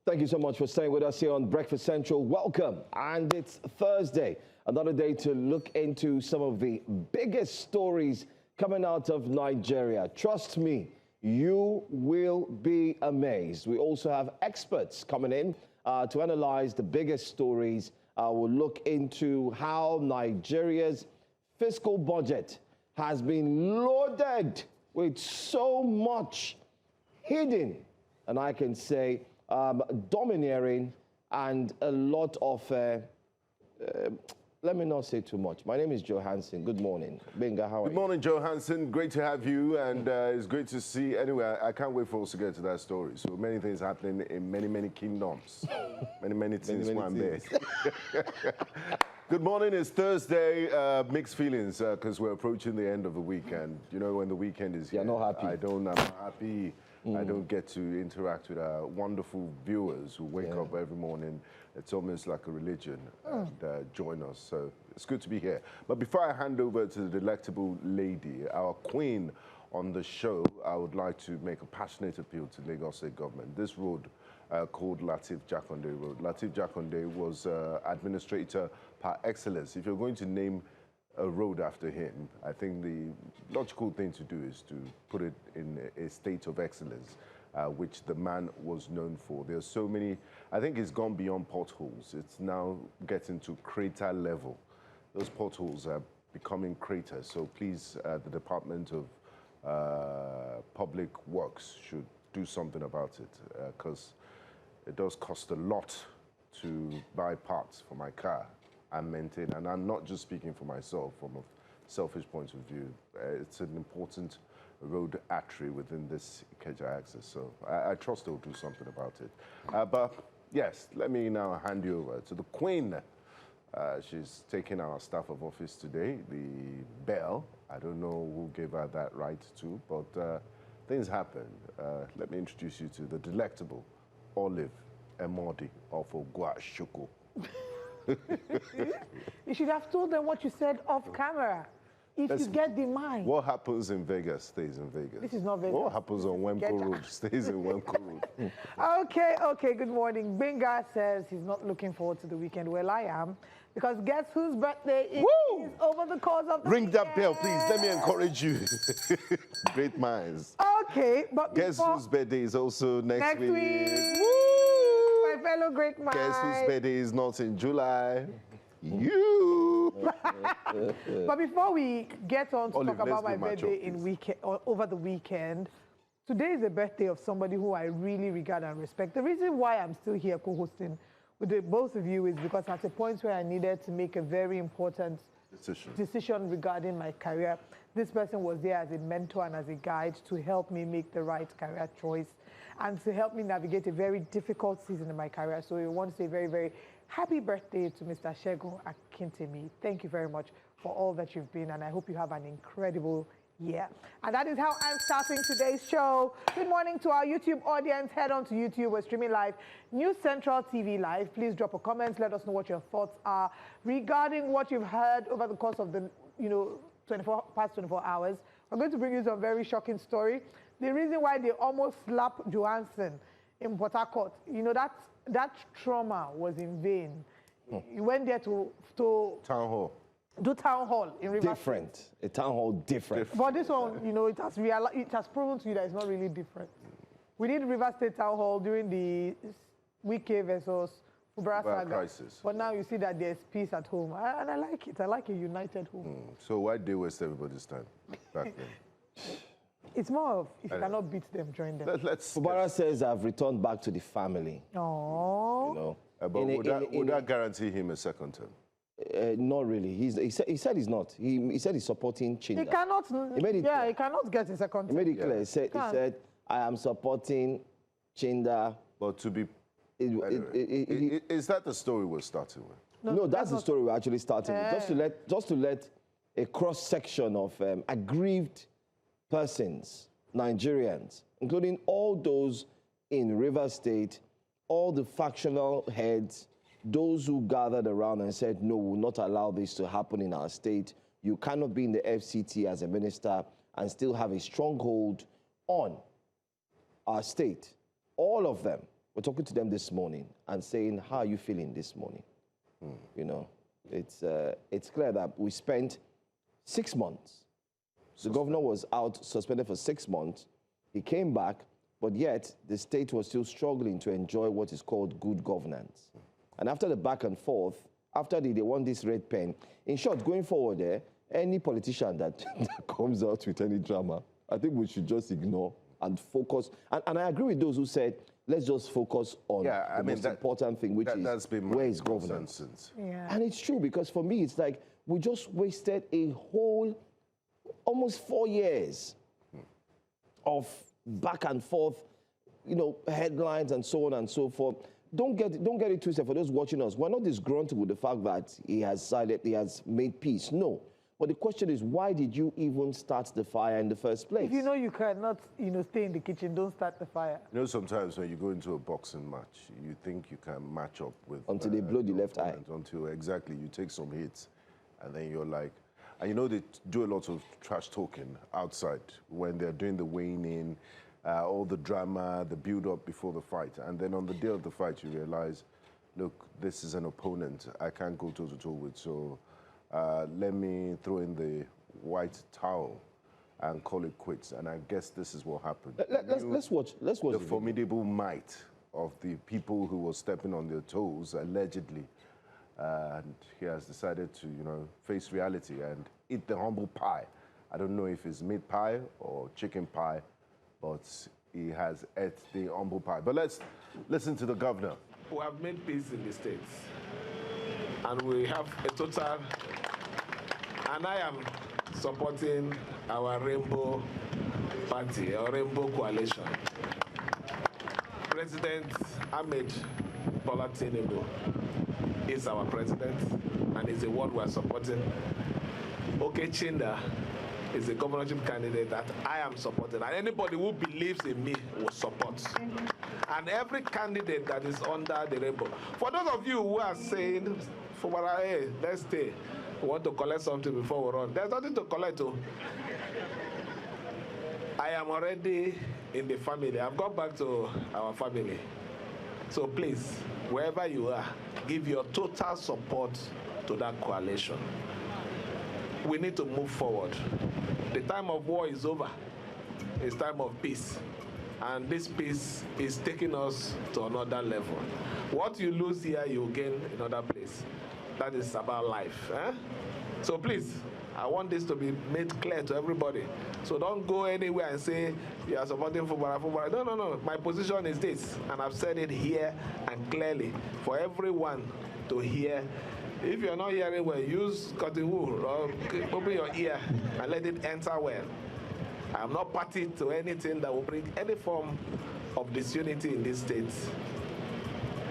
Thank you so much for staying with us here on Breakfast Central. Welcome. And it's Thursday, another day to look into some of the biggest stories coming out of Nigeria. Trust me, you will be amazed. We also have experts coming in to analyze the biggest stories. We'll look into how Nigeria's fiscal budget has been loaded with so much hidden, and I can say domineering, and a lot of, let me not say too much. My name is Joe Hansen. Good morning. Benga, how are you? Good morning, Joe Hansen. Great to have you, and it's great to see. Anyway, I can't wait for us to get to that story. So many things happening in many kingdoms. many things one day. Good morning. It's Thursday. Mixed feelings because we're approaching the end of the weekend. You know, when the weekend is here, you're not happy. I'm not happy. I don't get to interact with our wonderful viewers who wake up every morning. It's almost like a religion and join us. So it's good to be here. But before I hand over to the delectable lady, our queen on the show, I would like to make a passionate appeal to Lagos State government. This road called Lateef Jakonde Road. Lateef Jakonde was administrator par excellence. If you're going to name a road after him, I think the logical thing to do is to put it in a state of excellence, which the man was known for. There's so many, I think it's gone beyond potholes. It's now getting to crater level. Those potholes are becoming craters. So please, the Department of Public Works should do something about it, because it does cost a lot to buy parts for my car and maintain. And I'm not just speaking for myself from a selfish point of view. It's an important road artery within this Ikeja axis. So I trust they'll do something about it. But yes, let me now hand you over to the Queen. She's taking our staff of office today, the bell. I don't know who gave her that right to, but things happen. Let me introduce you to the delectable Olive Emodi of Ogwashoko. You should have told them what you said off camera. If you get the mind. What happens in Vegas stays in Vegas. This is not Vegas. What happens on Wemco Road stays in Wemco Road. Okay, good morning. Benga says he's not looking forward to the weekend. Well, I am. Because guess whose birthday is over the course of the Ring weekend? that bell, please. Let me encourage you. Great minds. Okay, but guess whose birthday is also next week? Woo! My fellow great minds. Guess whose birthday is not in July? You. But before we get on to Olive, talk about my let's go birthday over the weekend, today is the birthday of somebody who I really regard and respect. The reason why I'm still here co-hosting with both of you is because at a point where I needed to make a very important decision regarding my career, this person was there as a mentor and as a guide to help me make the right career choice and to help me navigate a very difficult season in my career. So we want to say very, very happy birthday to Mr. Segun Akintemi. Thank you very much for all that you've been, and I hope you have an incredible year. And that is how I'm starting today's show. Good morning to our YouTube audience. Head on to YouTube. We're streaming live. News Central TV Live. Please drop a comment. Let us know what your thoughts are regarding what you've heard over the course of the, past 24 hours. We're going to bring you some very shocking story. The reason why they almost slapped Johansson in Port Harcourt, that trauma was in vain. He went there to Town hall. Do town hall in Rivers. Different. A town hall different. But this one, it has proven to you that it's not really different. We did Rivers State Town Hall during the Wike versus Fubara saga. Crisis. But now you see that there's peace at home. And I like it. I like a united home. So why did they waste everybody's time back then? It's more of, if you cannot beat them, join them. Fubara says, I've returned back to the family. Oh. But would that guarantee him a second term? Not really. He said he's not. He said he's supporting Chinda. He cannot. He cannot get a second term. He made it clear. He said, I am supporting Chinda. But to be... is that the story we're starting with? No, that's the story we're actually starting with. Just to let a cross-section of aggrieved persons, Nigerians, including all those in Rivers State, all the factional heads, those who gathered around and said, no, we will not allow this to happen in our state. You cannot be in the FCT as a minister and still have a stronghold on our state. All of them were talking to them this morning and saying, how are you feeling this morning? You know, it's clear that we spent 6 months. The governor was out suspended for 6 months. He came back, but yet the state was still struggling to enjoy what is called good governance. And after the back and forth, after they want this red pen, in short, going forward there, any politician that comes out with any drama, I think we should just ignore and focus. And I agree with those who said, let's just focus on the most important thing, which is where is governance. Yeah. And it's true, because for me, it's like we just wasted a whole, almost 4 years of back and forth, you know, headlines and so on and so forth. Don't get it twisted for those watching us. We're not disgruntled with the fact that he has made peace. No. But the question is, why did you even start the fire in the first place? If you know you cannot, stay in the kitchen, don't start the fire. You know, sometimes when you go into a boxing match, you think you can match up with... Until they blow the left eye. Until, exactly, you take some hits, and then you're like... And you know, they do a lot of trash talking outside when they're doing the weighing in, all the drama, the build-up before the fight. And then on the day of the fight, you realize, look, this is an opponent I can't go toe-to-toe with, so... let me throw in the white towel and call it quits. And I guess this is what happened. Let's watch the formidable might of the people who were stepping on their toes, allegedly. And he has decided to, face reality and eat the humble pie. I don't know if it's meat pie or chicken pie, but he has ate the humble pie. But let's listen to the governor. We have made peace in the states. And we have a total, and I am supporting our Rainbow Party, our Rainbow Coalition. President Ahmed Bola Tinubu is our president, and is the one we are supporting. Chinda is the governorship candidate that I am supporting, and anybody who believes in me will support. And every candidate that is under the rainbow. For those of you who are saying, Fubara, hey, let's stay. We want to collect something before we run. There's nothing to collect. I am already in the family. I've gone back to our family. So please, wherever you are, give your total support to that coalition. We need to move forward. The time of war is over. It's time of peace. And this peace is taking us to another level. What you lose here, you gain in another place. That is about life. So please, I want this to be made clear to everybody. So don't go anywhere and say you are supporting Fubara. No. My position is this, and I've said it here and clearly for everyone to hear. If you're not hearing well, use cotton wool or open your ear and let it enter well. I'm not party to anything that will bring any form of disunity in this state.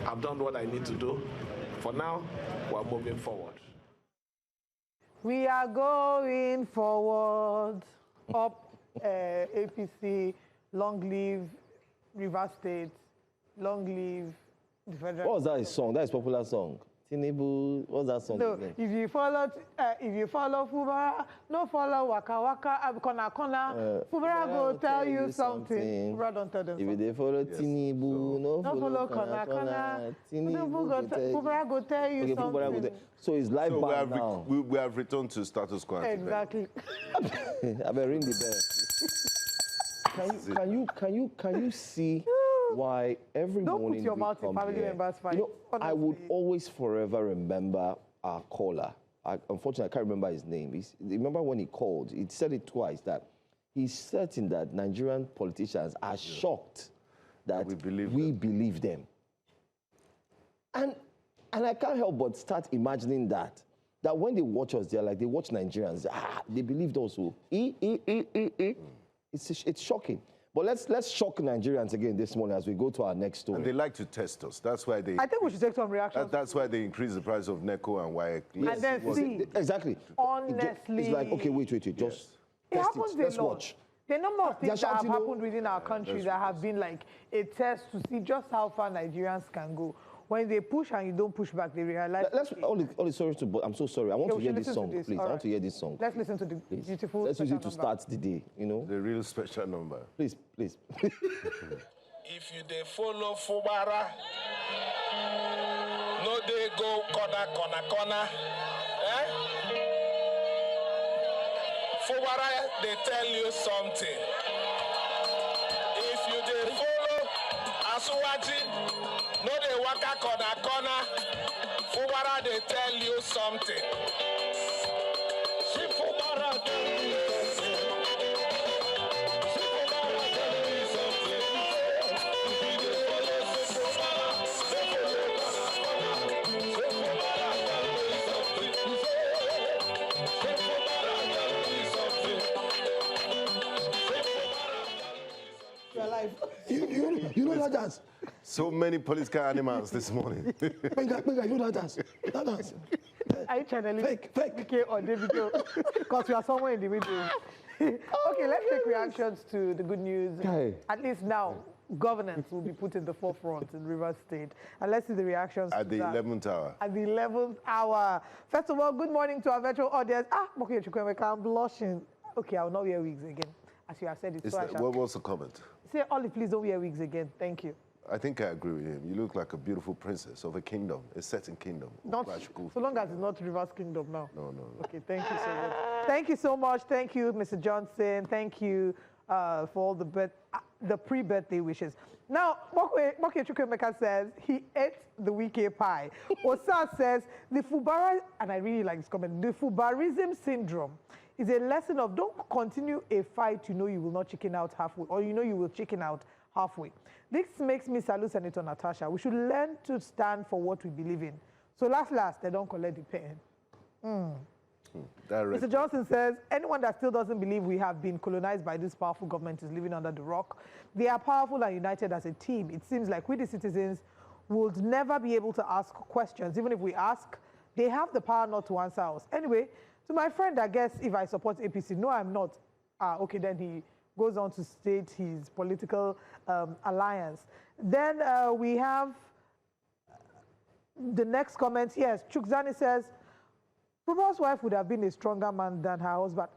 I've done what I need to do. For now, we're moving forward. We are going forward. Up APC, long live River State, long live the federal. What was that song? That is a popular song. Tinubu, what's that song? No, if you follow Fubara, no follow Waka Waka, Kona. Fubara go tell you something. Fubara don't tell them something. If they follow Tinubu, no follow Kona. Fubara go tell you something. So it's live band now. We have returned to status quo. Exactly. I better ring the bell. Can you see why every Don't morning put your mouth in family members' fight. I would always forever remember our caller. Unfortunately, I can't remember his name. Remember when he called, he said it twice, that he's certain that Nigerian politicians are shocked that we believe them. And I can't help but start imagining that when they watch us, they're like, they watch Nigerians, they believed also. It's shocking. But let's shock Nigerians again this morning as we go to our next story. And they like to test us. That's why they... I think we should take some reactions. That's why they increase the price of Neko and Wike. Yes. And then see. Exactly. Honestly. It's like, okay, wait. Just test it. Let's watch. The number of things that have happened within our country that have been like a test to see just how far Nigerians can go. When they push and you don't push back, they realize... I'm so sorry. I want to hear this song, please. I want to hear this song. Let's listen to the beautiful... Let's use it to start the day, The real special number. Please. if you dey follow Fubara, no dey go corner. Fubara, they tell you something. If you dey follow Asuwaji, no dey waka corner. Fubara, they tell you something. See Fubara tell you something. See Fubara tell you something. If you dey follow Fubara, say follow corner. Say Fubara tell you something. Say Fubara tell you something. Say Fubara tell you something. You're alive. You know that dance? So many political animals this morning. Benga, you know that dance? That dance. Are you channeling Fake. Wike or Davido? Because we are somewhere in the middle. Okay, let's take reactions to the good news. Okay. At least now, governance will be put in the forefront in Rivers State. And let's see the reactions At to the that. 11th hour. At the 11th hour. First of all, good morning to our virtual audience. Okay, I'm blushing. Okay, I will not wear wigs again. As you have said it. What was the comment? Say, Ollie, please don't wear wigs again. Thank you. I think I agree with him. You look like a beautiful princess of a kingdom, a certain kingdom. Not so long as it's not Rivers Kingdom now. No. Okay, thank you so much. Thank you so much. Thank you, Mr. Johnson. Thank you for all the pre-birthday wishes. Now, Moke Chukwemeka says he ate the Wike pie. Osa says the Fubara, and I really like this comment, the Fubarism syndrome is a lesson of don't continue a fight you know you will not chicken out halfway, or you know you will chicken out halfway. This makes me salute Senator Natasha. We should learn to stand for what we believe in. So last, they don't collect the pen. Mr. Johnson says, anyone that still doesn't believe we have been colonized by this powerful government is living under the rock. They are powerful and united as a team. It seems like we, the citizens, would never be able to ask questions. Even if we ask, they have the power not to answer us. Anyway, to my friend, I guess if I support APC, no, I'm not. Okay, then he goes on to state his political alliance. Then we have the next comment. Yes, Chukzani says, Fubara's wife would have been a stronger man than her husband.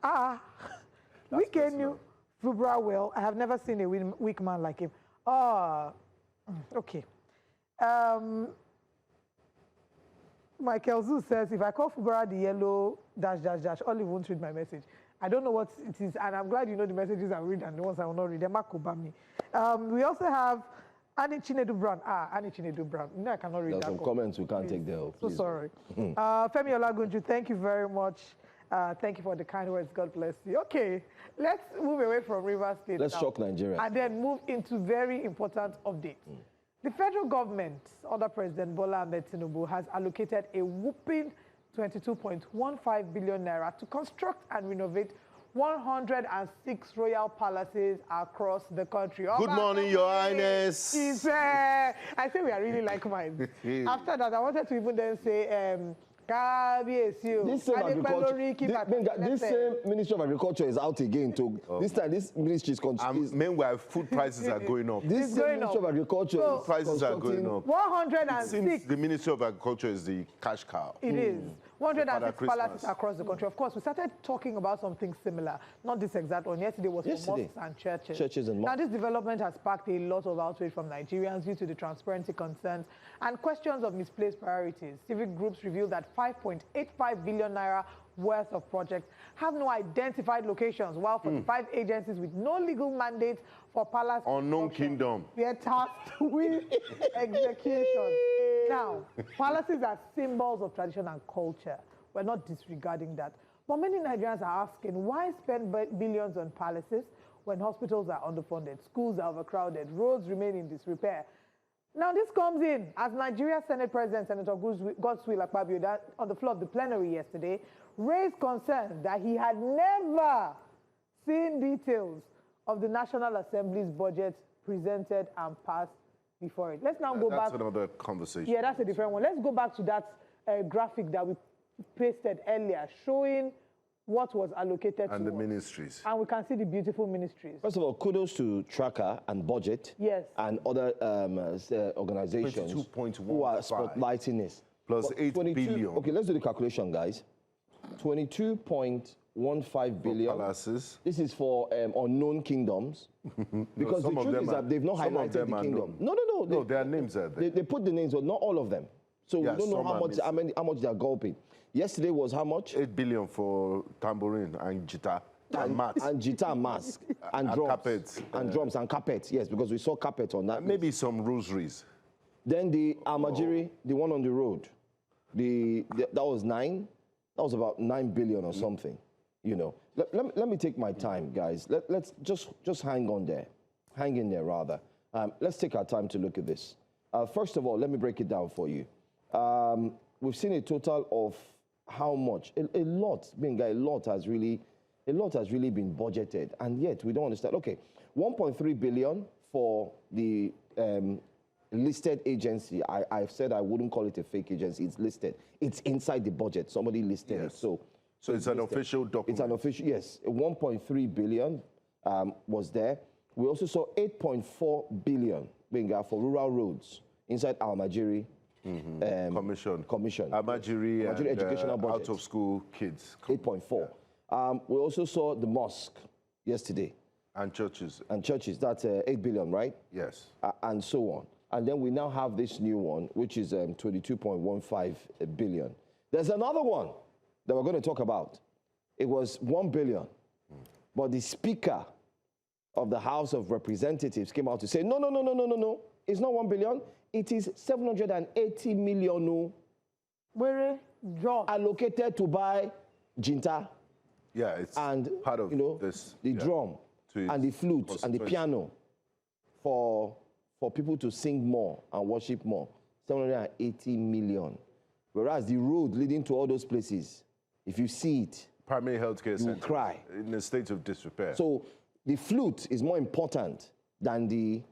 Wike knew Fubara well. I have never seen a weak man like him. Okay. Michael Zoo says, if I call Fubara the yellow ... Olive won't read my message. I don't know what it is, and I'm glad you know the messages I read and the ones I will not read. We also have Annie Chinedu Brown. Annie Chinedu Brown. No, I cannot read that. There are some comments we can't take there. So sorry. Femi Olagunju, thank you very much. Thank you for the kind words. God bless you. Okay, let's move away from Rivers State. Let's shock Nigeria. And then move into very important updates. The federal government, under President Bola Ahmed Tinubu, has allocated a whopping 22.15 billion naira to construct and renovate 106 royal palaces across the country. Good morning, Your Highness. I say we are really like minds. After that, I wanted to even then say, This same Ministry of Agriculture is out again. This time, this ministry is continuing. Meanwhile, food prices are going up. This same Ministry of Agriculture prices are going up. 106. It seems the Ministry of Agriculture is the cash cow. It is. 106 palaces across the country. Of course, we started talking about something similar. Not this exact one. Yesterday was for mosques and churches. Now, this development has sparked a lot of outrage from Nigerians due to the transparency concerns and questions of misplaced priorities. Civic groups revealed that 5.85 billion naira worth of projects have no identified locations, while 45 agencies with no legal mandate for palace unknown kingdom, we are tasked with execution. Now, palaces are symbols of tradition and culture. We're not disregarding that. But many Nigerians are asking, why spend billions on palaces when hospitals are underfunded, schools are overcrowded, roads remain in disrepair? Now, this comes in as Nigeria Senate President Senator Godswill Akpabio, on the floor of the plenary yesterday, raised concerns that he had never seen details of the National Assembly's budget presented and passed before it. Let's now go back. That's another conversation. Yeah, that's a different one. Let's go back to that graphic that we pasted earlier, showing what was allocated to the ministries. And we can see the beautiful ministries. First of all, kudos to Tracker and Budget. Yes. And other organizations who are spotlighting this. Plus 8 billion. Okay, let's do the calculation, guys. 22.15 1.15 billion. Palaces. This is for unknown kingdoms. Because some the of truth them is are- that they've not some of highlighted them the are kingdom. known. No. No, their names are there. They put the names, but not all of them. So Yeah, we don't know some are how much they are gulping. Yesterday was how much? 8 billion for tambourine and guitar and mats. And guitar, mask, and drums. Carpets. And drums and carpets, yes, because we saw carpet on that. Maybe some rosaries. Then the Almajiri, the one on the road, that was 9. That was about 9 billion or something, you know. Let me take my time, guys. Let's just hang on there. Hang in there, rather. Let's take our time to look at this. First of all, let me break it down for you. We've seen a total of how much? A lot, Benga, a lot has really been budgeted, and yet we don't understand. Okay, 1.3 billion for the listed agency. I've said I wouldn't call it a fake agency. It's listed. It's inside the budget. Somebody listed it. So it's an listed. official document. It's an official, yes. 1.3 billion was there. We also saw 8.4 billion, Benga, for rural roads inside Almajiri. Commission. Almajiri Almajiri and educational budget. out of school kids. 8.4. We also saw the mosque yesterday. And churches. And churches, that's 8 billion, right? Yes. And so on. And then we now have this new one, which is 22.15 billion. There's another one that we're going to talk about. It was 1 billion. But the Speaker of the House of Representatives came out to say, no. It's not 1 billion. It is 780 million Where allocated to buy Jinta. Yeah, it's And part of this. the drum and the flute and the piano for people to sing more and worship more. 780 million. Whereas the road leading to all those places, if you see it, Primary healthcare you will center. cry. In a state of disrepair. So the flute is more important than the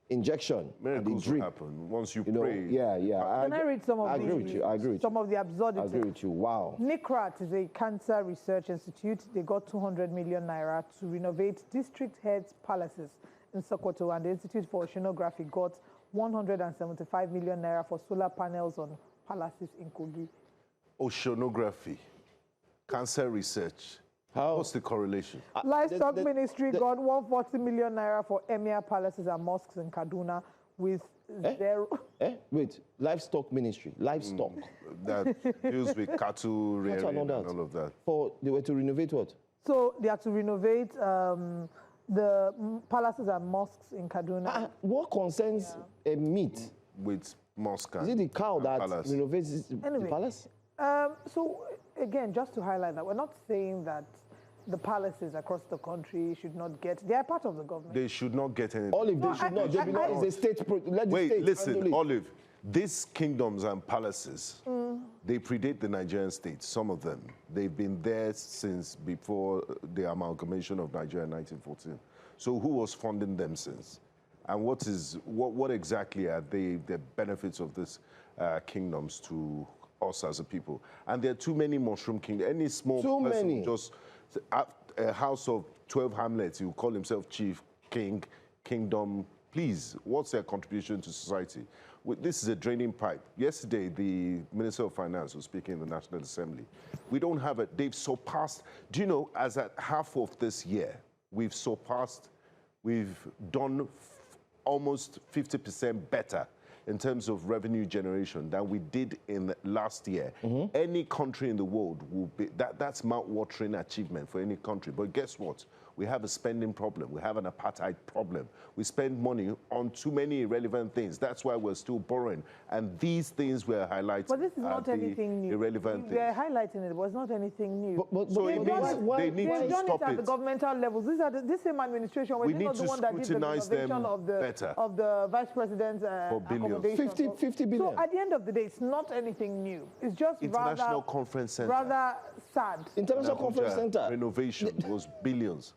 injection and the Miracles will drip. happen once you You know, pray. yeah. Can I read some of I the, agree with you. I agree with some you. of the I absurdities? agree with you. Wow. NICRAT is a cancer research institute. They got 200 million naira to renovate district heads' palaces in Sokoto, and the Institute for Oceanography got 175 million naira for solar panels on palaces in Kogi. Oceanography, cancer research. How? What's the correlation? Livestock Ministry got 140 million naira for emir palaces and mosques in Kaduna with zero. Wait, livestock ministry, livestock. That deals with cattle rearing and that. all of that. They were to renovate what? So they had to renovate the palaces and mosques in Kaduna. What concerns meat? With mosque Is it the cow that palace. renovates the Anyway. palace? So again, just to highlight that, we're not saying that the palaces across the country should not get. They are part of the government. They should not get anything. Olive, they should not. They belong. It's a state. Let the Wait, state listen, handle it. Olive. These kingdoms and palaces, they predate the Nigerian state, some of them. They've been there since before the amalgamation of Nigeria in 1914. So who was funding them since? And what exactly are the benefits of these kingdoms to us as a people? And there are too many mushroom kingdoms. Any small person just a house of 12 hamlets, he will call himself chief, king, kingdom. Please, what's their contribution to society? This is a draining pipe. Yesterday, the Minister of Finance was speaking in the National Assembly. We don't have it. They've surpassed. Do you know, as at half of this year, we've done almost 50% better in terms of revenue generation than we did in last year. Any country in the world will be, that's mouth-watering achievement for any country. But guess what? We have a spending problem. We have an apartheid problem. We spend money on too many irrelevant things. That's why we're still borrowing. And these things we're highlighting. But this is not anything new. Irrelevant They're things. highlighting it, but it's not anything new. So it means they need They've to done stop it at it. the governmental levels. This same administration was We need not the to one that did the scrutinize them renovation better. of the vice president's For billions. accommodation. 50 billion. So at the end of the day, it's not anything new. It's just International Conference Center. rather sad. International Conference Abuja Center. renovation was billions.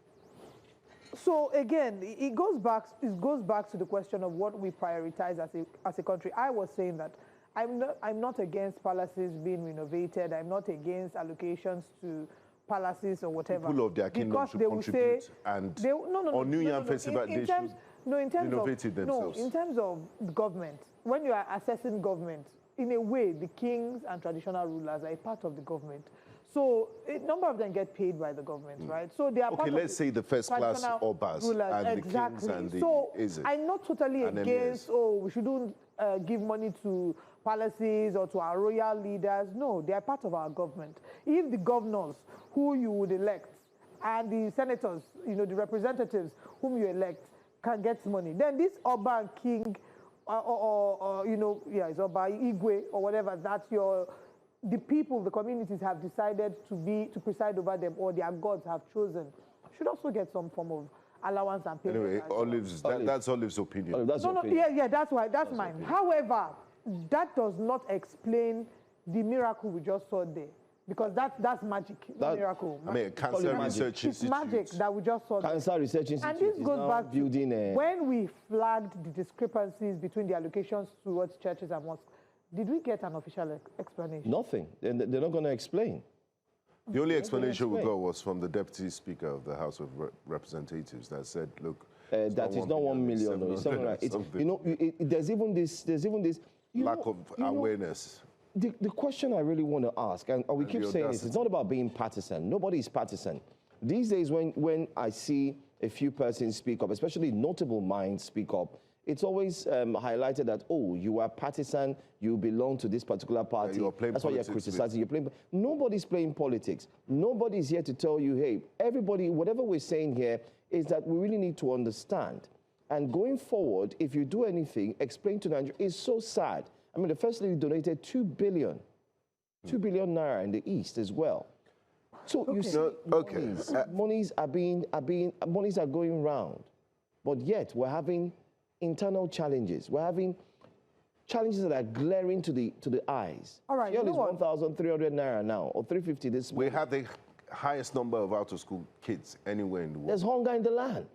So again, it goes back to the question of what we prioritize as a country. I was saying that I'm not against palaces being renovated. I'm not against allocations to palaces or whatever. People of their kingdom because should they will contribute say, and on New Year Festival in they terms, should renovate it themselves. in terms of government, when you are assessing government, in a way, the kings and traditional rulers are a part of the government. So a number of them get paid by the government, right? So they are part Okay, of let's say the first class traditional obas rulers. and Exactly. the kings and the So is it? I'm not totally And against, emirs. oh, we shouldn't give money to palaces or to our royal leaders. No, they are part of our government. If the governors who you would elect and the senators, you know, the representatives whom you elect can get money, then this Oba and king or you know, yeah, it's Oba, Igwe or whatever, that's the people, the communities have decided to preside over them, or their gods have chosen, should also get some form of allowance and payment. Anyway, Olive's, that's Olive's opinion. Oh, that's No, your no, opinion. yeah, that's mine. However, that does not explain the miracle we just saw there, because that's magic, not miracle. I mean, Cancer Research It's Institute. magic that we just saw there. Cancer Research Institute And this is goes now back to building a... when we flagged the discrepancies between the allocations towards churches and mosques. Did we get an official explanation? Nothing. They're not going to explain. The only explanation we explain. got was from the Deputy Speaker of the House of Representatives that said, look, That is not 1 million. No, it's something like it. You know, there's even this. You lack know, of you know, awareness. the question I really want to ask, and we keep the saying this, audacity. it's not about being partisan. Nobody is partisan. These days, when I see a few persons speak up, especially notable minds speak up, it's always highlighted that, oh, you are partisan, you belong to this particular party. you're playing That's why you're politics criticizing. You're playing. Nobody's playing politics. Nobody's here to tell you, hey, everybody, whatever we're saying here is that we really need to understand. And going forward, if you do anything, explain to Nigeria. It's so sad. I mean, the First Lady donated 2 billion naira in the East as well. So you see, monies are going round, but yet we're having internal challenges. We're having challenges that are glaring to the eyes. All right, Fuel you is know what? 1,300 naira now, or 350 this We morning. have the highest number of out-of-school kids anywhere in the world. There's hunger in the land.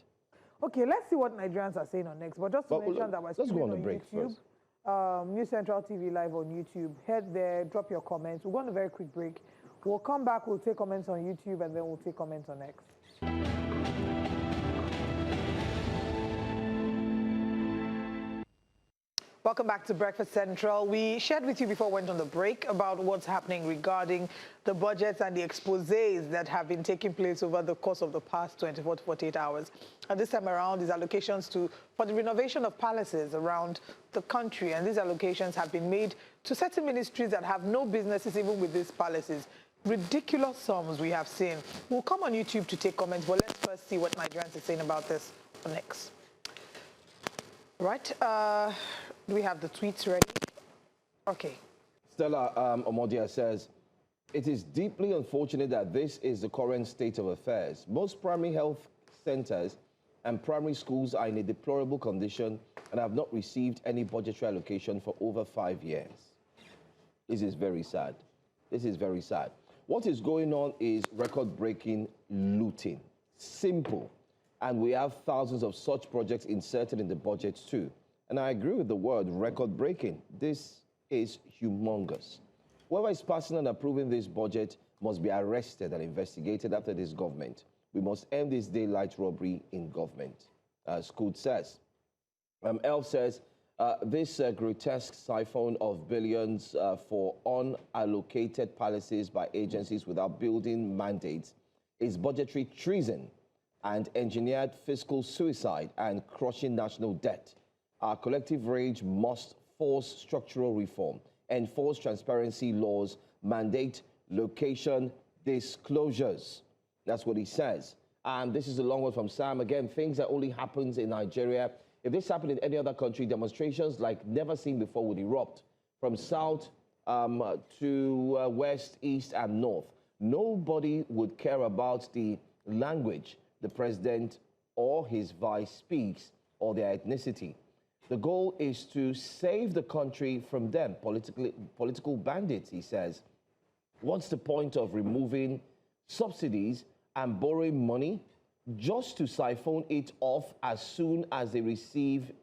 Okay, let's see what Nigerians are saying on next. But just to But mention that we're let's go streaming on a break YouTube, News Central TV Live on YouTube. Head there, drop your comments. We'll go on a very quick break. We'll come back, we'll take comments on YouTube, and then we'll take comments on X. Welcome back to Breakfast Central. We shared with you before we went on the break about what's happening regarding the budgets and the exposés that have been taking place over the course of the past 24 to 48 hours. And this time around, these allocations for the renovation of palaces around the country. And these allocations have been made to certain ministries that have no businesses even with these palaces. Ridiculous sums we have seen. We'll come on YouTube to take comments, but let's first see what Nigerians are saying about this on X. Right. Do we have the tweets ready? Okay. Stella Omodia says, it is deeply unfortunate that this is the current state of affairs. Most primary health centers and primary schools are in a deplorable condition and have not received any budgetary allocation for over 5 years. This is very sad. This is very sad. What is going on is record-breaking looting. Simple. And we have thousands of such projects inserted in the budget too. And I agree with the word record-breaking. This is humongous. Whoever is passing and approving this budget must be arrested and investigated after this government. We must end this daylight robbery in government, as Scoot says. Elf says, this grotesque siphon of billions for unallocated palaces by agencies without building mandates is budgetary treason and engineered fiscal suicide and crushing national debt. Our collective rage must force structural reform, enforce transparency laws, mandate location disclosures. That's what he says. And this is a long one from Sam. Again, things that only happens in Nigeria. If this happened in any other country, demonstrations like never seen before would erupt from south to west, east, and north. Nobody would care about the language the president or his vice speaks or their ethnicity. The goal is to save the country from them, political bandits, he says. What's the point of removing subsidies and borrowing money just to siphon it off as soon as they receive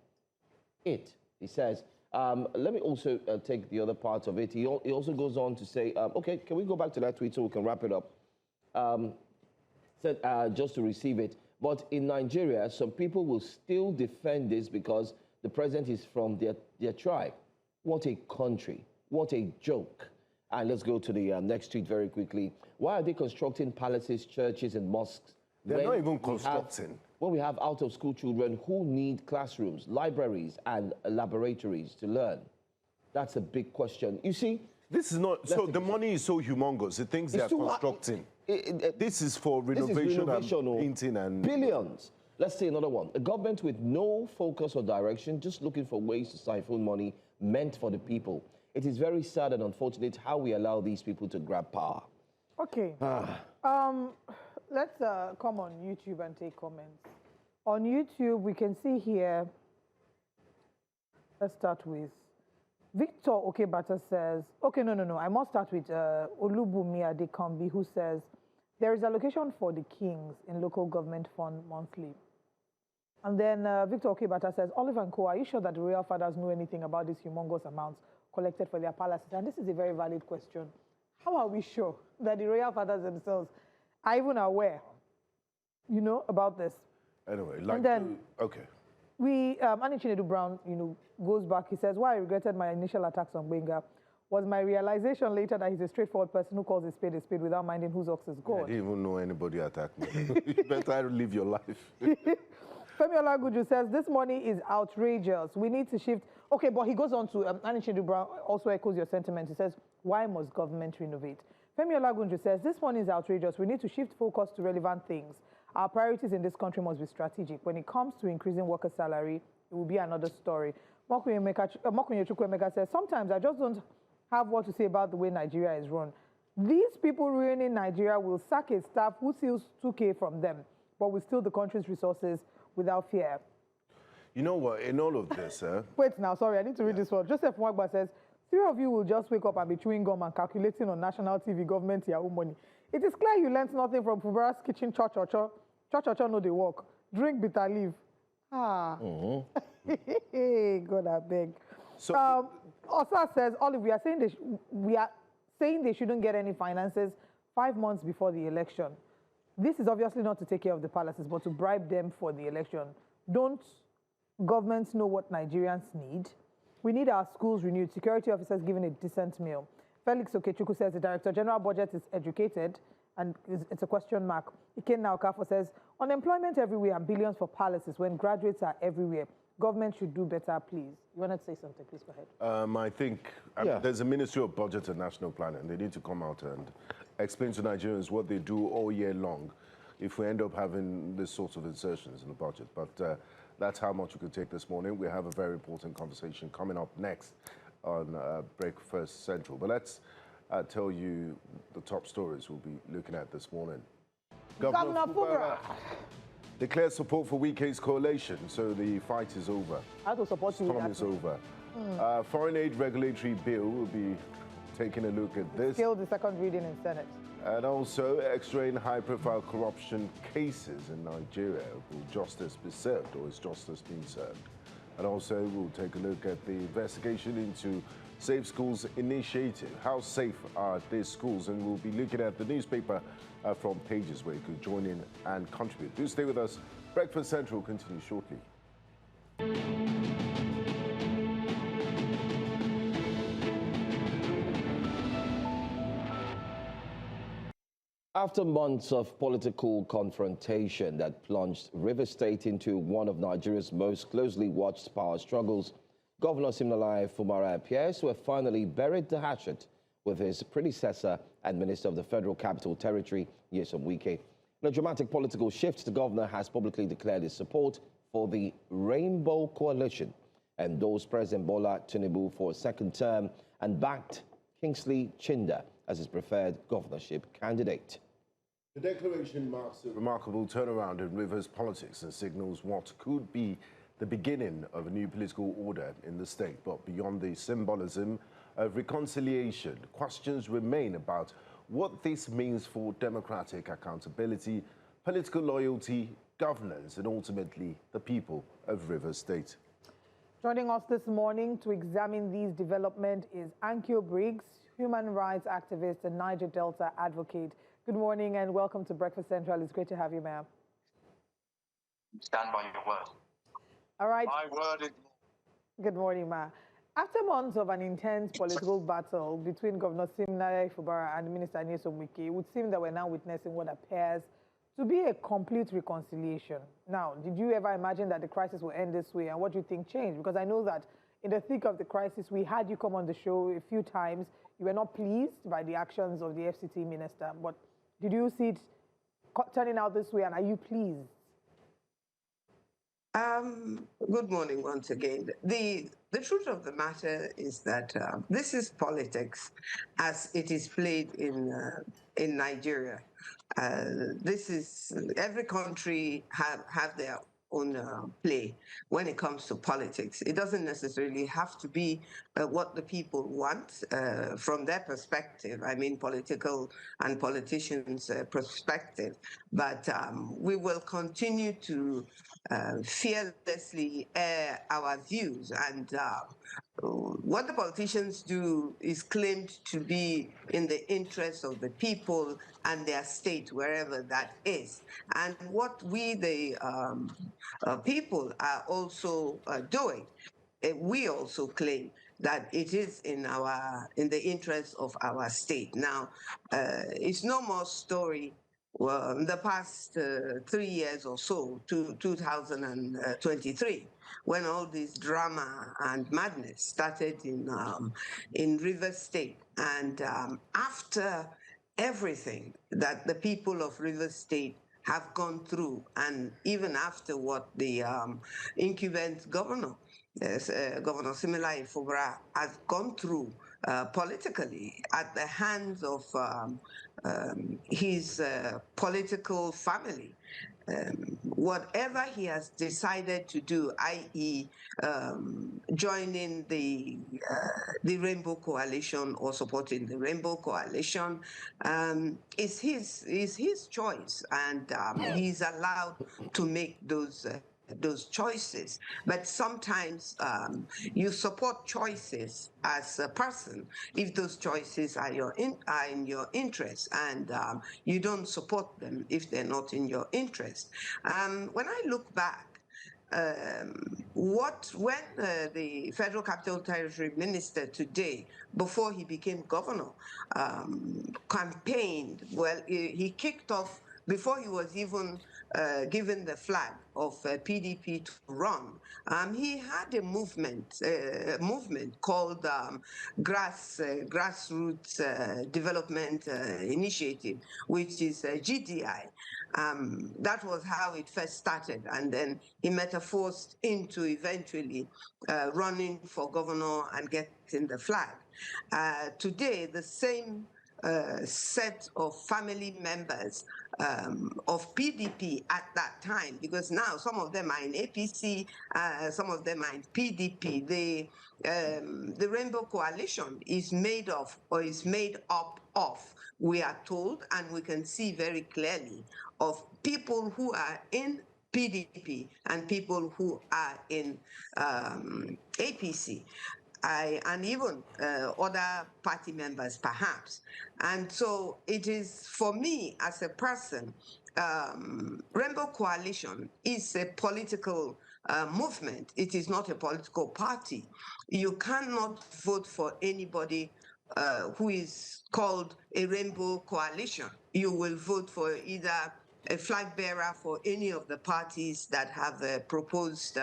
it? He says. Let me also take the other part of it. He also goes on to say, okay, can we go back to that tweet so we can wrap it up? Said just to receive it. But in Nigeria, some people will still defend this because the president is from their tribe. What a country. What a joke. And let's go to the next tweet very quickly. Why are they constructing palaces, churches, and mosques? They're not even constructing. When we have out-of-school children who need classrooms, libraries, and laboratories to learn. That's a big question. You see, this is not, so the money is so humongous, the things they are constructing. This is for renovation and painting and... Billions. Let's say another one. A government with no focus or direction, just looking for ways to siphon money meant for the people. It is very sad and unfortunate how we allow these people to grab power. Okay. Let's come on YouTube and take comments. On YouTube, we can see here, let's start with Victor Okebata says, okay, no. I must start with Olubumi Adekambi, who says, there is allocation for the kings in local government fund monthly. And then Victor Okebata says, Oliver and Co, are you sure that the royal fathers know anything about these humongous amounts collected for their palaces? And this is a very valid question. How are we sure that the royal fathers themselves are even aware, about this? Anyway, like, and then, okay. Annie Chinedu Brown, goes back. He says, why I regretted my initial attacks on Benga was my realization later that he's a straightforward person who calls a spade without minding whose ox is God. I didn't even know anybody attacked me. You better live your life. Femi Olaguju says, this money is outrageous. We need to shift. Okay, but he goes on to, Annie Chinedu Brown also echoes your sentiment. He says, why must government renovate? Femi Olagunju says, this money is outrageous. We need to shift focus to relevant things. Our priorities in this country must be strategic. When it comes to increasing worker salary, it will be another story. Mokunye Chukwuemeka says, sometimes I just don't have what to say about the way Nigeria is run. These people ruining Nigeria will sack a staff who steals 2K from them, but will steal the country's resources without fear. You know what, in all of this, Wait now, sorry, I need to read this one. Joseph Mwagba says, three of you will just wake up and be chewing gum and calculating on national TV government Yahoo money. It is clear you learned nothing from Fubara's kitchen cho-cho-cho. Cho-cho-cho no they work. Drink bitter leaf. God, I beg. So, Osa says, Olive, we are saying they shouldn't get any finances 5 months before the election. This is obviously not to take care of the palaces, but to bribe them for the election. Don't governments know what Nigerians need? We need our schools renewed, security officers given a decent meal. Felix Okechukwu says the Director General budget is educated, and it's a question mark. Ikenna Okafo says, unemployment everywhere and billions for palaces when graduates are everywhere. Government should do better, please. You wanted to say something, please go ahead. I think there's a Ministry of Budget and National Planning. They need to come out and explain to Nigerians what they do all year long if we end up having this sort of insertions in the budget. But that's how much we could take this morning. We have a very important conversation coming up next on Breakfast Central. But let's tell you the top stories we'll be looking at this morning. Governor Fubara declares support for Wike's coalition, so the fight is over. How to support you? Storm is over. Foreign aid regulatory bill will be taking a look at this. Still the second reading in Senate. And also, extra in high-profile corruption cases in Nigeria. Will justice be served, or is justice being served? And also, we'll take a look at the investigation into Safe Schools initiative. How safe are these schools? And we'll be looking at the newspaper from pages where you could join in and contribute. Do stay with us. Breakfast Central will continue shortly. After months of political confrontation that plunged Rivers State into one of Nigeria's most closely watched power struggles, Governor Siminalayi Fubara appears to have finally buried the hatchet with his predecessor and Minister of the Federal Capital Territory, Nyesom Wike. In a dramatic political shift, the governor has publicly declared his support for the Rainbow Coalition, endorsed President Bola Tinubu for a second term, and backed Kingsley Chinda as his preferred governorship candidate. The declaration marks a remarkable turnaround in Rivers politics and signals what could be the beginning of a new political order in the state. But beyond the symbolism of reconciliation, questions remain about what this means for democratic accountability, political loyalty, governance, and ultimately the people of Rivers State. Joining us this morning to examine these developments is Ankyo Briggs, human rights activist and Niger Delta advocate. Good morning and welcome to Breakfast Central. It's great to have you, ma'am. Stand by your word. All right. My word is... Good morning, ma. After months of an intense political battle between Governor Fubara and Minister Wike, it would seem that we're now witnessing what appears to be a complete reconciliation. Now, did you ever imagine that the crisis will end this way, and what do you think changed? Because I know that in the thick of the crisis, we had you come on the show a few times. You were not pleased by the actions of the FCT minister, but did you see it turning out this way, and are you pleased? Good morning once again. The truth of the matter is that this is politics as it is played in Nigeria. This is every country have their own play when it comes to politics. It doesn't necessarily have to be what the people want from their perspective. I mean, political and politicians' perspective. But we will continue to fearlessly air our views, and what the politicians do is claimed to be in the interest of the people and their state, wherever that is. And what we, the people, are also doing, we also claim that it is in the interest of our state. Now, it's no more story. Well, in the past 3 years or so, to 2023, when all this drama and madness started in River State, and after everything that the people of River State have gone through, and even after what the incumbent governor, Governor Fubara, has gone through politically at the hands of his political family. Whatever he has decided to do, i.e., joining the Rainbow Coalition or supporting the Rainbow Coalition, is his choice, and he's allowed to make those choices. But sometimes you support choices as a person if those choices are in your interest, and you don't support them if they're not in your interest. When I look back, when the Federal Capital Territory Minister today, before he became governor, campaigned, well, he kicked off before he was even given the flag of PDP to run. He had a movement called Grassroots Development Initiative, which is GDI. That was how it first started, and then he metamorphosed into eventually running for governor and getting the flag. Today, the same set of family members of PDP at that time, because now some of them are in APC, some of them are in PDP. The Rainbow Coalition is made up of, we are told, and we can see very clearly, of people who are in PDP and people who are in APC. And even other party members, perhaps. And so it is, for me as a person, Rainbow Coalition is a political movement. It is not a political party. You cannot vote for anybody who is called a Rainbow Coalition. You will vote for either a flag bearer for any of the parties that have proposed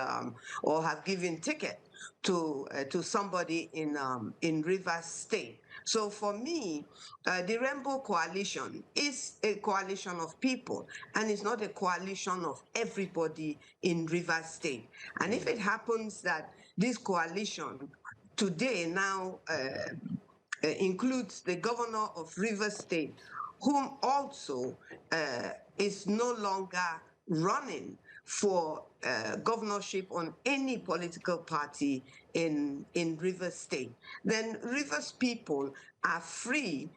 or have given ticket to somebody in Rivers State. So for me, the Rainbow Coalition is a coalition of people, and it's not a coalition of everybody in Rivers State. And if it happens that this coalition today now includes the governor of Rivers State, whom also is no longer running for governorship on any political party in Rivers State, then Rivers people are free,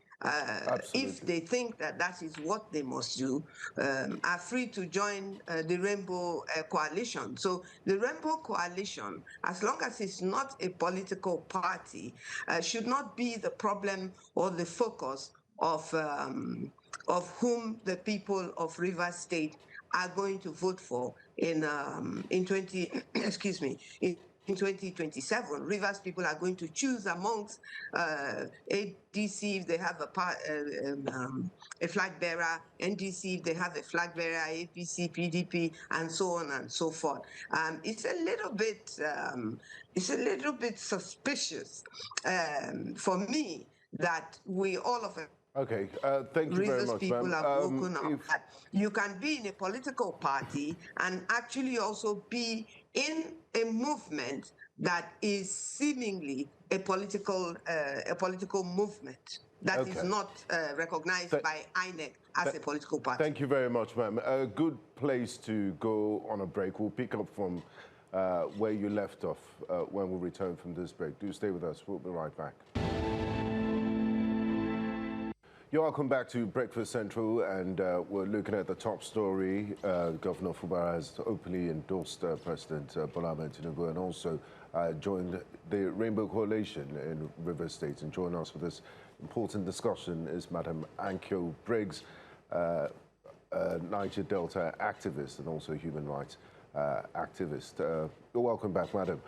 if they think that that is what they must do, are free to join the Rainbow Coalition. So the Rainbow Coalition, as long as it's not a political party, should not be the problem or the focus of whom the people of Rivers State are going to vote for in 20 excuse me, in in 2027, Rivers people are going to choose amongst ADC if they have a flag bearer, NDC if they have a flag bearer, APC, PDP, and so on and so forth. It's a little bit suspicious for me that we all of Okay, thank you very Rivers much, people ma'am. have woken up that you can be in a political party and actually also be in a movement that is seemingly a political movement that is Okay. not recognized by INEC as a political party. Thank you very much, ma'am. A good place to go on a break. We'll pick up from where you left off when we return from this break. Do stay with us. We'll be right back. You're welcome back to Breakfast Central, and we're looking at the top story. Governor Fubara has openly endorsed President Bola Ahmed Tinubu and also joined the Rainbow Coalition in Rivers State. And joining us for this important discussion is Madam Ankyo Briggs, Niger Delta activist and also human rights activist. You're welcome back, Madam.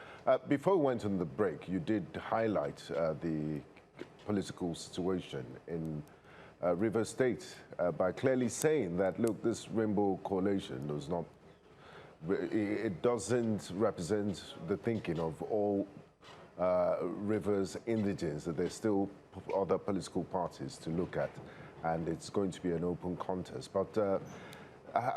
Before we went on the break, you did highlight the political situation in Rivers State by clearly saying that, look, this Rainbow Coalition does not, it doesn't represent the thinking of all Rivers indigents, that there's still other political parties to look at, and it's going to be an open contest. But I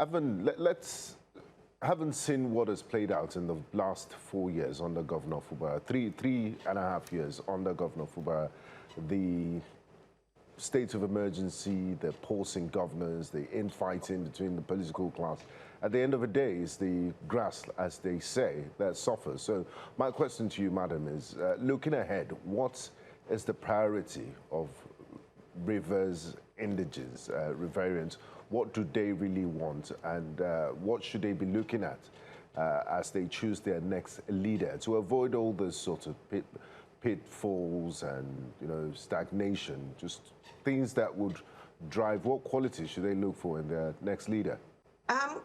haven't seen what has played out in the last 4 years under Governor Fubara, three and a half years under Governor Fubara. The state of emergency, the pausing governors, the infighting between the political class. At the end of the day, it's the grass, as they say, that suffers. So my question to you, madam, is looking ahead, what is the priority of Rivers indigents, Riverians? What do they really want, and what should they be looking at as they choose their next leader to avoid all this sort of pitfalls and, you know, stagnation, just things that would drive? What qualities should they look for in their next leader?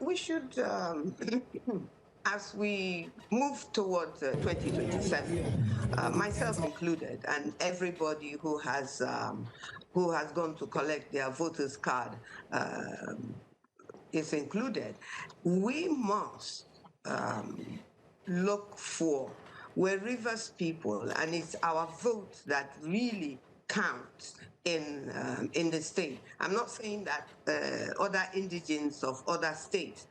We should, as we move towards 2027, myself included, and everybody who has gone to collect their voters card is included, we must look for we're Rivers people, and it's our vote that really counts in the state. I'm not saying that other indigents of other states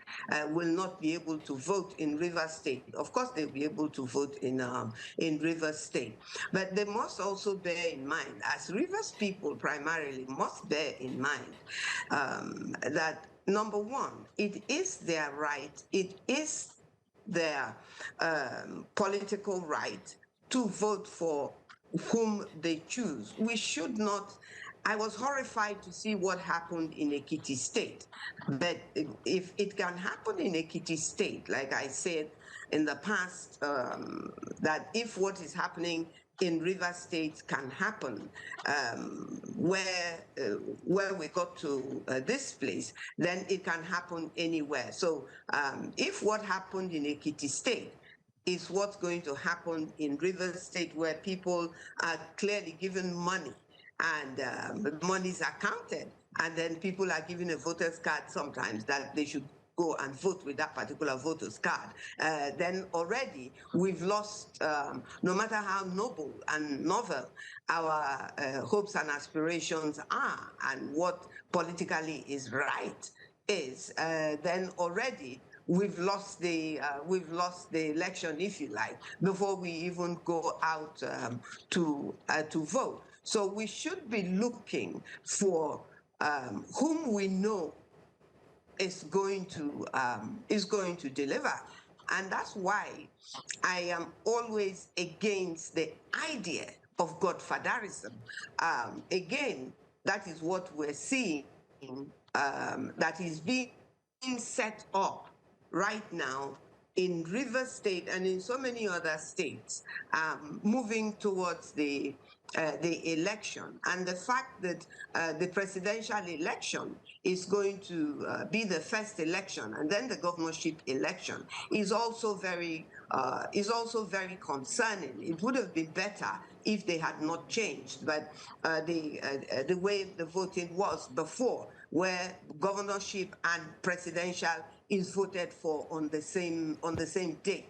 will not be able to vote in Rivers State. Of course, they'll be able to vote in Rivers State, but they must also bear in mind, as Rivers people primarily must bear in mind that, number one, it is their right, it is their political right to vote for whom they choose. We should not. I was horrified to see what happened in Ekiti State, but if it can happen in Ekiti State, like I said in the past, that if what is happening in River State can happen, where we got to this place, then it can happen anywhere. So if what happened in Ekiti State is what's going to happen in River State, where people are clearly given money and monies are counted, and then people are given a voter's card sometimes that they should go and vote with that particular voter's card, then already we've lost, no matter how noble and novel our hopes and aspirations are and what politically is right is, then already we've lost the election, if you like, before we even go out to vote. So we should be looking for whom we know is going to deliver. And that's why I am always against the idea of godfatherism. Again, that is what we're seeing that is being set up right now in Rivers State and in so many other states, moving towards the the election, and the fact that the presidential election is going to be the first election, and then the governorship election is also very concerning. It would have been better if they had not changed, but the way the voting was before, where governorship and presidential is voted for on the same day.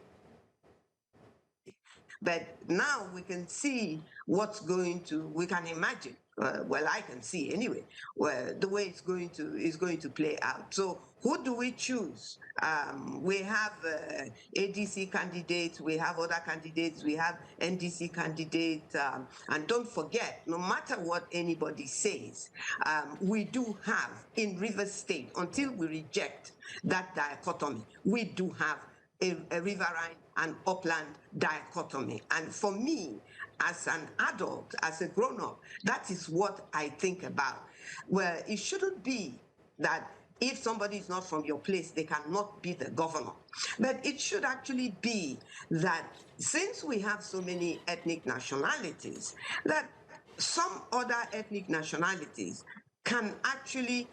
But now we can see we can imagine, well, I can see anyway, the way it's going to play out. So who do we choose? We have ADC candidates, we have other candidates, we have NDC candidates, and don't forget, no matter what anybody says, we do have in Rivers State, until we reject that dichotomy, we do have a riverine and upland dichotomy. And for me, as an adult, as a grown-up, that is what I think about. Well, it shouldn't be that if somebody is not from your place, they cannot be the governor. But it should actually be that since we have so many ethnic nationalities, that some other ethnic nationalities can actually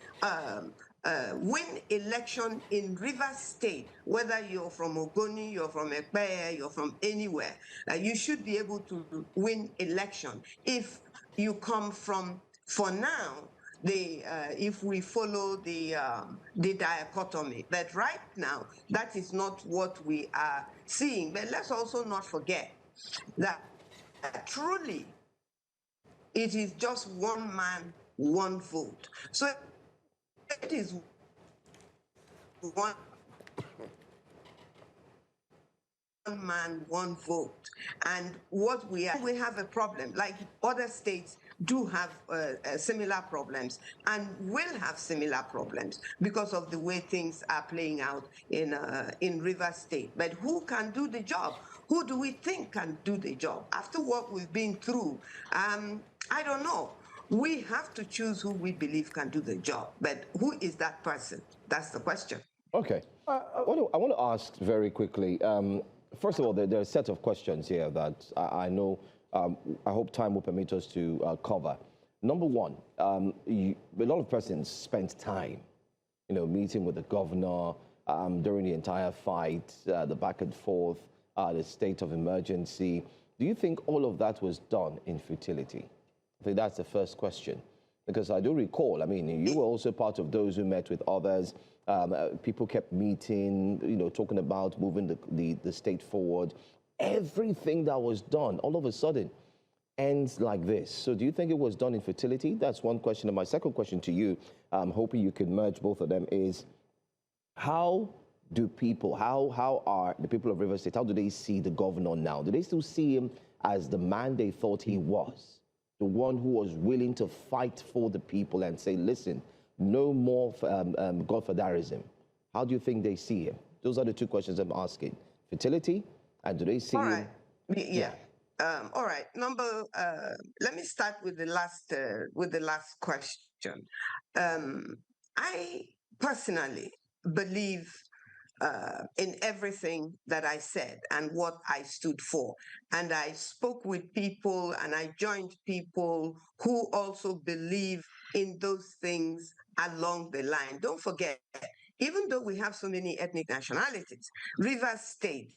win election in Rivers State, whether you're from Ogoni, you're from Ekpe, you're from anywhere, you should be able to win election if you come from, for now, if we follow the dichotomy. But right now, that is not what we are seeing. But let's also not forget that truly it is just one man, one vote. So it is one man, one vote. And what we have a problem, like other states do have similar problems and will have similar problems because of the way things are playing out in Rivers State. But who can do the job? Who do we think can do the job? After what we've been through, I don't know. We have to choose who we believe can do the job. But who is that person? That's the question. Okay. I want to ask very quickly. First of all, there are a set of questions here that I know, I hope time will permit us to cover. Number one, a lot of persons spent time, meeting with the governor during the entire fight, the back and forth, the state of emergency. Do you think all of that was done in futility? I think that's the first question. Because I do recall, you were also part of those who met with others. People kept meeting, talking about moving the state forward. Everything that was done, all of a sudden, ends like this. So do you think it was done in futility? That's one question. And my second question to you, hoping you can merge both of them, is how are the people of Rivers State, how do they see the governor now? Do they still see him as the man they thought he was? The one who was willing to fight for the people and say, listen, no more godfatherism. How do you think they see him? Those are the two questions I'm asking. Fertility, and do they see him? Yeah. All right. Let me start with the last question. I personally believe in everything that I said and what I stood for. And I spoke with people and I joined people who also believe in those things along the line. Don't forget, even though we have so many ethnic nationalities, Rivers State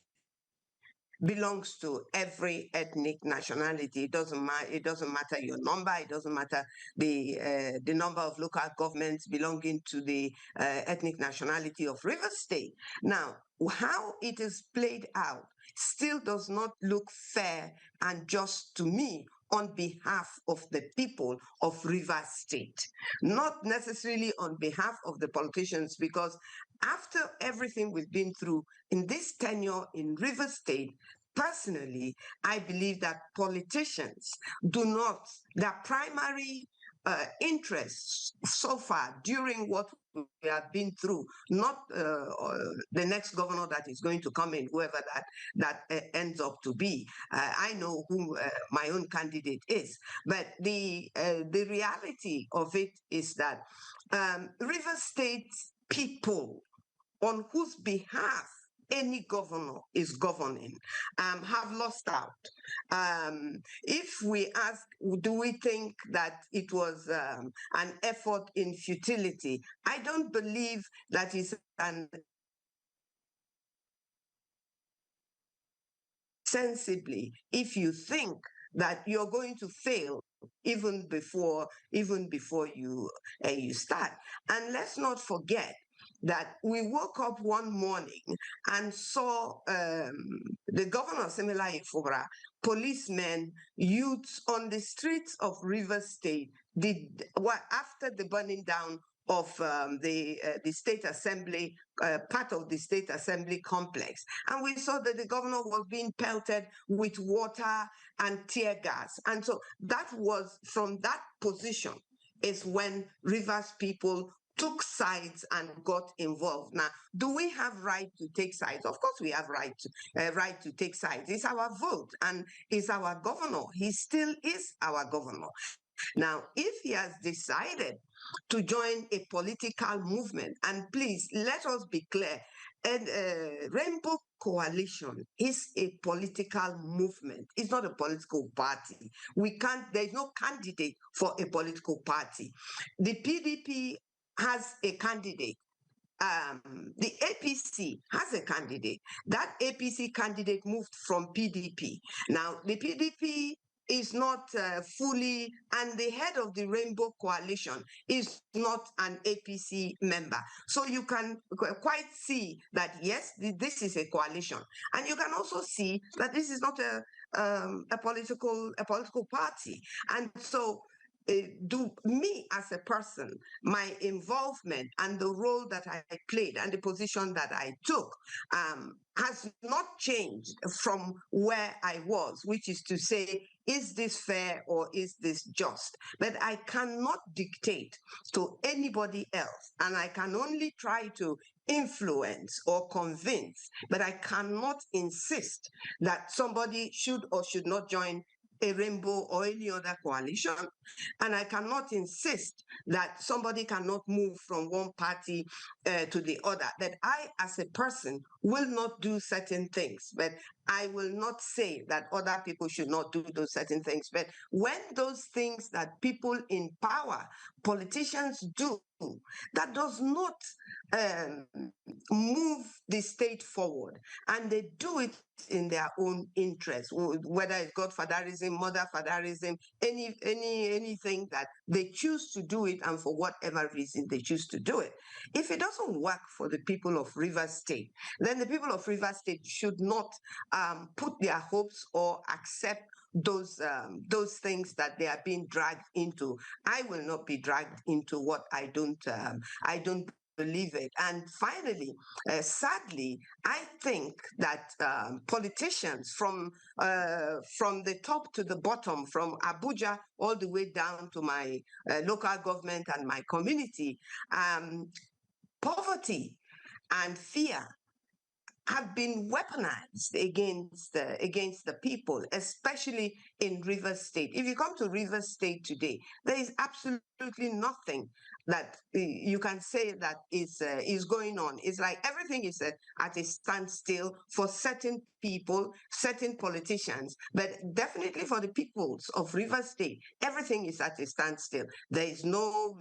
belongs to every ethnic nationality. It doesn't matter your number. It doesn't matter the number of local governments belonging to the ethnic nationality of Rivers State. Now, how it is played out still does not look fair and just to me on behalf of the people of Rivers State, not necessarily on behalf of the politicians, because after everything we've been through in this tenure in Rivers State, personally, I believe that politicians their primary interests so far during what we have been through, not the next governor that is going to come in, whoever that ends up to be. I know who my own candidate is, but the reality of it is that River State people on whose behalf any governor is governing have lost out. If we ask, do we think that it was an effort in futility? I don't believe that is an sensibly if you think that you're going to fail even before you you start. And let's not forget that we woke up one morning and saw the governor Similaye Fubara, policemen, youths on the streets of Rivers State did after the burning down of the state assembly, part of the state assembly complex. And we saw that the governor was being pelted with water and tear gas. And so that was from that position is when Rivers people took sides and got involved. Now, do we have right to take sides? Of course, we have right to take sides. It's our vote, and it's our governor. He still is our governor. Now, if he has decided to join a political movement, and please let us be clear, and Rainbow Coalition is a political movement. It's not a political party. There's no candidate for a political party. The PDP has a candidate. The APC has a candidate. That APC candidate moved from PDP. Now, the PDP is not fully, and the head of the Rainbow Coalition is not an APC member. So you can quite see that, yes, this is a coalition. And you can also see that this is not a political party. And so do me as a person, my involvement and the role that I played and the position that I took has not changed from where I was, which is to say, is this fair or is this just? But I cannot dictate to anybody else, and I can only try to influence or convince, but I cannot insist that somebody should or should not join a Rainbow or any other coalition. And I cannot insist that somebody cannot move from one party to the other. That I, as a person, will not do certain things, but I will not say that other people should not do those certain things. But when those things that people in power, politicians do, that does not move the state forward, and they do it in their own interest, whether it's godfatherism, motherfatherism, anything that they choose to do it, and for whatever reason they choose to do it. If it doesn't work for the people of Rivers State, then the people of Rivers State should not put their hopes or accept those things that they are being dragged into. I will not be dragged into what I don't believe it. And finally, sadly, I think that politicians from the top to the bottom, from Abuja all the way down to my local government and my community, poverty and fear have been weaponized against the people, especially in Rivers State. If you come to Rivers State today, there is absolutely nothing that you can say that is going on. It's like everything is at a standstill for certain people, certain politicians, but definitely for the peoples of Rivers State, everything is at a standstill. There is no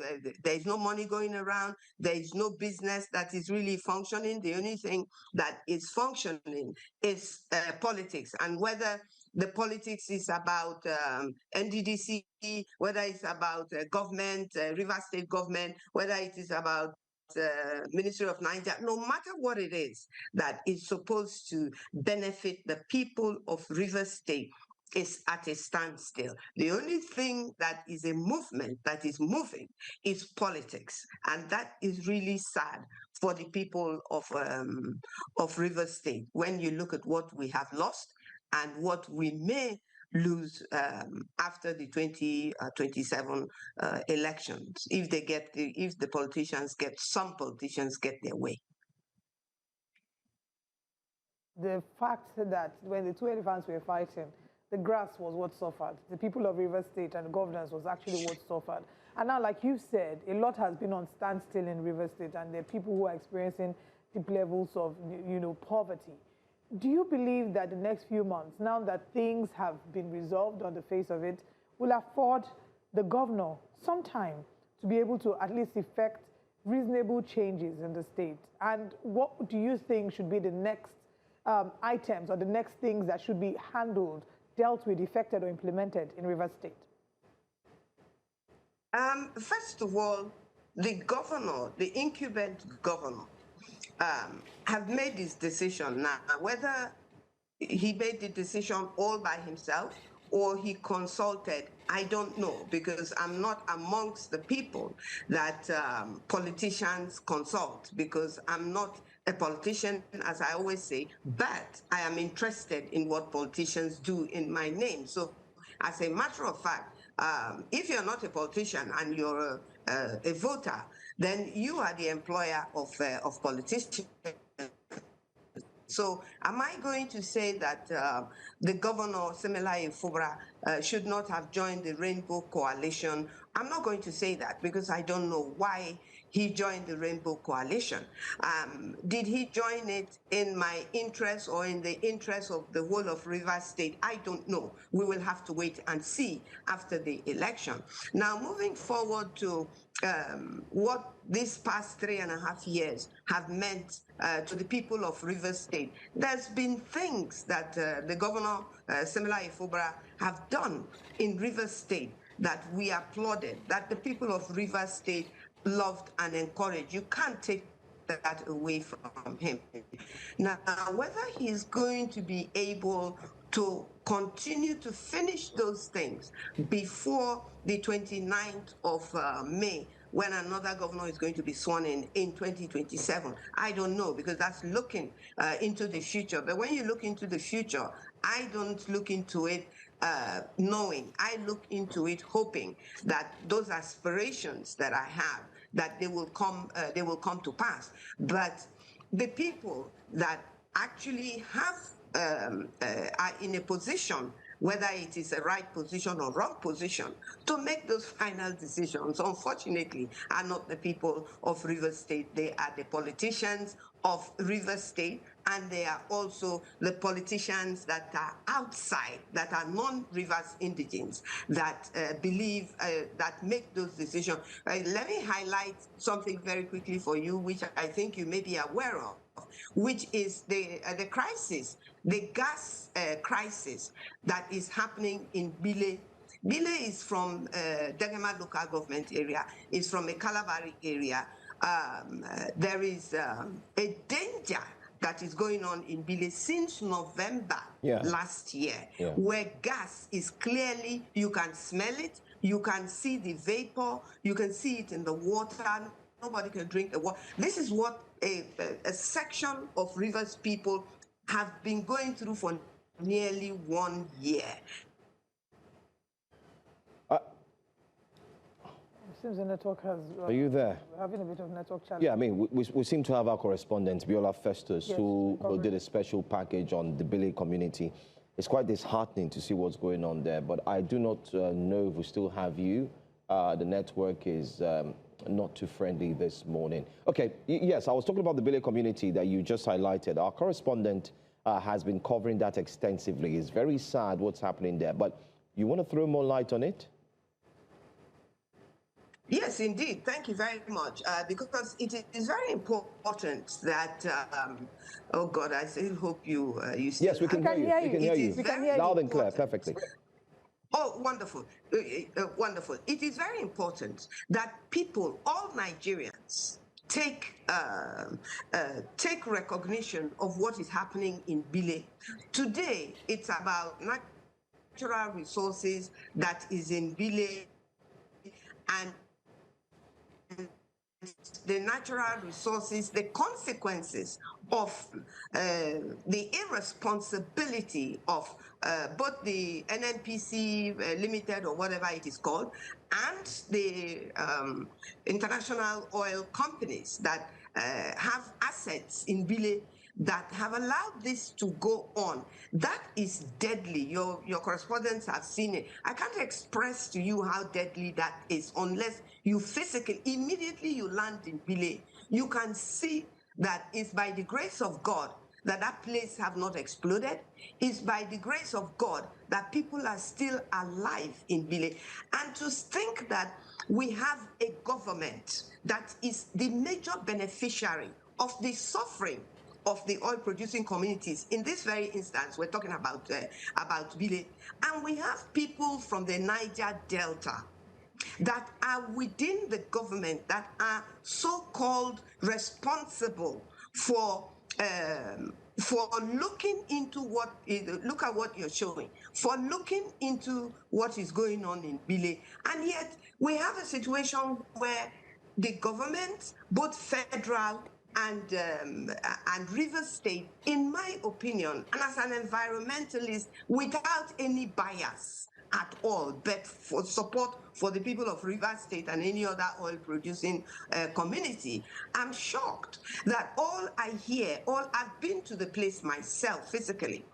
money going around. There is no business that is really functioning. The only thing that is functioning is politics, and whether the politics is about NDDC, whether it's about government, Rivers State government, whether it is about Ministry of Niger, no matter what it is that is supposed to benefit the people of Rivers State, is at a standstill. The only thing that is a movement that is moving is politics, and that is really sad for the people of Rivers State when you look at what we have lost and what we may lose after the 2027 elections, if some politicians get their way. The fact that when the two elephants were fighting, the grass was what suffered. The people of Rivers State and the governance was actually what suffered. And now, like you said, a lot has been on standstill in Rivers State, and there are people who are experiencing deep levels of, poverty. Do you believe that the next few months, now that things have been resolved on the face of it, will afford the governor some time to be able to at least effect reasonable changes in the state? And what do you think should be the next items or the next things that should be handled, dealt with, effected, or implemented in Rivers State? First of all, the governor, the incumbent governor, have made his decision. Now, whether he made the decision all by himself or he consulted, I don't know, because I'm not amongst the people that politicians consult, because I'm not a politician, as I always say, but I am interested in what politicians do in my name. So as a matter of fact, if you're not a politician and you're a voter, then you are the employer of politicians. So am I going to say that the governor, similarly Fubara, should not have joined the Rainbow Coalition? I'm not going to say that because I don't know why he joined the Rainbow Coalition. Did he join it in my interest or in the interest of the whole of Rivers State? I don't know. We will have to wait and see after the election. Now, moving forward to what these past 3.5 years have meant to the people of Rivers State. There's been things that the governor, Similaye Fubara, have done in Rivers State that we applauded, that the people of Rivers State loved and encouraged. You can't take that away from him. Now, whether he's going to be able to continue to finish those things before the 29th of May, when another governor is going to be sworn in 2027. I don't know, because that's looking into the future. But when you look into the future, I don't look into it knowing. I look into it hoping that those aspirations that I have, that they will come to pass. But the people that actually have are in a position, whether it is a right position or wrong position, to make those final decisions, unfortunately, are not the people of Rivers State. They are the politicians of Rivers State, and they are also the politicians that are outside, that are non-Rivers indigenes, that believe, that make those decisions. Let me highlight something very quickly for you, which I think you may be aware of, which is the crisis, the gas crisis that is happening in Bile. Bile is from Degema local government area, is from a Kalabari area. There is a danger that is going on in Bile since November last year, where gas is clearly, you can smell it, you can see the vapor, you can see it in the water. Nobody can drink the water. This is what a section of Rivers people have been going through for nearly 1 year. Seems the network has... Are you there? Having a bit of network challenge. Yeah, I mean, we seem to have our correspondent, Biola Festus, who did a special package on the Bile community. It's quite disheartening to see what's going on there, but I do not know if we still have you. The network is not too friendly this morning. Okay, yes, I was talking about the Bile community that you just highlighted. Our correspondent has been covering that extensively. It's very sad what's happening there, but you want to throw more light on it? Yes, indeed. Thank you very much. Because it is very important that, oh God, I still hope you still... Yes, we can hear you. We can hear you. We can hear you. Loud and clear, perfectly. Oh, wonderful. Wonderful. It is very important that people, all Nigerians, take recognition of what is happening in Bile. Today, it's about natural resources that is in Bile, and the natural resources, the consequences of the irresponsibility of both the NNPC Limited or whatever it is called, and the international oil companies that have assets in Bile that have allowed this to go on. That is deadly. Your correspondents have seen it. I can't express to you how deadly that is unless you physically, immediately you land in Bile, you can see that it's by the grace of God that that place have not exploded. It's by the grace of God that people are still alive in Bile. And to think that we have a government that is the major beneficiary of the suffering of the oil-producing communities. In this very instance, we're talking about Bile. And we have people from the Niger Delta that are within the government that are so-called responsible for looking into what look at what you're showing, for looking into what is going on in Bile. And yet we have a situation where the government, both federal and Rivers State, in my opinion, and as an environmentalist, without any bias at all, but for support for the people of Rivers State and any other oil-producing community, I'm shocked that all I hear, I've been to the place myself physically,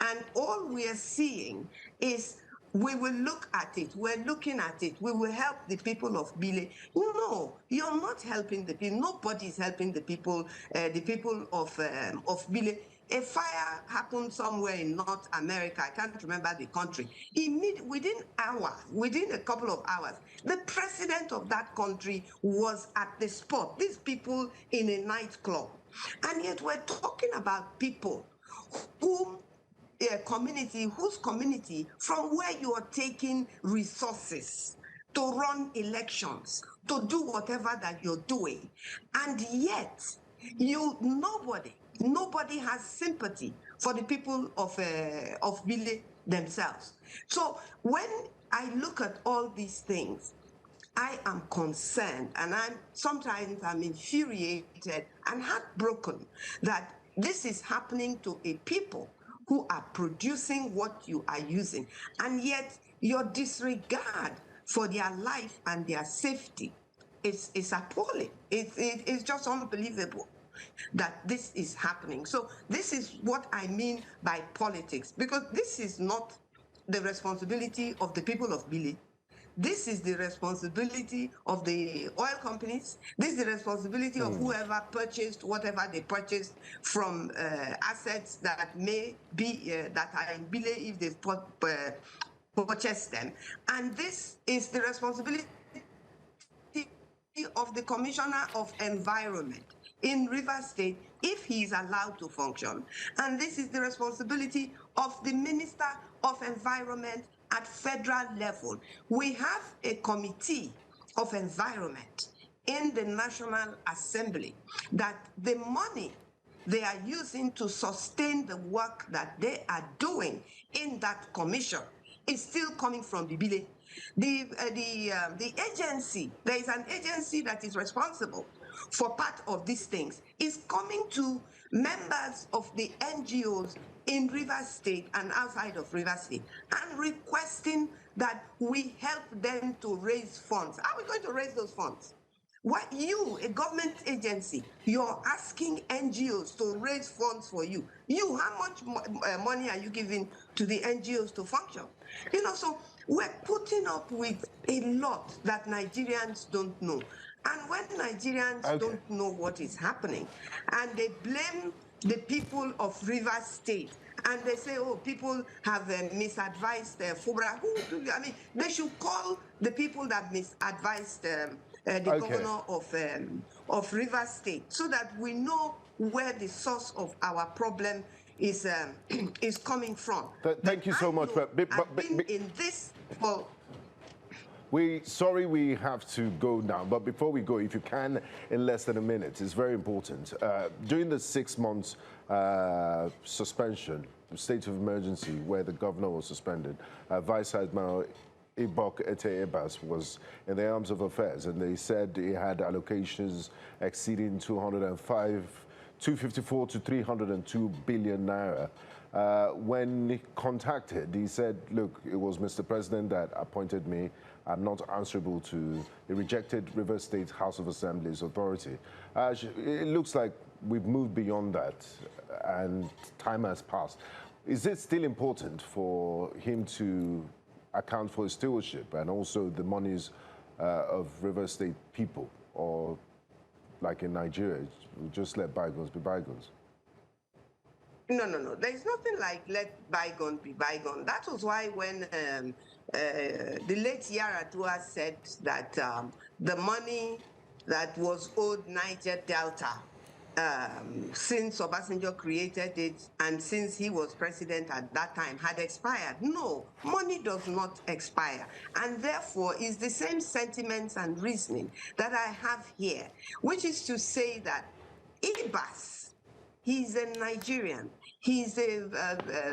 and all we are seeing is we will look at it, we're looking at it, we will help the people of Bile. No, you're not helping the people. Nobody is helping the people of Bile. A fire happened somewhere in North America, I can't remember the country. Within a couple of hours, the president of that country was at the spot. These people in a nightclub. And yet we're talking about people whose community from where you are taking resources to run elections, to do whatever that you're doing. And yet, nobody has sympathy for the people of Bile themselves. So when I look at all these things, I am concerned, and sometimes I'm infuriated and heartbroken that this is happening to a people who are producing what you are using, and yet your disregard for their life and their safety is appalling. It's just unbelievable that this is happening. So this is what I mean by politics, because this is not the responsibility of the people of Bile. This is the responsibility of the oil companies. This is the responsibility of whoever purchased whatever they purchased from assets that may be, that are in Bile if they've purchased them. And this is the responsibility of the Commissioner of Environment in Rivers State if he is allowed to function. And this is the responsibility of the Minister of Environment at federal level. We have a committee of environment in the National Assembly that the money they are using to sustain the work that they are doing in that commission is still coming from the Bile. The agency, there is an agency that is responsible for part of these things, is coming to members of the NGOs in Rivers State and outside of Rivers State and requesting that we help them to raise funds. How are we going to raise those funds? What you, a government agency, you're asking NGOs to raise funds for you. How much money are you giving to the NGOs to function? So we're putting up with a lot that Nigerians don't know. And when Nigerians don't know what is happening, and they blame the people of Rivers State, and they say, oh, people have misadvised Fubara. They should call the people that misadvised the governor of Rivers State, so that we know where the source of our problem is coming from. Thank you so much. I've been in this for. Sorry we have to go now, but before we go, if you can, in less than a minute, it's very important. During the 6 months suspension, state of emergency, where the governor was suspended, Vice Admiral Ibok Ete-Ebas was in the arms of affairs, and they said he had allocations exceeding 254 to 302 billion naira. When contacted, he said, look, it was Mr. President that appointed me. I'm not answerable to the rejected Rivers State House of Assembly's authority. It looks like we've moved beyond that and time has passed. Is it still important for him to account for his stewardship and also the monies of Rivers State people? Or like in Nigeria, we just let bygones be bygones? No, no, no. There's nothing like let bygone be bygone. That was why when the late Yaradua said that the money that was owed Niger Delta since Obasanjo created it and since he was president at that time had expired. No, money does not expire. And therefore, it's the same sentiments and reasoning that I have here, which is to say that Ibas, he's a Nigerian. He's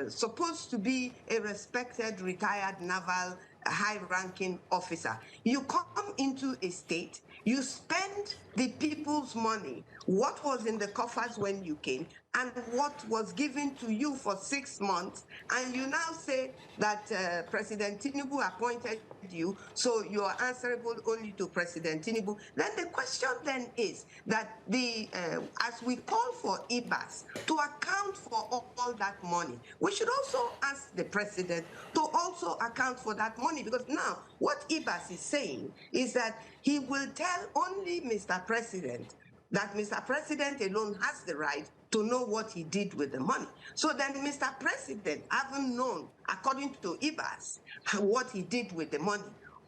supposed to be a respected retired naval high-ranking officer. You come into a state, you spend the people's money, what was in the coffers when you came, and what was given to you for 6 months, and you now say that President Tinubu appointed you, so you are answerable only to President Tinubu. Then the question then is that as we call for IBAS to account for all that money, we should also ask the president to also account for that money, because now what IBAS is saying is that he will tell only Mr. President that Mr. President alone has the right to know what he did with the money. So then Mr. President haven't known, according to IBAS, what he did with the money.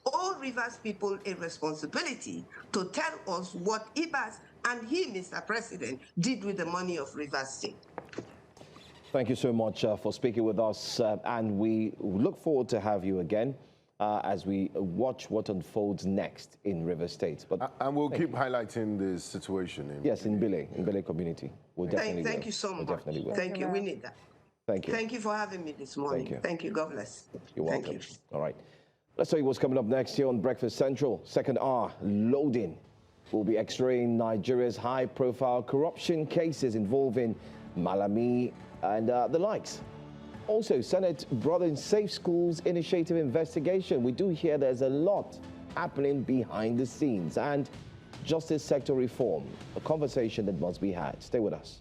All Rivers people a responsibility to tell us what IBAS and he, Mr. President, did with the money of Rivers State. Thank you so much for speaking with us, and we look forward to have you again as we watch what unfolds next in River State. But and we'll keep highlighting the situation. In Bile community. We'll definitely Thank you so much. Definitely will. Thank you. We need that. Thank you. Thank you for having me this morning. Thank you. God bless. You're welcome. Thank you. All right. Let's tell you what's coming up next here on Breakfast Central. Second hour, loading. We'll be x-raying Nigeria's high-profile corruption cases involving Malami and the likes. Also, Senate Brothers Safe Schools Initiative investigation. We do hear there's a lot happening behind the scenes. And justice sector reform, a conversation that must be had. Stay with us.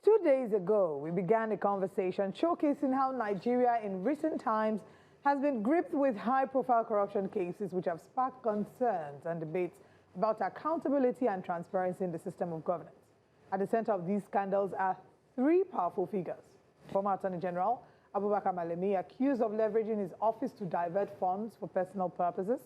2 days ago, we began a conversation showcasing how Nigeria in recent times has been gripped with high-profile corruption cases which have sparked concerns and debates about accountability and transparency in the system of governance. At the center of these scandals are three powerful figures. Former Attorney General Abubakar Malami, accused of leveraging his office to divert funds for personal purposes.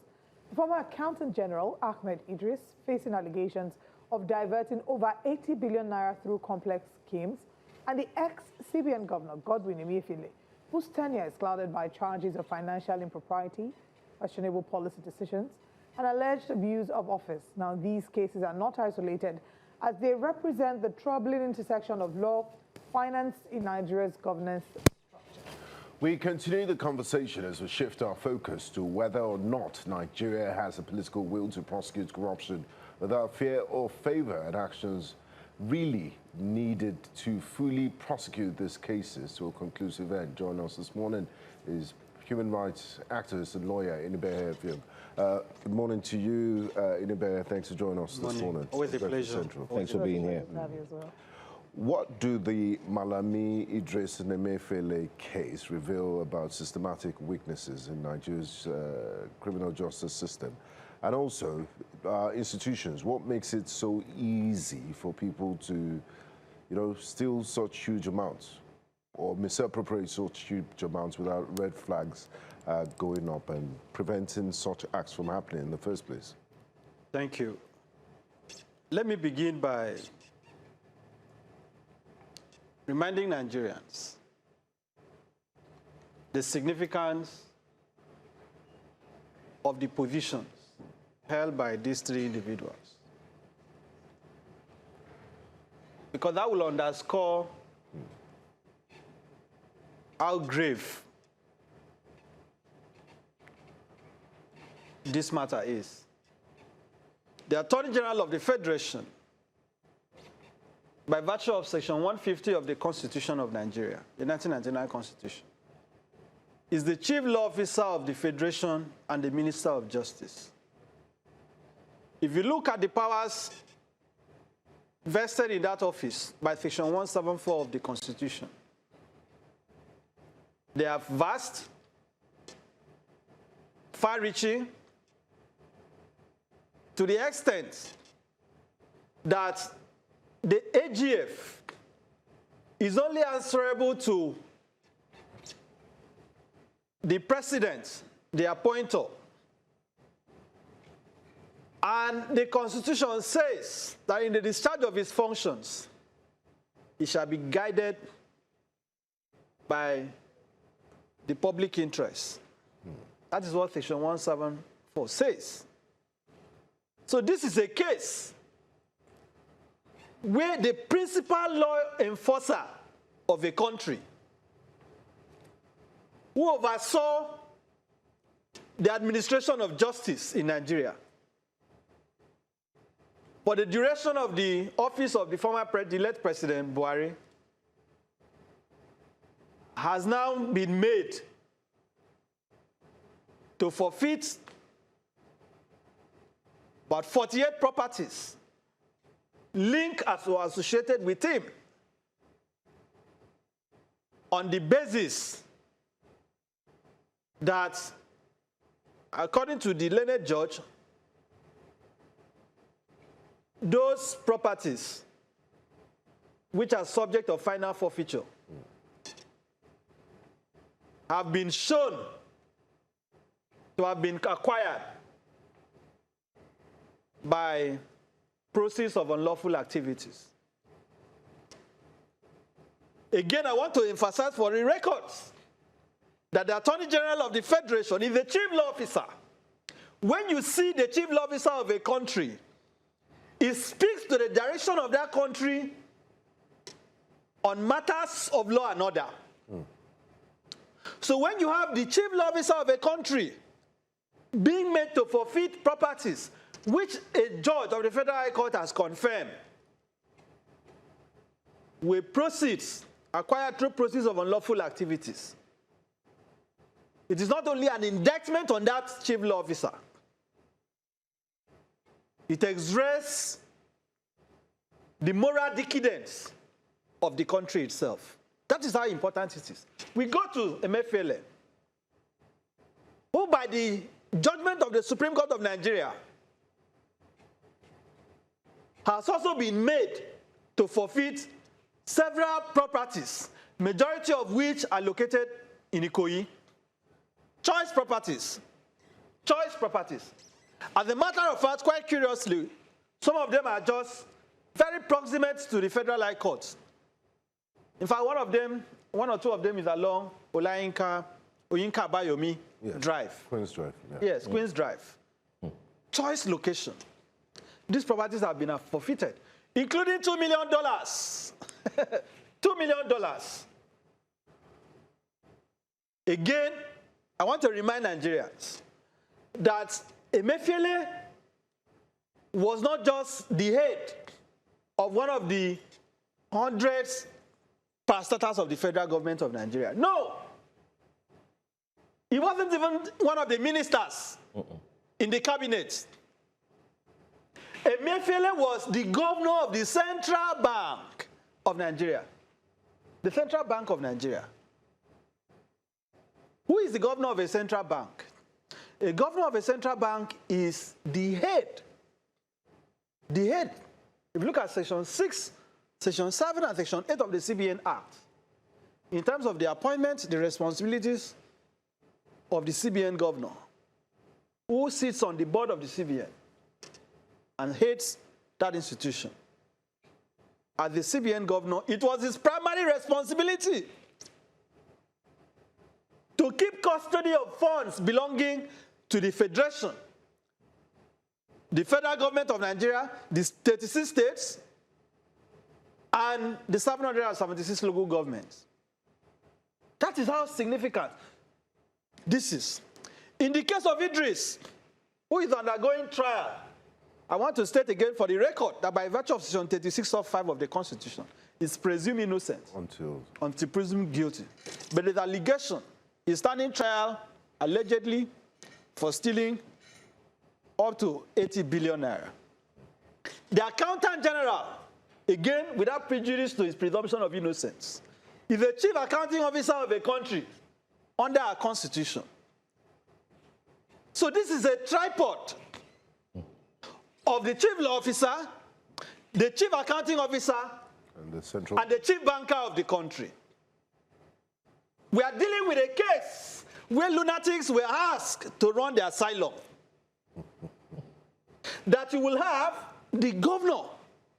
The former Accountant General Ahmed Idris, facing allegations of diverting over 80 billion naira through complex schemes. And the ex-CBN Governor Godwin Emefiele, whose tenure is clouded by charges of financial impropriety, questionable policy decisions, and alleged abuse of office. Now, these cases are not isolated, as they represent the troubling intersection of law, finance in Nigeria's governance structure. We continue the conversation as we shift our focus to whether or not Nigeria has a political will to prosecute corruption without fear or favor, and actions really needed to fully prosecute these cases to a conclusive end. Joining us this morning is human rights activist and lawyer Inibere Efiong. Good morning to you, Inibere. Thanks for joining us this morning. Always a pleasure. Thanks for being here. What do the Malami, Idris and Emefiele case reveal about systematic weaknesses in Nigeria's criminal justice system? And also, institutions, what makes it so easy for people to, steal such huge amounts or misappropriate such huge amounts without red flags going up and preventing such acts from happening in the first place? Thank you. Let me begin by reminding Nigerians the significance of the positions held by these three individuals, because that will underscore how grave this matter is. The Attorney General of the Federation, by virtue of Section 150 of the Constitution of Nigeria, the 1999 Constitution, is the Chief Law Officer of the Federation and the Minister of Justice. If you look at the powers vested in that office by Section 174 of the Constitution, They are vast, far-reaching, to the extent that the AGF is only answerable to the president, the appointer. And the Constitution says that in the discharge of his functions, he shall be guided by the public interest. That is what Section 174 says. So this is a case where the principal law enforcer of a country who oversaw the administration of justice in Nigeria for the duration of the office of the former late President Buhari has now been made to forfeit about 48 properties linked as or associated with him on the basis that, according to the learned judge, those properties which are subject of final forfeiture have been shown to have been acquired by proceeds of unlawful activities. Again, I want to emphasize for the records that the Attorney General of the Federation is the chief law officer. When you see the chief law officer of a country, it speaks to the direction of that country on matters of law and order. So when you have the chief law officer of a country being made to forfeit properties which a judge of the Federal High Court has confirmed with proceeds acquired through proceeds of unlawful activities, it is not only an indictment on that chief law officer, it expresses the moral decadence of the country itself. That is how important it is. We go to Emefiele, who by the judgment of the Supreme Court of Nigeria has also been made to forfeit several properties, majority of which are located in Ikoyi. Choice properties. Choice properties. As a matter of fact, quite curiously, some of them are just very proximate to the Federal High Court. In fact, one or two of them is along Oyinka Bayomi Drive. Queen's Drive. Yeah. Yes, Queen's Drive. Choice location. These properties have been forfeited, including $2 million. $2 million. Again, I want to remind Nigerians that Emefiele was not just the head of one of the hundreds parastatals of the federal government of Nigeria. No. He wasn't even one of the ministers in the cabinet. Emefiele was the governor of the Central Bank of Nigeria. The Central Bank of Nigeria. Who is the governor of a central bank? A governor of a central bank is the head. The head. If you look at Section 6, Section 7, and Section 8 of the CBN Act, in terms of the appointment, the responsibilities of the CBN governor, who sits on the board of the CBN and heads that institution. As the CBN governor, it was his primary responsibility to keep custody of funds belonging to the Federation, the federal government of Nigeria, the 36 states, and the 776 local governments. That is how significant this is. In the case of Idris, who is undergoing trial, I want to state again for the record that by virtue of Section 36(5) of the Constitution, is presumed innocent until presumed guilty. But the allegation is standing trial allegedly for stealing up to 80 billion naira. The Accountant General, again, without prejudice to his presumption of innocence, is the chief accounting officer of a country under our constitution. So this is a tripod of the chief law officer, the chief accounting officer, and the chief banker of the country. We are dealing with a case where lunatics were asked to run the asylum. That you will have the governor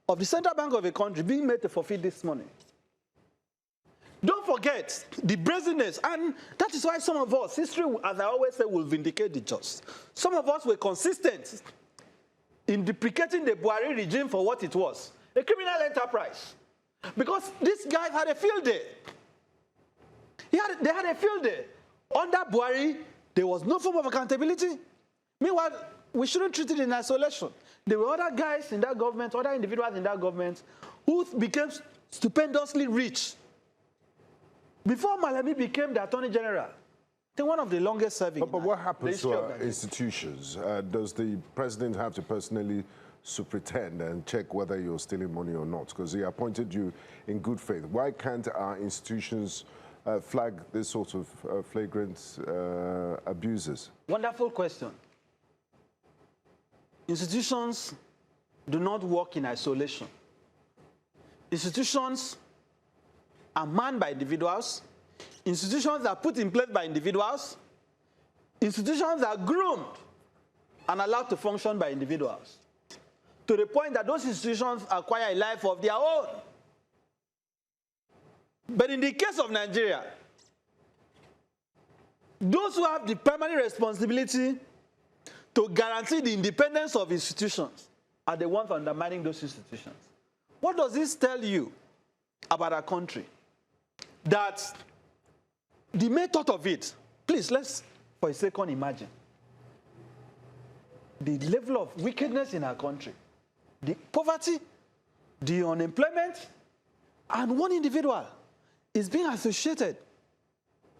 of the central bank of a country being made to forfeit this money. Don't forget the brazenness, and that is why some of us, history, as I always say, will vindicate the just. Some of us were consistent in deprecating the Buhari regime for what it was, a criminal enterprise. Because these guys had a field day. They had a field day. Under Buhari, there was no form of accountability. Meanwhile, we shouldn't treat it in isolation. There were other guys in that government, other individuals in that government, who became stupendously rich. Before Malami became the Attorney General, I think one of the longest serving. But what happens to our institutions? Does the president have to personally superintend and check whether you're stealing money or not? Because he appointed you in good faith. Why can't our institutions flag this sort of flagrant abuses? Wonderful question. Institutions do not work in isolation. Institutions are manned by individuals. Institutions are put in place by individuals. Institutions are groomed and allowed to function by individuals, to the point that those institutions acquire a life of their own. But in the case of Nigeria, those who have the primary responsibility to guarantee the independence of institutions are the ones undermining those institutions. What does this tell you about our country? That the main thought of it, please, let's for a second imagine the level of wickedness in our country, the poverty, the unemployment, and one individual is being associated.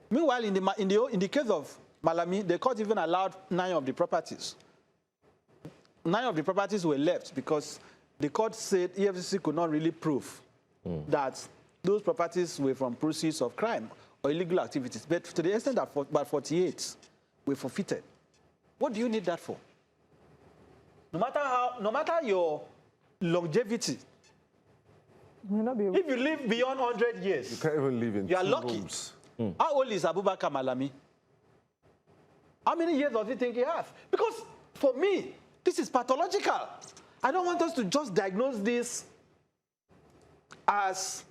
Meanwhile, in the case of Malami, the court even allowed 9 of the properties. 9 of the properties were left because the court said EFCC could not really prove that those properties were from proceeds of crime or illegal activities. But to the extent that about 48 were forfeited. What do you need that for? No matter your longevity, if you live beyond 100 years, you can't even live in you are lucky. How old is Abubakar Malami? How many years does he think he has? Because for me, this is pathological. I don't want us to just diagnose this as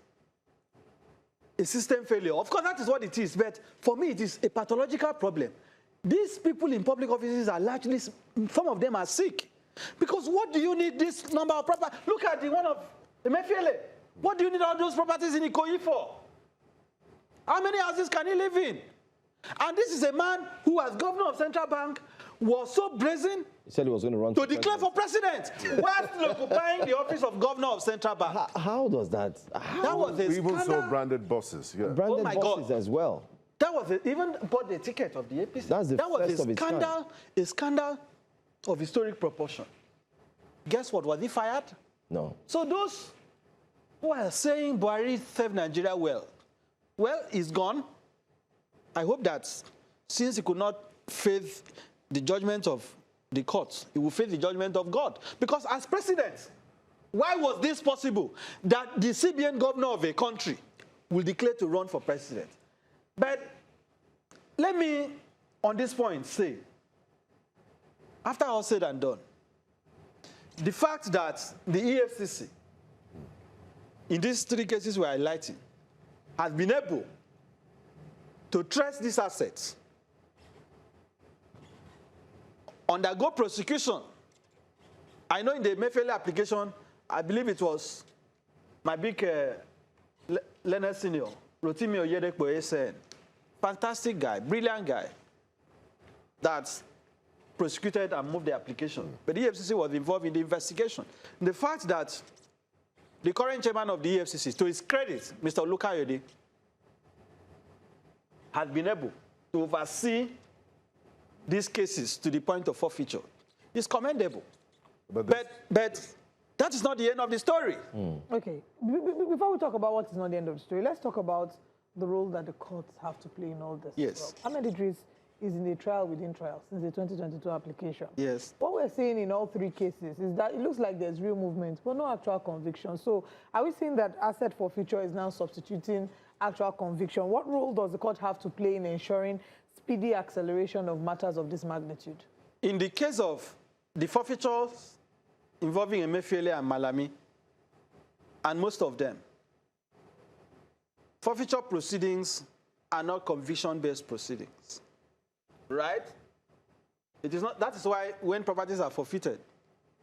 a system failure. Of course, that is what it is, but for me, it is a pathological problem. These people in public offices are largely, some of them are sick. Because what do you need this number of properties? Look at the one of Emefiele. What do you need all those properties in Ikoyi for? How many houses can he live in? And this is a man who, as governor of Central Bank, was so brazen. He said he was going to run to declare for president while still occupying the office of governor of Central Bank. How does that? That was a we even scandal. saw branded buses. Yeah. Branded my buses God. as well. That was even bought the ticket of the APC. That's the that was first of its kind. a scandal of historic proportion. Guess what? Was he fired? No. So those who are saying Buhari served Nigeria well, he's gone. I hope that since he could not face the judgment of the courts, he will face the judgment of God. Because as president, why was this possible? That the CBN governor of a country will declare to run for president. But let me, on this point, say, after all said and done, the fact that the EFCC, in these 3 cases we're highlighting, has been able to trace these assets, undergo prosecution. I know in the Emefiele application, I believe it was my big learner senior, Rotimi Oyedekpo SN. Fantastic guy, brilliant guy, that prosecuted and moved the application. But the EFCC was involved in the investigation. The fact that the current chairman of the EFCC, to his credit, Mr. Olukayode, has been able to oversee these cases to the point of forfeiture is commendable. But that is not the end of the story. Okay. Before we talk about what is not the end of the story, let's talk about the role that the courts have to play in all this. Yes. Ahmed Idris is in a trial within trial since the 2022 application. Yes. What we're seeing in all three cases is that it looks like there's real movement, but no actual conviction. So are we seeing that asset forfeiture is now substituting actual conviction? What role does the court have to play in ensuring speedy acceleration of matters of this magnitude? In the case of the forfeitures involving Emefiele and Malami, and most of them, forfeiture proceedings are not conviction-based proceedings, right? It is not. That is why when properties are forfeited,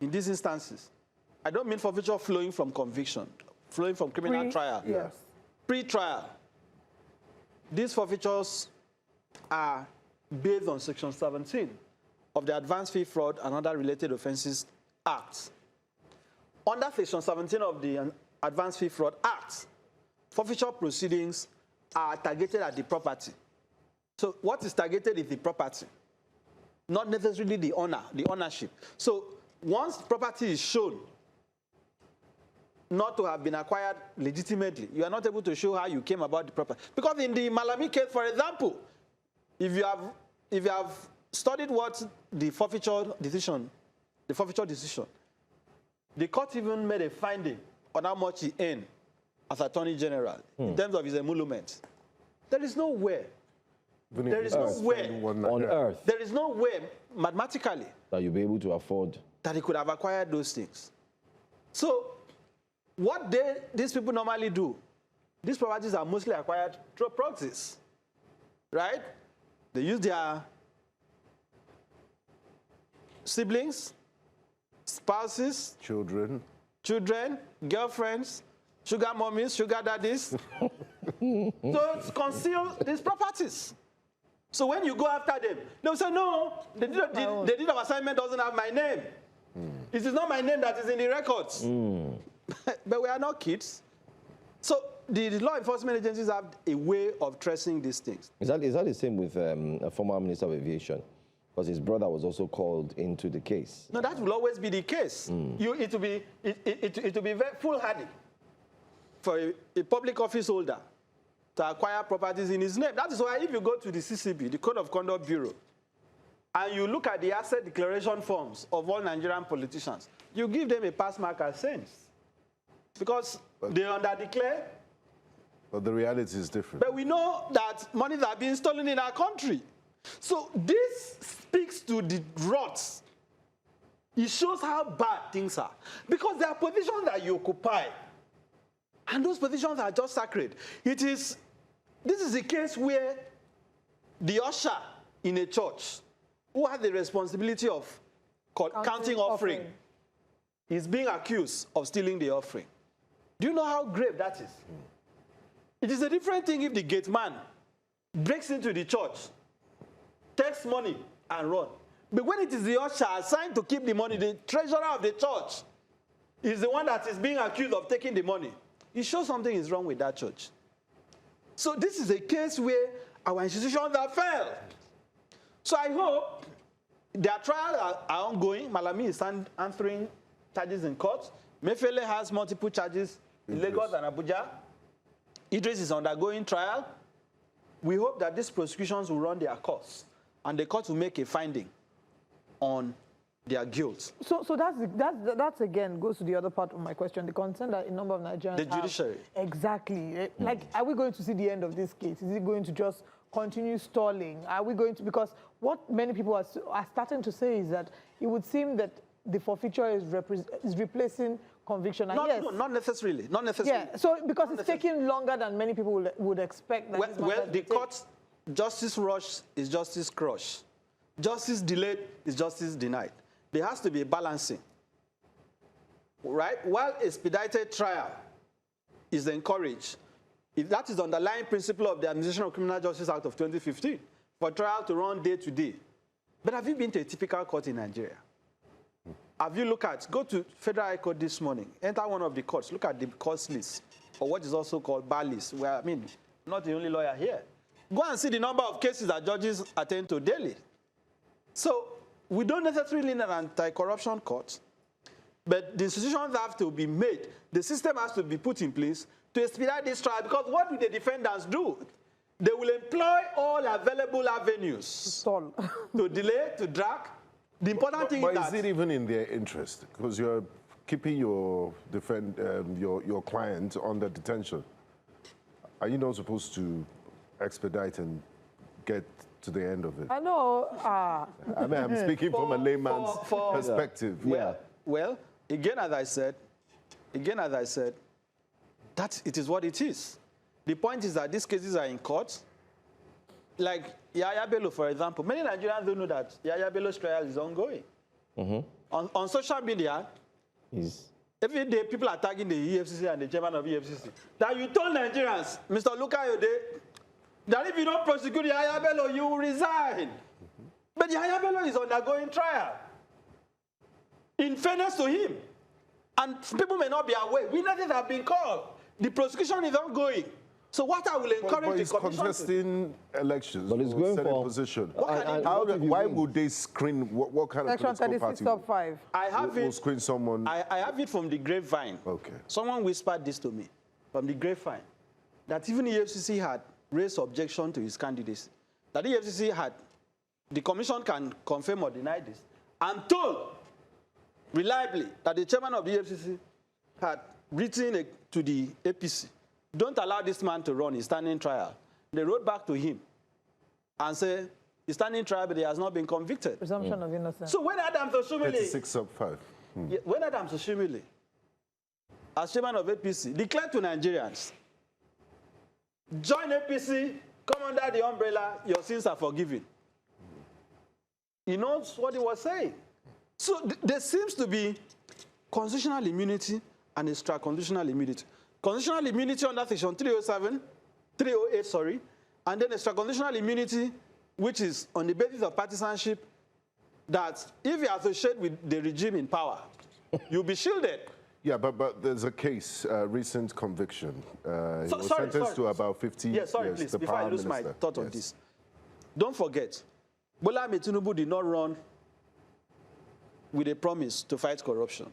in these instances, I don't mean forfeiture flowing from conviction, flowing from criminal trial. Yes. Pre-trial, these forfeitures are based on Section 17 of the Advanced Fee Fraud and Other Related Offences Act. Under Section 17 of the Advanced Fee Fraud Act, forfeiture proceedings are targeted at the property. So what is targeted is the property, not necessarily the owner, the ownership. So once property is shown not to have been acquired legitimately, you are not able to show how you came about the property. Because in the Malami case, for example, if you have studied what the forfeiture decision, the court even made a finding on how much he earned as Attorney General in terms of his emolument. There is no way. There is no way on earth there is no way mathematically that you'll be able to afford that he could have acquired those things. So what these people normally do, these properties are mostly acquired through proxies, right? They use their siblings, spouses, Children. girlfriends, sugar mommies, sugar daddies. So conceal these properties. So when you go after them, they'll say, no, the deed of assignment doesn't have my name. It is not my name that is in the records. But we are not kids. So the law enforcement agencies have a way of tracing these things. Is that the same with a former Minister of Aviation? Because his brother was also called into the case. No, that will always be the case. It will be very foolhardy for a public office holder to acquire properties in his name. That is why if you go to the CCB, the Code of Conduct Bureau, and you look at the asset declaration forms of all Nigerian politicians, you give them a pass mark as saints. Because they underdeclare. But the reality is different. But we know that monies are being stolen in our country. So this speaks to the rots. It shows how bad things are. Because there are positions that you occupy. And those positions are just sacred. This is a case where the usher in a church who has the responsibility of counting offering is being accused of stealing the offering. Do you know how grave that is? It is a different thing if the gate man breaks into the church, takes money, and runs. But when it is the usher assigned to keep the money, the treasurer of the church is the one that is being accused of taking the money, it shows something is wrong with that church. So this is a case where our institutions have failed. So I hope their trials are ongoing. Malami is answering charges in court. Emefiele has multiple charges in Lagos and Abuja. Idris is undergoing trial. We hope that these prosecutions will run their course and the court will make a finding on their guilt. So that's again goes to the other part of my question, the concern that a number of Nigerians The judiciary. Exactly. Like, are we going to see the end of this case? Is it going to just continue stalling? Are we going to, because what many people are starting to say is that it would seem that the forfeiture is replacing conviction. And yes, Not necessarily. Not necessarily. Yeah, so because it's taking longer than many people would expect. That Well, the court, justice rush is justice crush. Justice delayed is justice denied. There has to be a balancing, right? While expedited trial is encouraged, if that is the underlying principle of the Administration of Criminal Justice Act of 2015, for trial to run day to day. But have you been to a typical court in Nigeria? Have you go to Federal High Court this morning, enter one of the courts, look at the courts list, or what is also called bar list, where, I mean, I'm not the only lawyer here. Go and see the number of cases that judges attend to daily. So we don't necessarily need an anti-corruption court, but the institutions have to be made. The system has to be put in place to expedite this trial, because what will the defendants do? They will employ all available avenues Stall. to delay, to drag. The important thing But is is that it even in their interest? Because you're keeping your client under detention. Are you not supposed to expedite and get to the end of it? I know. I mean, I'm speaking from a layman's perspective. Well, again, as I said, that it is what it is. The point is that these cases are in court. Like Yaya Bello, for example. Many Nigerians don't know that Yaya Bello's trial is ongoing. On social media, every day people are tagging the EFCC and the chairman of EFCC. That you told Nigerians, Mr. Lukayode, that if you don't prosecute Yaya Bello, you will resign. But Yaya Bello is undergoing trial. In fairness to him. And people may not be aware. Witnesses have been called. The prosecution is ongoing. So what I will encourage the commission contesting elections. But it's going for position. Why would they screen what kind of Section political 36 party sub 5. I have will screen someone? I have it from the grapevine. Okay. Someone whispered this to me from the grapevine, that even the EFCC had raised objection to his candidacy. That the EFCC had, the commission can confirm or deny this. I'm told reliably that the chairman of the EFCC had written to the APC, don't allow this man to run his standing trial. They wrote back to him and said, he's standing trial, but he has not been convicted. Presumption of innocence. So when Adams Oshomole, 36 sub 5. when Adams Oshomole, as chairman of APC, declared to Nigerians, join APC, come under the umbrella, your sins are forgiven. He knows what he was saying. So there seems to be constitutional immunity and extra-constitutional immunity. Constitutional immunity under section 308, and then extra-constitutional immunity, which is on the basis of partisanship, that if you associate with the regime in power, you'll be shielded. Yeah, but there's a case, recent conviction. He was sentenced to about 50 years. Please, before I lose my thought on this. Don't forget, Bola Ahmed Tinubu did not run with a promise to fight corruption.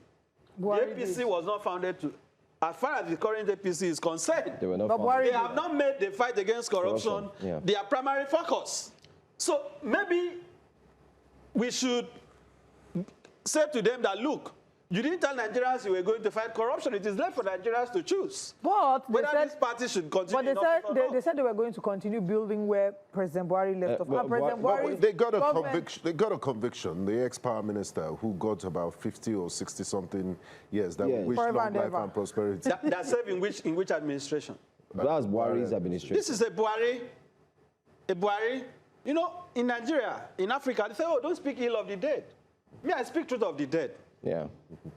The APC was not founded to, as far as the current APC is concerned, they have not made the fight against corruption their primary focus. So maybe we should say to them that, look, you didn't tell Nigerians you were going to fight corruption. It is left for Nigerians to choose whether this party should continue. But they said they were going to continue building where President Buhari left off. But they got a conviction. They got a conviction. The ex-power minister who got about 50 or 60 something years that wished long life and prosperity. That served in which administration? That's Buhari's administration. This is a Buhari. You know, in Nigeria, in Africa, they say, oh, don't speak ill of the dead. Me, I speak truth of the dead. Yeah.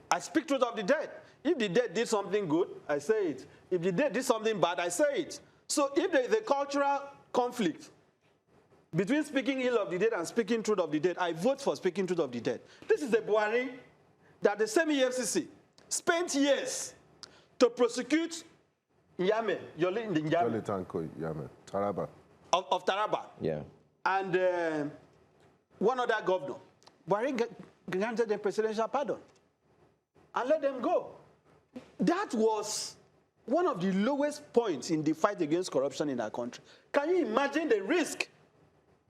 I speak truth of the dead. If the dead did something good, I say it. If the dead did something bad, I say it. So if there is a cultural conflict between speaking ill of the dead and speaking truth of the dead, I vote for speaking truth of the dead. This is a Buhari that the same EFCC spent years to prosecute Yame, Taraba. Of Taraba. Yeah. And one other governor. Buhari granted them presidential pardon and let them go. That was one of the lowest points in the fight against corruption in our country. Can you imagine the risk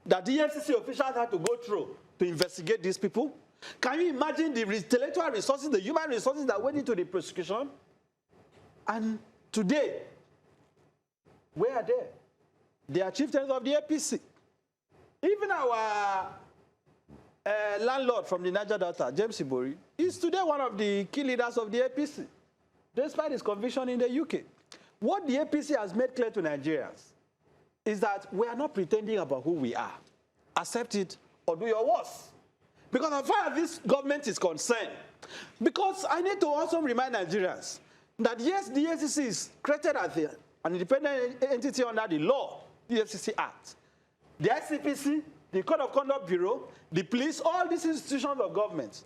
that the EFCC officials had to go through to investigate these people? Can you imagine the intellectual resources, the human resources that went into the prosecution? And today, where are they? They are chieftains of the APC. Even our landlord from the Niger Delta, James Ibori, is today one of the key leaders of the APC, despite his conviction in the UK. What the APC has made clear to Nigerians is that we are not pretending about who we are. Accept it or do your worst. Because as far as this government is concerned, because I need to also remind Nigerians that yes, the EFCC is created as an independent entity under the law, the EFCC Act. The ICPC, the Code of Conduct Bureau, the police, all these institutions of government,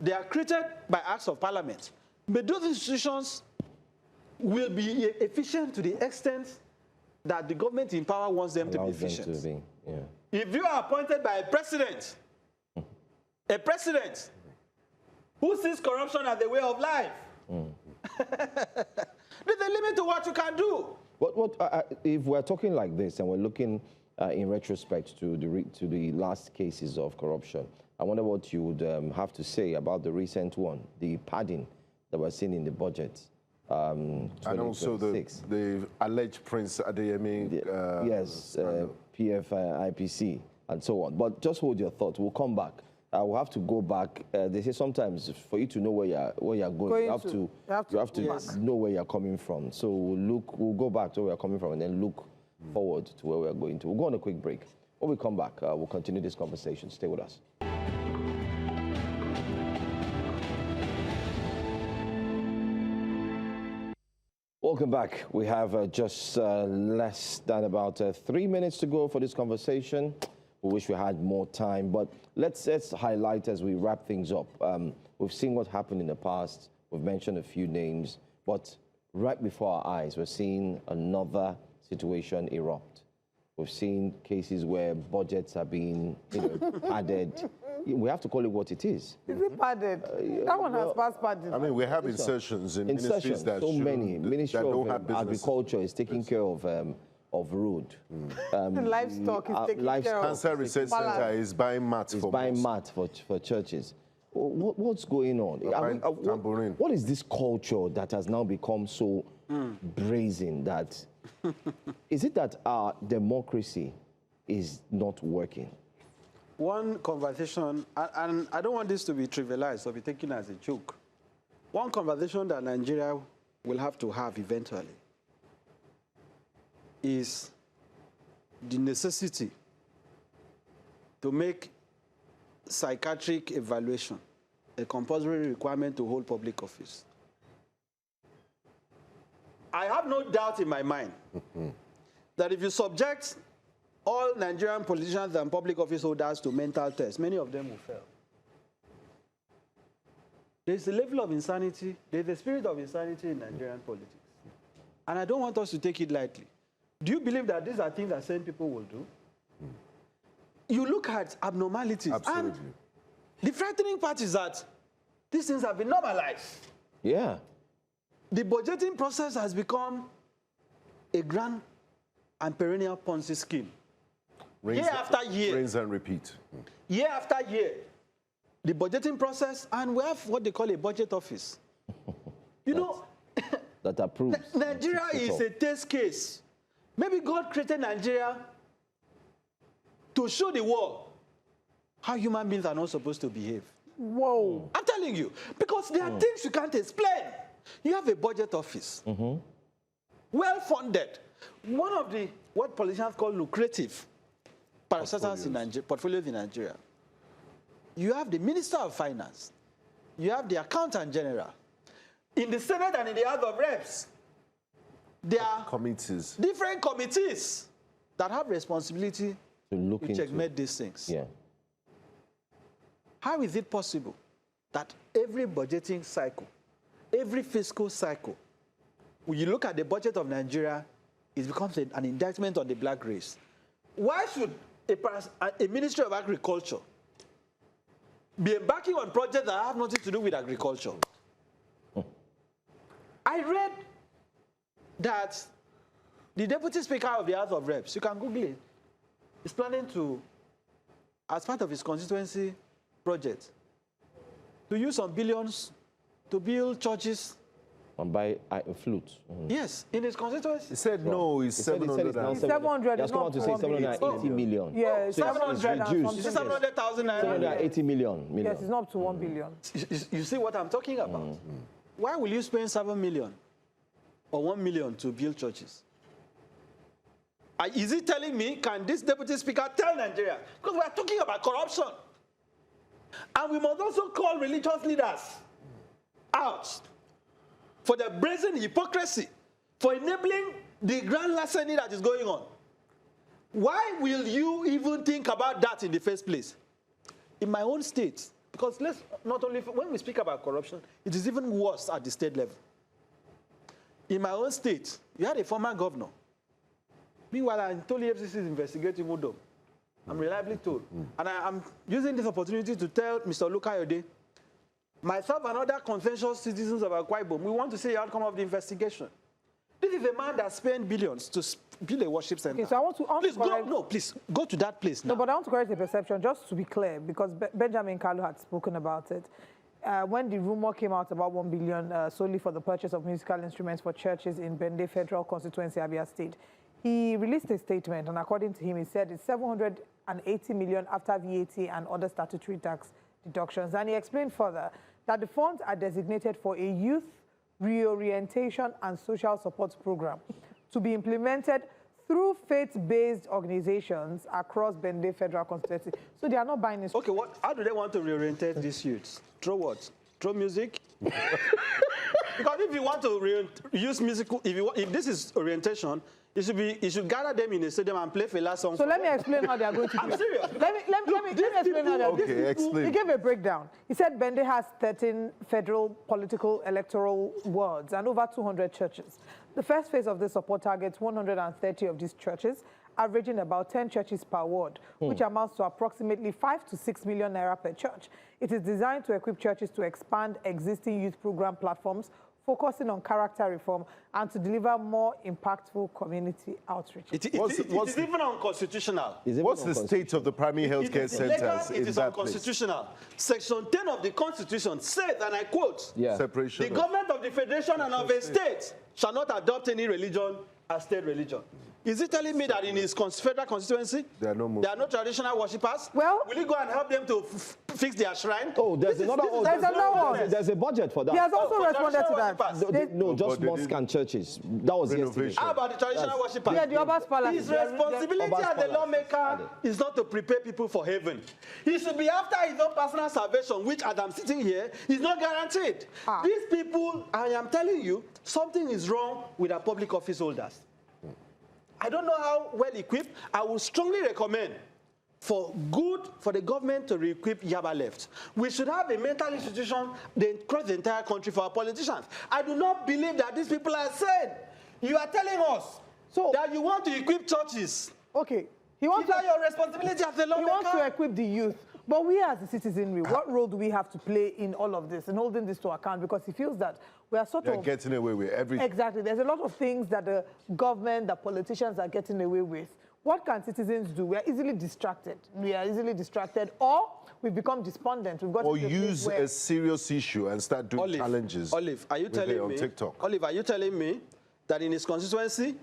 they are created by acts of parliament. But those institutions will be efficient to the extent that the government in power wants them to be efficient. If you are appointed by a president who sees corruption as a way of life, There's a limit to what you can do. If we're talking like this and we're looking in retrospect to the last cases of corruption, I wonder what you would have to say about the recent one, the padding that we're seeing in the budget. And also the alleged Prince Adeyemi. Yes, PF, IPC, and so on. But just hold your thoughts. We'll come back. We'll have to go back. They say sometimes for you to know where you're going, you have to know where you're coming from. So we'll go back to where we're coming from and then look forward to where we're going to. We'll go on a quick break. When we come back, we'll continue this conversation. Stay with us. Welcome back. We have just less than about 3 minutes to go for this conversation. We wish we had more time, but let's highlight as we wrap things up. We've seen what happened in the past. We've mentioned a few names, but right before our eyes, we're seeing another situation erupt. We've seen cases where budgets are being padded. We have to call it what it is. Is it padded? That one has passed padded. I mean, we have insertions in ministries that so many. Ministry don't of have businesses. Agriculture is taking care of road. Livestock is taking care of. Cancer Research Center is buying mats for buying mats for churches. What's going on? Tambourine. What is this culture that has now become so brazen that... Is it that our democracy is not working? One conversation, and I don't want this to be trivialized or be taken as a joke. One conversation that Nigeria will have to have eventually is the necessity to make psychiatric evaluation a compulsory requirement to hold public office. I have no doubt in my mind that if you subject all Nigerian politicians and public office holders to mental tests, many of them will fail. There's a level of insanity, there's a spirit of insanity in Nigerian politics. And I don't want us to take it lightly. Do you believe that these are things that sane people will do? You look at abnormalities. Absolutely. And the frightening part is that these things have been normalized. Yeah. The budgeting process has become a grand and perennial Ponzi scheme. Year after year. Rinse and repeat. Year after year. The budgeting process, and we have what they call a budget office. You know, that approves. Nigeria is a test case. Maybe God created Nigeria to show the world how human beings are not supposed to behave. Whoa. I'm telling you, because there are things you can't explain. You have a budget office, well-funded. One of the, what politicians call lucrative parastatals in Nigeria, portfolios in Nigeria. You have the Minister of Finance. You have the Accountant General. In the Senate and in the House of Reps, there are committees, different committees that have responsibility to checkmate these things. Yeah. How is it possible that every budgeting cycle, every fiscal cycle, when you look at the budget of Nigeria, it becomes an indictment on the black race? Why should a Ministry of Agriculture be embarking on projects that have nothing to do with agriculture? I read that the Deputy Speaker of the House of Reps, you can Google it, is planning to, as part of his constituency project, to use some billions to build churches. And buy flute. Yes, in his constituency. He said no, it's 700. It's 700. That's come out to say 780 million. Yeah, So it's reduced. You see 700,000 naira. 780 million. Yes, it's not up to 1 billion. You see what I'm talking about? Why will you spend 7 million or 1 million to build churches? Is he telling me, can this Deputy Speaker tell Nigeria? Because we are talking about corruption. And we must also call religious leaders out for the brazen hypocrisy, for enabling the grand larceny that is going on. Why will you even think about that in the first place? In my own state, because let's not only, when we speak about corruption, it is even worse at the state level. In my own state, you had a former governor. Meanwhile, I'm told the FCC is investigating Udom. I'm reliably told. And I'm using this opportunity to tell Mr. Lukayode, myself and other conscientious citizens of Akwa Ibom, we want to see the outcome of the investigation. This is a man that spent billions to build a worship center. Okay, so I want to please please go to that place now. No, but I want to correct the perception, just to be clear, because Benjamin Kalu had spoken about it. When the rumor came out about 1 billion solely for the purchase of musical instruments for churches in Bende Federal Constituency, Abia State, he released a statement, and according to him, he said it's 780 million after VAT and other statutory tax deductions. And he explained further that the funds are designated for a youth reorientation and social support program to be implemented through faith-based organizations across Bende Federal Constituency. So they are not buying this. Okay, how do they want to reorientate these youths? Through what? Through music? Because if you want to use musical, if this is orientation, you should gather them in a stadium and play Fela songs. So let me explain how they are going to do it. I'm serious. Let me explain how they are going to do it. explain. He gave a breakdown. He said Bende has 13 federal political electoral wards and over 200 churches. The first phase of the support targets 130 of these churches, averaging about 10 churches per ward, which amounts to approximately 5 to 6 million naira per church. It is designed to equip churches to expand existing youth program platforms, focusing on character reform and to deliver more impactful community outreach. It is even unconstitutional. What's the state of the primary healthcare centers It in is that place? unconstitutional. Section 10 of the Constitution says, and I quote, Separation. the government of the federation and of a state shall not adopt any religion as state religion. Is he telling me that in his federal constituency, there are no traditional worshippers? Well, will he go and help them to fix their shrine? Oh, there's another one. There's a budget for that. He has also responded to that. No, just mosques and churches. That was yesterday. How about the traditional worshippers? Yeah, the Oba's palace. His responsibility as the lawmaker is not to prepare people for heaven. He should be after his own personal salvation, which, as I'm sitting here, is not guaranteed. These people, I am telling you, something is wrong with our public office holders. I don't know how well equipped. I would strongly recommend for the government to re-equip Yaba left. We should have a mental institution across the entire country for our politicians. I do not believe that these people are saying. You are telling us that you want to equip churches. Okay. Is that your responsibility as a lawmaker? He wants to equip the youth. But we as the citizenry, what role do we have to play in all of this and holding this to account? Because he feels that we are sort of getting away with everything. Exactly. There's a lot of things that the government, the politicians are getting away with. What can citizens do? We are easily distracted. Or we've become despondent. We've got or use a serious issue and start doing challenges. Olive, are you telling me? TikTok? Olive, are you telling me that in his constituency,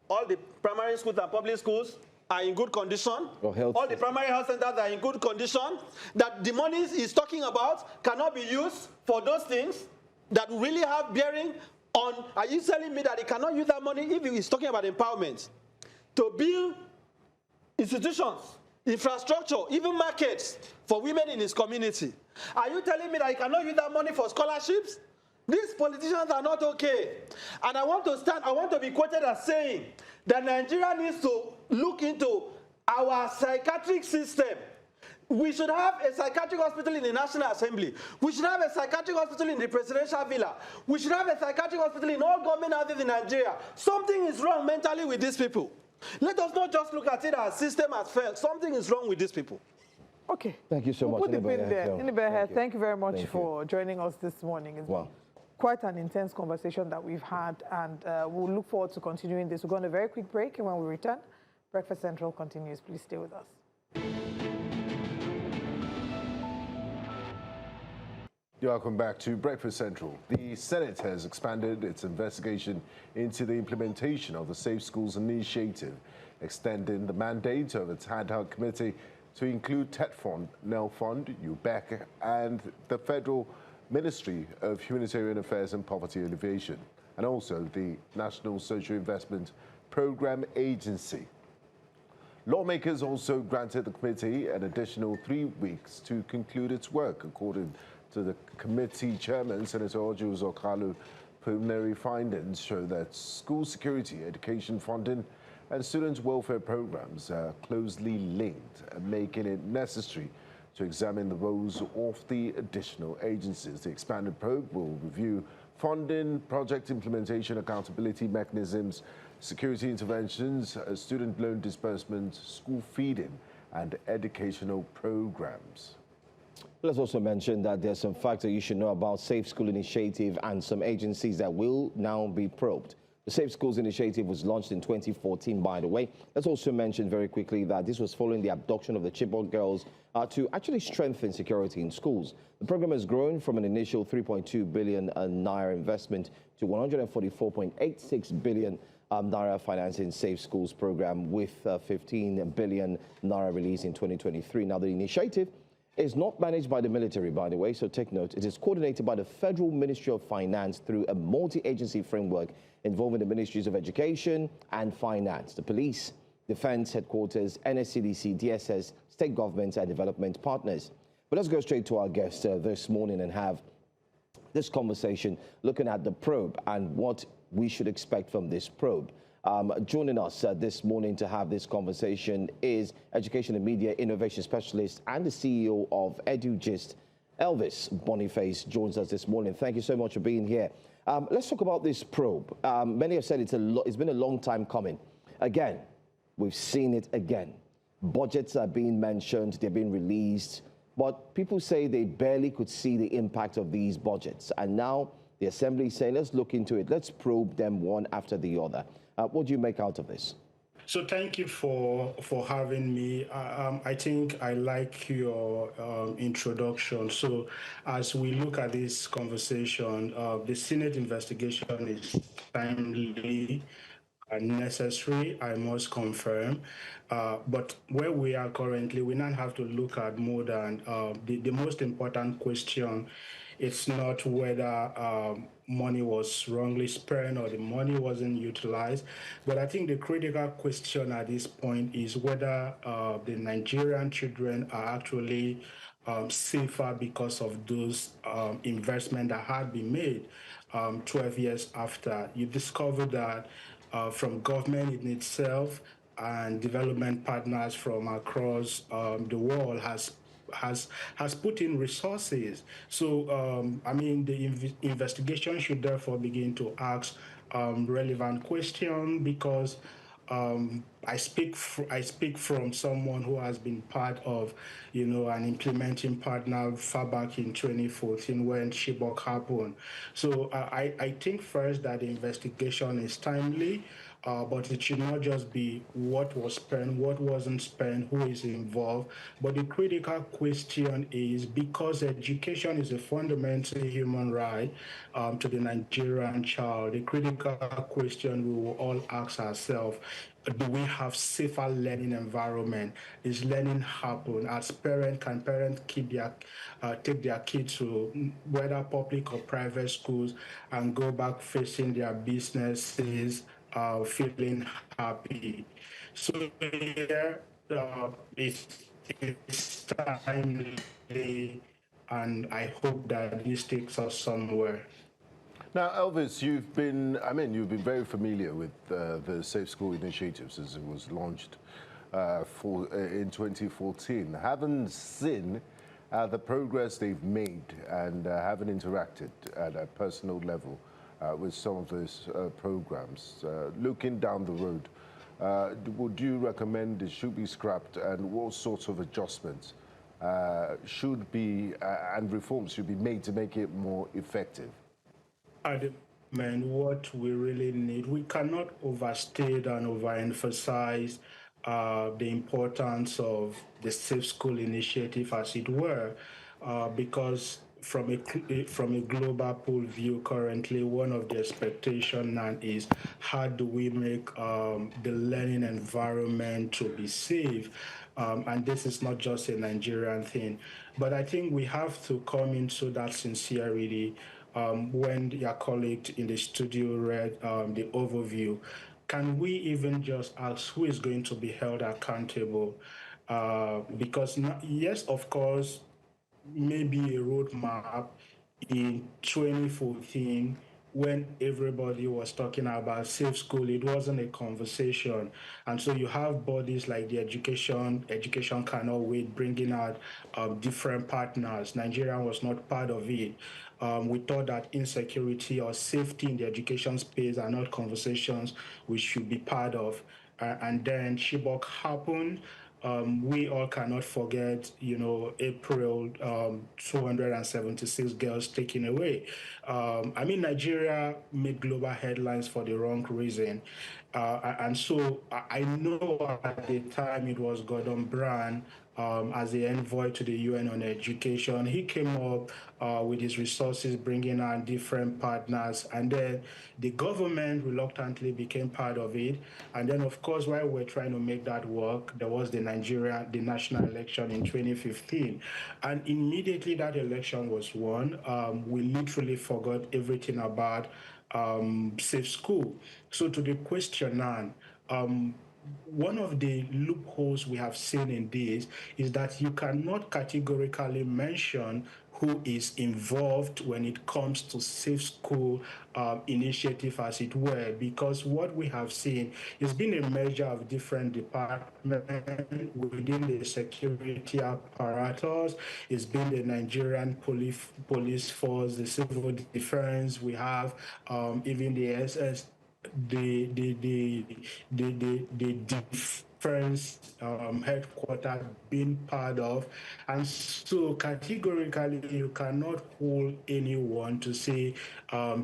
all the primary schools and public schools are in good condition, all the primary health centers are in good condition, that the money he's talking about cannot be used for those things that really have bearing on, are you telling me that he cannot use that money if he's talking about empowerment to build institutions, infrastructure, even markets for women in his community? Are you telling me that he cannot use that money for scholarships? These politicians are not okay. And I want to be quoted as saying that Nigeria needs to look into our psychiatric system. We should have a psychiatric hospital in the National Assembly. We should have a psychiatric hospital in the Presidential Villa. We should have a psychiatric hospital in all government houses in Nigeria. Something is wrong mentally with these people. Let us not just look at it as system has failed. Something is wrong with these people. Okay. Thank you so much. Put the pin there. Thank you very much for joining us this morning. It's been quite an intense conversation that we've had, and we'll look forward to continuing this. We're going on a very quick break, and when we return, Breakfast Central continues. Please stay with us. Welcome back to Breakfast Central. The Senate has expanded its investigation into the implementation of the Safe Schools Initiative, extending the mandate of its ad hoc committee to include TETFund, NELFund, UBEC, and the Federal Ministry of Humanitarian Affairs and Poverty Alleviation, and also the National Social Investment Program Agency. Lawmakers also granted the committee an additional 3 weeks to conclude its work, according to the committee chairman, Senator Ojo Zokalu. Preliminary findings show that school security, education funding, and student welfare programs are closely linked, making it necessary to examine the roles of the additional agencies. The expanded probe will review funding, project implementation, accountability mechanisms, security interventions, student loan disbursement, school feeding, and educational programs. Let's also mention that there's some facts that you should know about Safe School Initiative and some agencies that will now be probed. The Safe Schools Initiative was launched in 2014, by the way. Let's also mention very quickly that this was following the abduction of the Chibok girls to actually strengthen security in schools. The program has grown from an initial 3.2 billion naira investment to 144.86 billion naira financing Safe Schools program with 15 billion naira released in 2023. Now, the initiative is not managed by the military, by the way, so take note. It is coordinated by the Federal Ministry of Finance through a multi-agency framework involving the Ministries of Education and Finance, the Police, Defense Headquarters, NSCDC, DSS, state governments, and development partners. But let's go straight to our guest this morning and have this conversation looking at the probe and what we should expect from this probe. Joining us this morning to have this conversation is Education and Media Innovation Specialist and the CEO of EduGist, Elvis Boniface, joins us this morning. Thank you so much for being here. Let's talk about this probe. Many have said it's been a long time coming. Again, we've seen it again. Budgets are being mentioned, they're being released, but people say they barely could see the impact of these budgets. And now the Assembly is saying, let's look into it. Let's probe them one after the other. What do you make out of this? So thank you for having me. I think I like your introduction. So as we look at this conversation, the Senate investigation is timely and necessary, I must confirm. But where we are currently, we now have to look at more than the most important question. It's not whether money was wrongly spent or the money wasn't utilized. But I think the critical question at this point is whether the Nigerian children are actually safer because of those investments that had been made 12 years after. You discover that from government in itself and development partners from across the world has put in resources. So, I mean, the investigation should therefore begin to ask relevant questions because I speak from someone who has been part of, an implementing partner far back in 2014 when Chibok happened. So I think first that the investigation is timely. But it should not just be what was spent, what wasn't spent, who is involved. But the critical question is, because education is a fundamental human right to the Nigerian child, the critical question we will all ask ourselves, do we have safer learning environment? Is learning happen? As parents, can parents take their kids to whether public or private schools and go back facing their businesses, feeling happy? So here it's timely, and I hope that this takes us somewhere. Now, Elvis, you've been very familiar with the Safe School Initiative since it was launched in 2014. Haven't seen the progress they've made and haven't interacted at a personal level with some of those programs. Looking down the road, would you recommend it should be scrapped, and what sorts of adjustments should be and reforms should be made to make it more effective? What we really need, we cannot overstate and overemphasize the importance of the Safe School Initiative, as it were, because from a global pool view currently, one of the expectations now is how do we make the learning environment to be safe? And this is not just a Nigerian thing. But I think we have to come into that sincerity. When your colleague in the studio read the overview, can we even just ask who is going to be held accountable? Because yes, of course, maybe a roadmap in 2014 when everybody was talking about safe school, it wasn't a conversation. And so you have bodies like the Education Cannot Wait, bringing out different partners. Nigeria was not part of it. We thought that insecurity or safety in the education space are not conversations we should be part of. And then Chibok happened. we all cannot forget, April, 276 girls taken away. I mean, Nigeria made global headlines for the wrong reason. And so I know at the time it was Gordon Brown as the envoy to the UN on education. He came up with his resources, bringing on different partners, and then the government reluctantly became part of it. And then, of course, while we're trying to make that work, there was the national election in 2015. And immediately that election was won, we literally forgot everything about safe school. So to the question now, one of the loopholes we have seen in this is that you cannot categorically mention who is involved when it comes to safe school initiative, as it were, because what we have seen has been a measure of different departments within the security apparatus. It's been the Nigerian police force, the civil defense. We have even the SS, the defense headquarters being part of. And so categorically, you cannot hold anyone to say,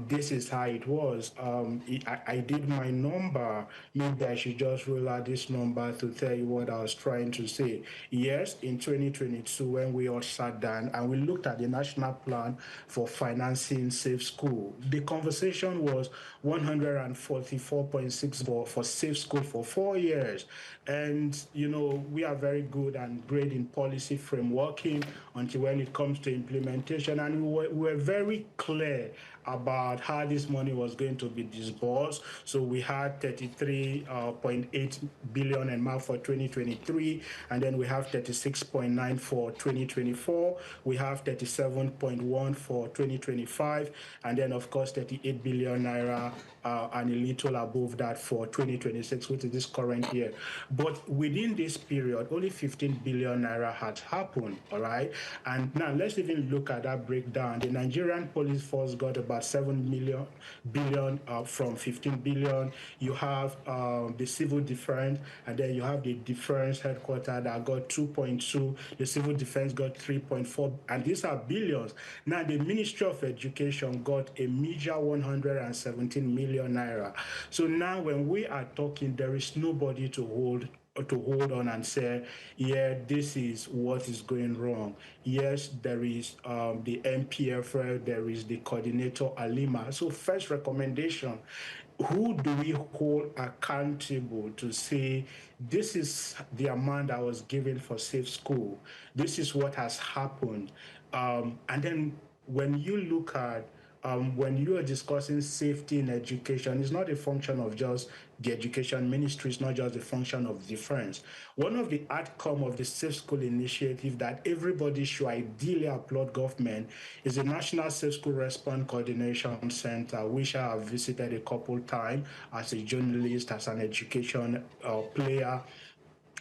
this is how it was. I did my number. Maybe I should just roll out this number to tell you what I was trying to say. Yes, in 2022, when we all sat down and we looked at the national plan for financing safe school, the conversation was 144.6 for safe school for 4 years. And, we are very good and great in policy frameworking until when it comes to implementation. And we were very clear about how this money was going to be disbursed. So we had 33.8 billion and mark for 2023, and then we have 36.9 for 2024. We have 37.1 for 2025, and then of course 38 billion naira and a little above that for 2026, which is this current year. But within this period, only 15 billion naira has happened, all right? And now let's even look at that breakdown. The Nigerian police force got about 7 billion from 15 billion. You have the civil defense, and then you have the defense headquarters that got 2.2. The civil defense got 3.4, and these are billions. Now the Ministry of Education got a meager 117 million naira. So now when we are talking, there is nobody to hold on and say, yeah, this is what is going wrong. Yes, there is the MPFL, there is the coordinator Alima. So first recommendation, who do we hold accountable to say, this is the amount that was given for safe school, this is what has happened? And then when you look at when you are discussing safety in education, it's not a function of just the education ministry, it's not just a function of difference. One of the outcome of the Safe School Initiative that everybody should ideally applaud government is the National Safe School Response Coordination Center, which I have visited a couple times as a journalist, as an education player.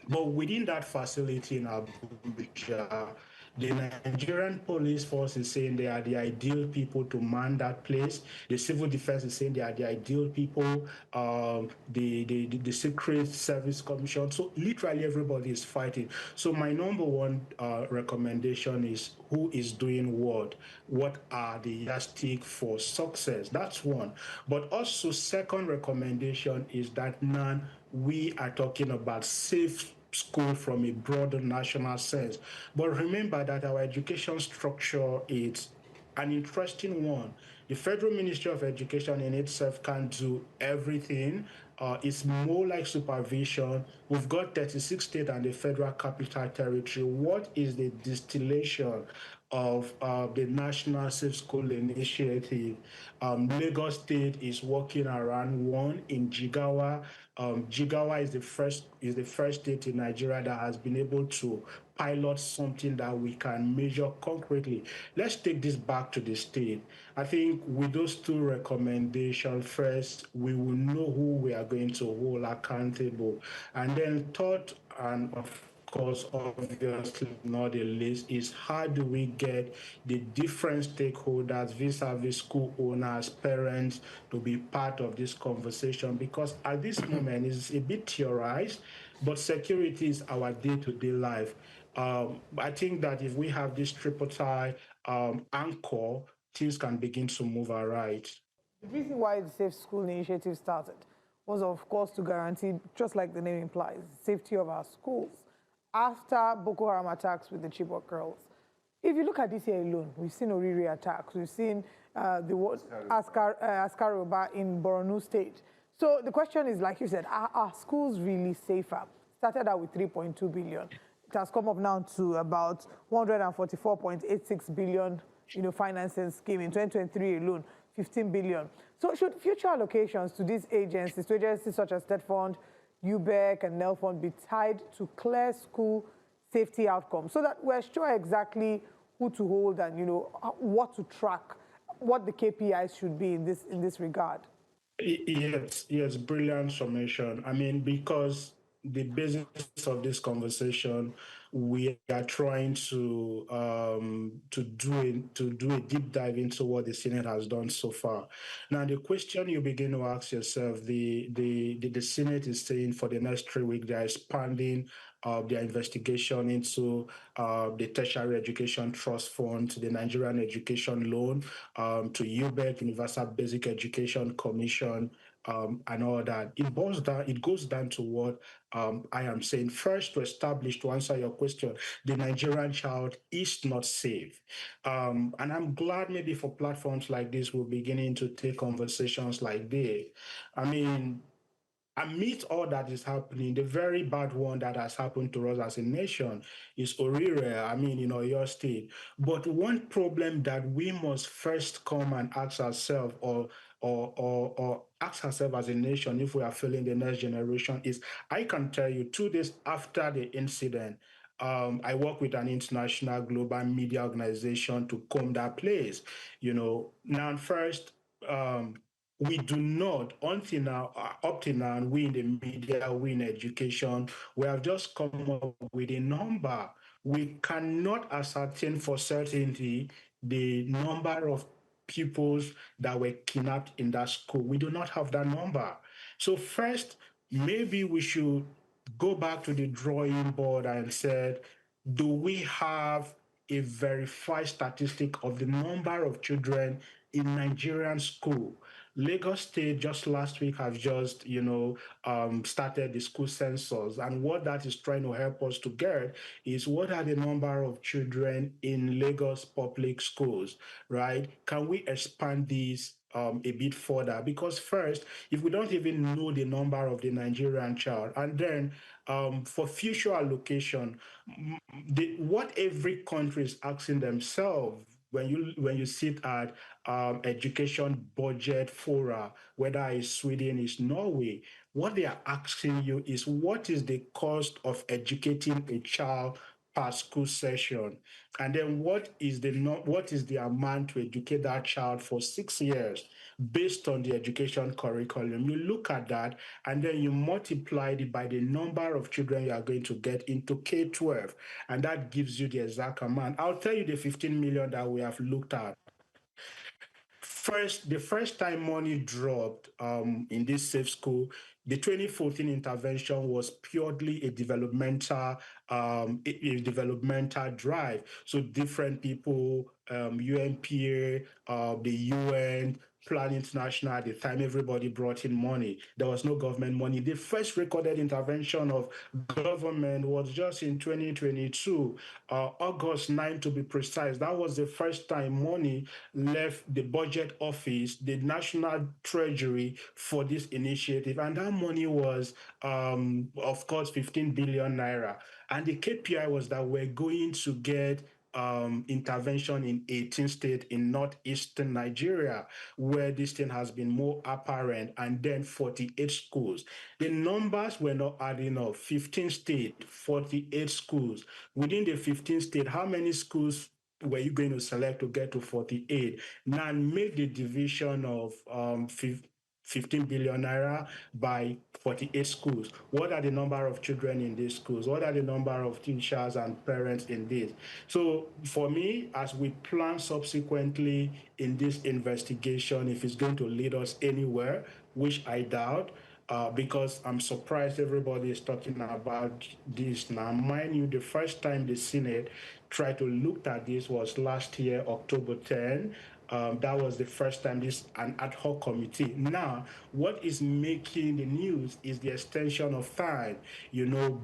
But within that facility in Abuja, the Nigerian police force is saying they are the ideal people to man that place. The civil defense is saying they are the ideal people. The Secret Service Commission. So literally everybody is fighting. So my number one recommendation is who is doing what? What are the yardstick for success? That's one. But also second recommendation is that now we are talking about safe school from a broader national sense. But remember that our education structure is an interesting one. The Federal Ministry of Education in itself can't do everything. It's more like supervision. We've got 36 states and the Federal Capital Territory. What is the distillation of the National Safe School Initiative? Lagos State is working around one in Jigawa. Jigawa is the first state in Nigeria that has been able to pilot something that we can measure concretely. Let's take this back to the state. I think with those two recommendations, first, we will know who we are going to hold accountable. And then third, and of course, obviously not the least, is how do we get the different stakeholders, vis-a-vis school owners, parents, to be part of this conversation? Because at this moment, it's a bit theorized. but security is our day-to-day life. I think that if we have this tripartite anchor, things can begin to move aright. The reason why the Safe School initiative started was, of course, to guarantee, just like the name implies, safety of our schools after Boko Haram attacks with the Chibok girls. If you look at this year alone, we've seen Oriri attacks, we've seen the Askaroba in Borno State. So the question is, like you said, are schools really safer? Started out with 3.2 billion. It has come up now to about 144.86 billion, financing scheme. In 2023 alone, 15 billion. So should future allocations to these agencies, such as State Fund, UBEC, and NELFund, be tied to clear school safety outcomes so that we're sure exactly who to hold and, what to track, what the KPIs should be in this regard? Yes, brilliant summation. I mean, because the basis of this conversation, we are trying to do a deep dive into what the Senate has done so far. Now, the question you begin to ask yourself, the Senate is saying for the next 3 weeks they are expanding their investigation into the Tertiary Education Trust Fund, the Nigerian Education Loan, to UBEC, Universal Basic Education Commission, and all that. It goes down to what I am saying. First, to answer your question, the Nigerian child is not safe. And I'm glad maybe for platforms like this, we're beginning to take conversations like this. I mean, amidst all that is happening, the very bad one that has happened to us as a nation is Orire, in your state. But one problem that we must first come and ask ourselves or ask ourselves as a nation if we are failing the next generation is, I can tell you 2 days after the incident, I work with an international global media organization to comb that place. Now first, we do not, until now, up to now, we in the media, we in education, we have just come up with a number. We cannot ascertain for certainty the number of pupils that were kidnapped in that school. We do not have that number. So first, maybe we should go back to the drawing board and said, do we have a verified statistic of the number of children in Nigerian school? Lagos State just last week has just, started the school census. And what that is trying to help us to get is what are the number of children in Lagos public schools, right? Can we expand these a bit further? Because first, if we don't even know the number of the Nigerian child, and then for future allocation, what every country is asking themselves when you sit at education budget fora, whether it's Sweden, it's Norway, what they are asking you is what is the cost of educating a child per school session, and then what is the amount to educate that child for 6 years based on the education curriculum. You look at that and then you multiply it by the number of children you are going to get into K-12, and that gives you the exact amount. I'll tell you the 15 million that we have looked at. The first time money dropped in this safe school, the 2014 intervention was purely a developmental drive. So different people, UNPA, the UN, Plan International at the time, everybody brought in money. There was no government money. The first recorded intervention of government was just in 2022, August 9 to be precise. That was the first time money left the budget office, the National Treasury, for this initiative. And that money was, of course, 15 billion naira. And the KPI was that we're going to get intervention in 18 states in northeastern Nigeria, where this thing has been more apparent, and then 48 schools. The numbers were not adding up. 15 states, 48 schools. Within the 15 states, how many schools were you going to select to get to 48? Now make the division of 15 billion naira by 48 schools. What are the number of children in these schools? What are the number of teachers and parents in this? So for me, as we plan subsequently in this investigation, if it's going to lead us anywhere, which I doubt, because I'm surprised everybody is talking about this now. Mind you, the first time the Senate tried to look at this was last year, October 10. That was the first time an ad hoc committee. Now, what is making the news is the extension of time,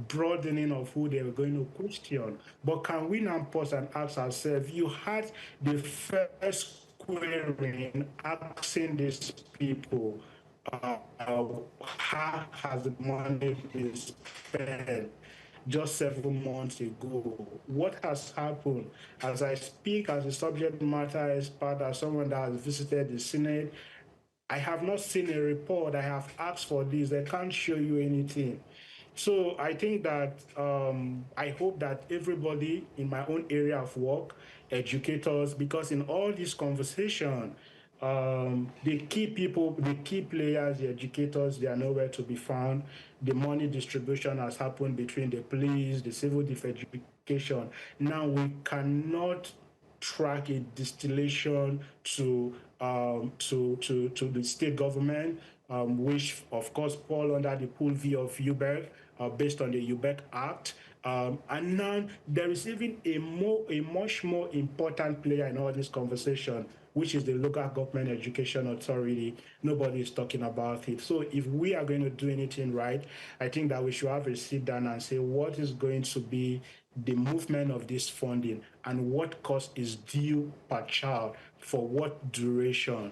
broadening of who they were going to question. But can we now pause and ask ourselves, you had the first querying asking these people, how has the money been spent just 7 months ago? What has happened? As I speak as a subject matter expert, as someone that has visited the Senate, I have not seen a report. I have asked for this. They can't show you anything. So I think that I hope that everybody in my own area of work, educators, because in all this conversation, the key people, the key players, the educators, they are nowhere to be found. The money distribution has happened between the police, the civil defense education. Now we cannot track a distillation to the state government, which of course fall under the pool V of UBEC, based on the UBEC Act. And now there is even a much more important player in all this conversation, which is the local government education authority. Nobody is talking about it. So if we are going to do anything right, I think that we should have a sit down and say what is going to be the movement of this funding and what cost is due per child for what duration.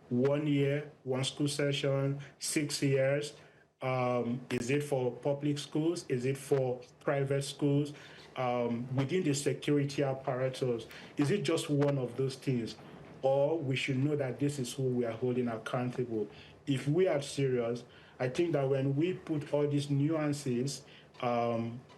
1 year, 1 school session, 6 years. Is it for public schools? Is it for private schools? Within the security apparatus, is it just one of those things? Or we should know that this is who we are holding accountable. If we are serious, I think that when we put all these nuances,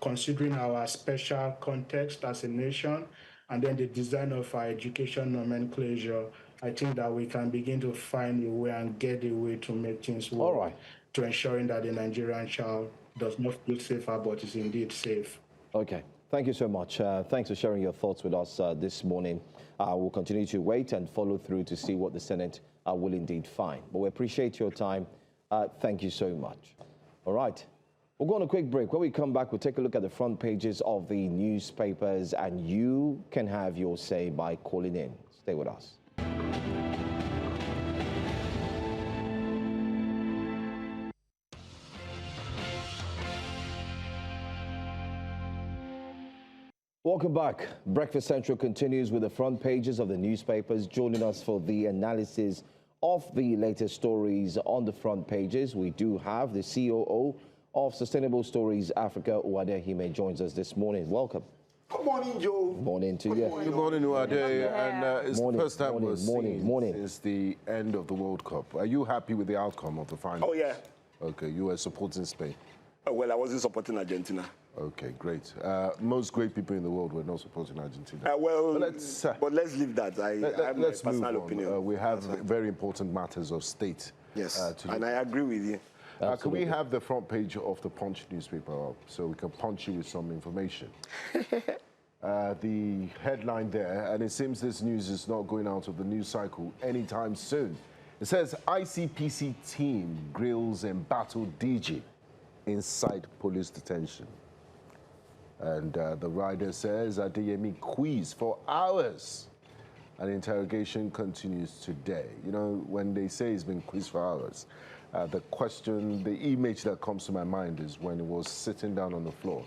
considering our special context as a nation, and then the design of our education nomenclature, I think that we can begin to find a way and get a way to make things work. All right. To ensuring that the Nigerian child does not feel safer, but is indeed safe. Okay. Thank you so much. Thanks for sharing your thoughts with us this morning. We'll continue to wait and follow through to see what the Senate will indeed find. But we appreciate your time. Thank you so much. All right. We'll go on a quick break. When we come back, we'll take a look at the front pages of the newspapers, and you can have your say by calling in. Stay with us. Welcome back. Breakfast Central continues with the front pages of the newspapers. Joining us for the analysis of the latest stories on the front pages, we do have the COO of Sustainable Stories Africa, Uwade Hime, joins us this morning. Welcome. Good morning, Joe. Morning to you. Good morning, Uwade. And it's the first time we're seeing since the end of the World Cup. Are you happy with the outcome of the final? Oh, yeah. Okay, you were supporting Spain. Well, I wasn't supporting Argentina. Okay, great. Most great people in the world were not supporting Argentina. But let's leave that. I have my personal opinion. We have very important matters of state. Yes, and I agree with you. Can we have the front page of the Punch newspaper up so we can punch you with some information? The headline there, and it seems this news is not going out of the news cycle anytime soon. It says ICPC team grills embattled DG inside police detention. And the rider says Adeyemi quiz for hours. And interrogation continues today. You know, when they say he's been quizzed for hours, the image that comes to my mind is when he was sitting down on the floor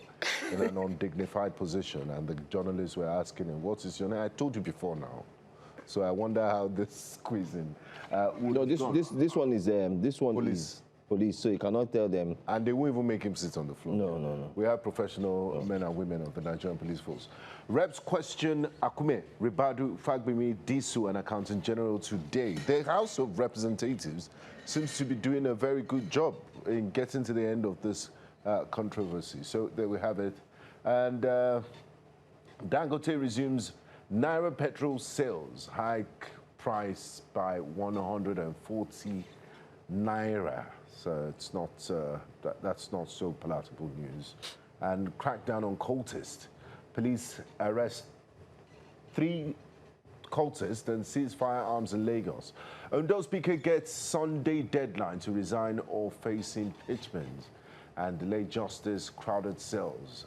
in an undignified position and the journalists were asking him, what is your name? I told you before now. So I wonder how this quizzing. No, this one is police. Police, so you cannot tell them. And they won't even make him sit on the floor. No. We have professional men and women of the Nigerian police force. Reps question Akume, Ribadu, Fagbemi, Disu, and Accountant General today. The House of Representatives seems to be doing a very good job in getting to the end of this controversy. So there we have it. And Dangote resumes Naira petrol sales, hike price by 140 Naira. So it's not, that's not so palatable news. And crackdown on cultists. Police arrest 3 cultists and seize firearms in Lagos. Ondo Speaker gets Sunday deadline to resign or face impeachment. And delayed justice, crowded cells.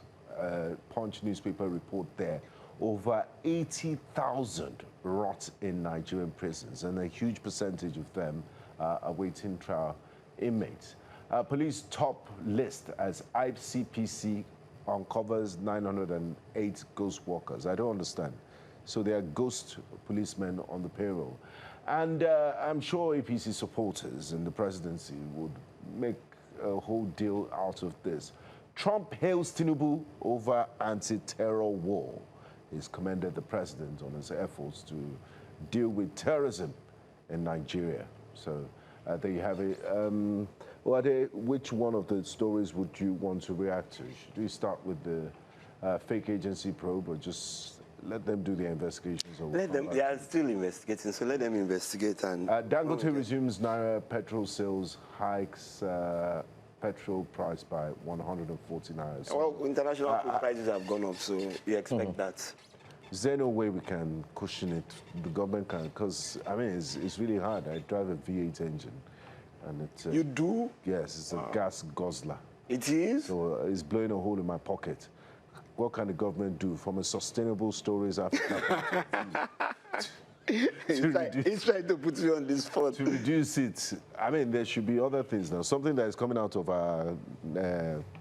Punch newspaper report there. Over 80,000 rot in Nigerian prisons, and a huge percentage of them are awaiting trial inmates. Police top list as ICPC uncovers 908 ghost workers. I don't understand. So there are ghost policemen on the payroll. And I'm sure APC supporters in the presidency would make a whole deal out of this. Trump hails Tinubu over anti-terror war. He's commended the president on his efforts to deal with terrorism in Nigeria. So there you have it. Which one of the stories would you want to react to? Should we start with the fake agency probe, or just let them do the investigations? Let them. They are still investigating, so let them investigate. And Dangote resumes Naira petrol sales, hikes petrol price by 140 Naira. So, well, international prices have gone up, so you expect that. Is there no way we can cushion it? The government can, because I mean, it's really hard. I drive a V8 engine, and it's you do? Yes, it's a gas guzzler. It is. So it's blowing a hole in my pocket. What can the government do from a sustainable stories Africa? He's trying to put you on this spot. To reduce it, I mean, there should be other things now. Something that is coming out of our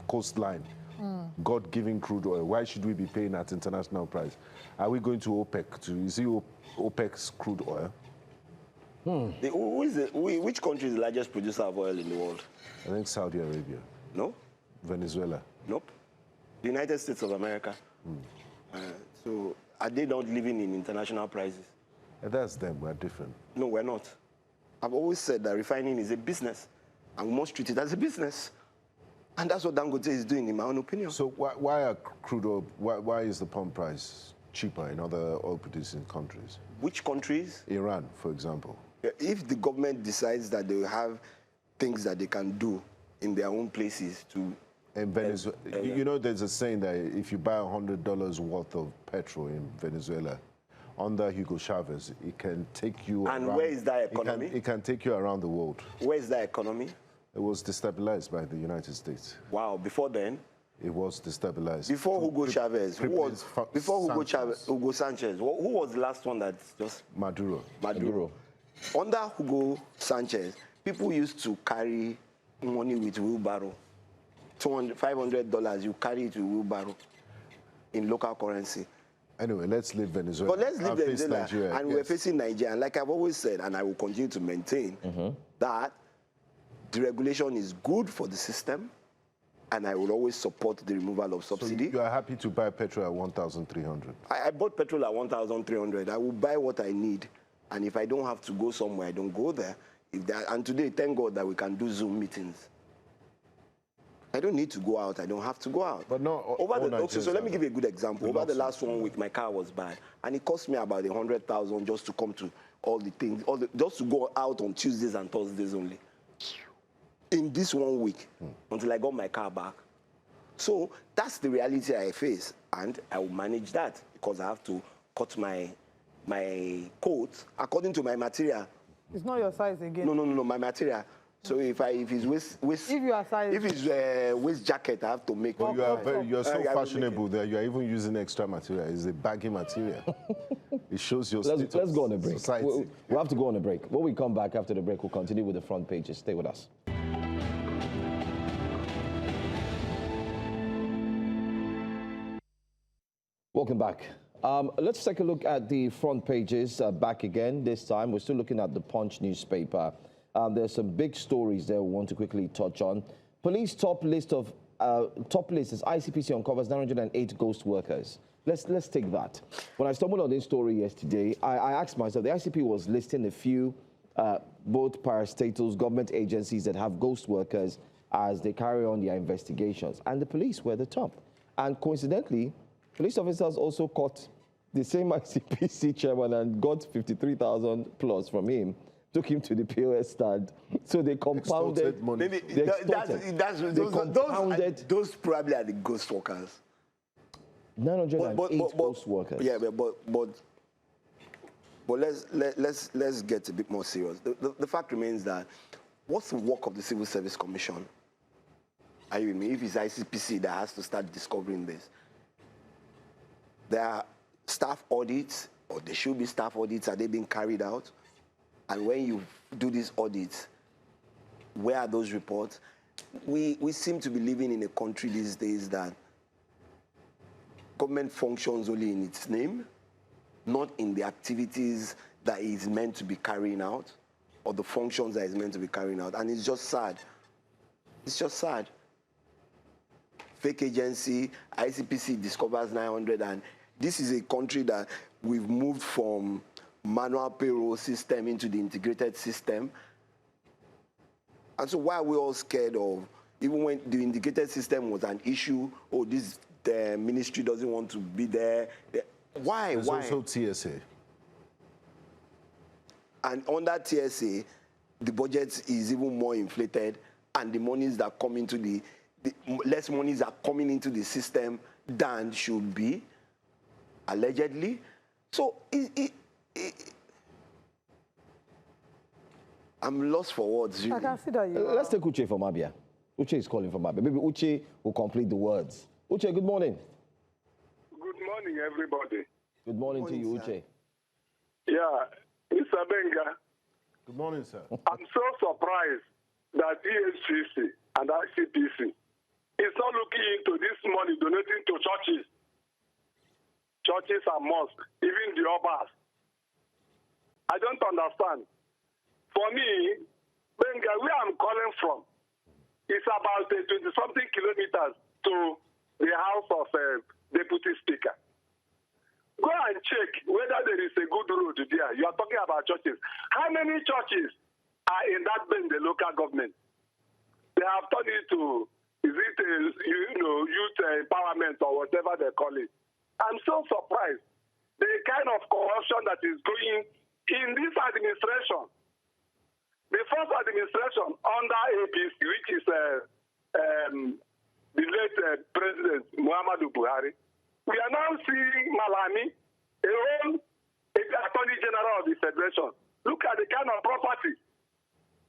coastline. God-given crude oil. Why should we be paying at international price? Are we going to OPEC to? You see OPEC's crude oil? Which country is the largest producer of oil in the world? I think Saudi Arabia. No. Venezuela. Nope. The United States of America. So are they not living in international prices? That's them. We're different. No, we're not. I've always said that refining is a business, and we must treat it as a business. And that's what Dangote is doing, in my own opinion. So why are crude oil, why is the pump price cheaper in other oil-producing countries? Which countries? Iran, for example. If the government decides that they have things that they can do in their own places to... In Venezuela, you know, there's a saying that if you buy $100 worth of petrol in Venezuela, under Hugo Chavez, it can take you and around... where is that economy? It can take you around the world. Where is that economy? It was destabilized by the United States. Wow, before then? It was destabilized. Before Hugo Chavez, Hugo Sanchez, who was the last one that just... Maduro. Under Hugo Sanchez, people used to carry money with wheelbarrow. $200, $500, you carry it with wheelbarrow in local currency. Anyway, let's leave Venezuela. But let's leave Venezuela, Nigeria, and we're facing Nigeria. And like I've always said, and I will continue to maintain, that the regulation is good for the system, and I will always support the removal of subsidy. So you are happy to buy petrol at 1,300? I bought petrol at 1,300. I will buy what I need, and if I don't have to go somewhere, I don't go there. And today, thank God that we can do Zoom meetings. I don't need to go out. I don't have to go out. But no. So let me give you a good example. Over the last 1 week, my car was bad, and it cost me about 100,000 just to come to all the things, just to go out on Tuesdays and Thursdays only. In this 1 week, until I got my car back. So that's the reality I face, and I will manage that because I have to cut my coat according to my material. It's not your size again. No, my material. So if his waist jacket, I have to make. Well, you're so fashionable that you're even using extra material. It's a baggy material. It shows your status. Let's go on a break. We'll have to go on a break. When we come back after the break, we'll continue with the front pages. Stay with us. Welcome back. Let's take a look at the front pages back again. This time, we're still looking at the Punch newspaper. There's some big stories there we want to quickly touch on. Police top list is ICPC uncovers 908 ghost workers. Let's take that. When I stumbled on this story yesterday, I asked myself, the ICP was listing a few both parastatals, government agencies that have ghost workers as they carry on their investigations, and the police were the top. And coincidentally, police officers also caught the same ICPC chairman and got 53,000 plus from him. Took him to the POS stand, so they compounded. Maybe those probably are the ghost workers. 908 ghost workers. Yeah, but But let's get a bit more serious. The fact remains that what's the work of the Civil Service Commission? Are you with me? If it's ICPC that has to start discovering this, there are staff audits, or there should be staff audits. Are they being carried out? And when you do these audits, where are those reports? We seem to be living in a country these days that government functions only in its name, not in the activities that is meant to be carrying out, or the functions that is meant to be carrying out. And it's just sad. It's just sad. Fake agency, ICPC discovers 900, and this is a country that we've moved from manual payroll system into the integrated system. And so why are we all scared of, even when the integrated system was an issue, oh, this the ministry doesn't want to be there. Why? There's also TSA. And under TSA, the budget is even more inflated, and the monies that come into the less monies are coming into the system than should be, allegedly. So I'm lost for words. Really. I can see that you Let's take Uche from Abia. Uche is calling from Abia. Maybe Uche will complete the words. Uche, good morning. Good morning, everybody. Good morning to you, Uche. Yeah, Mr. Benga. Good morning, sir. I'm so surprised that ESGC and ICPC is not looking into this money donating to churches and mosques, even the Obas. I don't understand. For me, Benga, where I'm calling from, it's about 20-something kilometers to the house of Deputy Speaker. Go and check whether there is a good road there. You are talking about churches. How many churches are in that Bende local government? They have turned it to, is it youth empowerment or whatever they call it. I'm so surprised. The kind of corruption that is going in this administration. The first administration under APC, which is the late President Muhammadu Buhari, we are now seeing Malami, a own Attorney General of the Federation. Look at the kind of property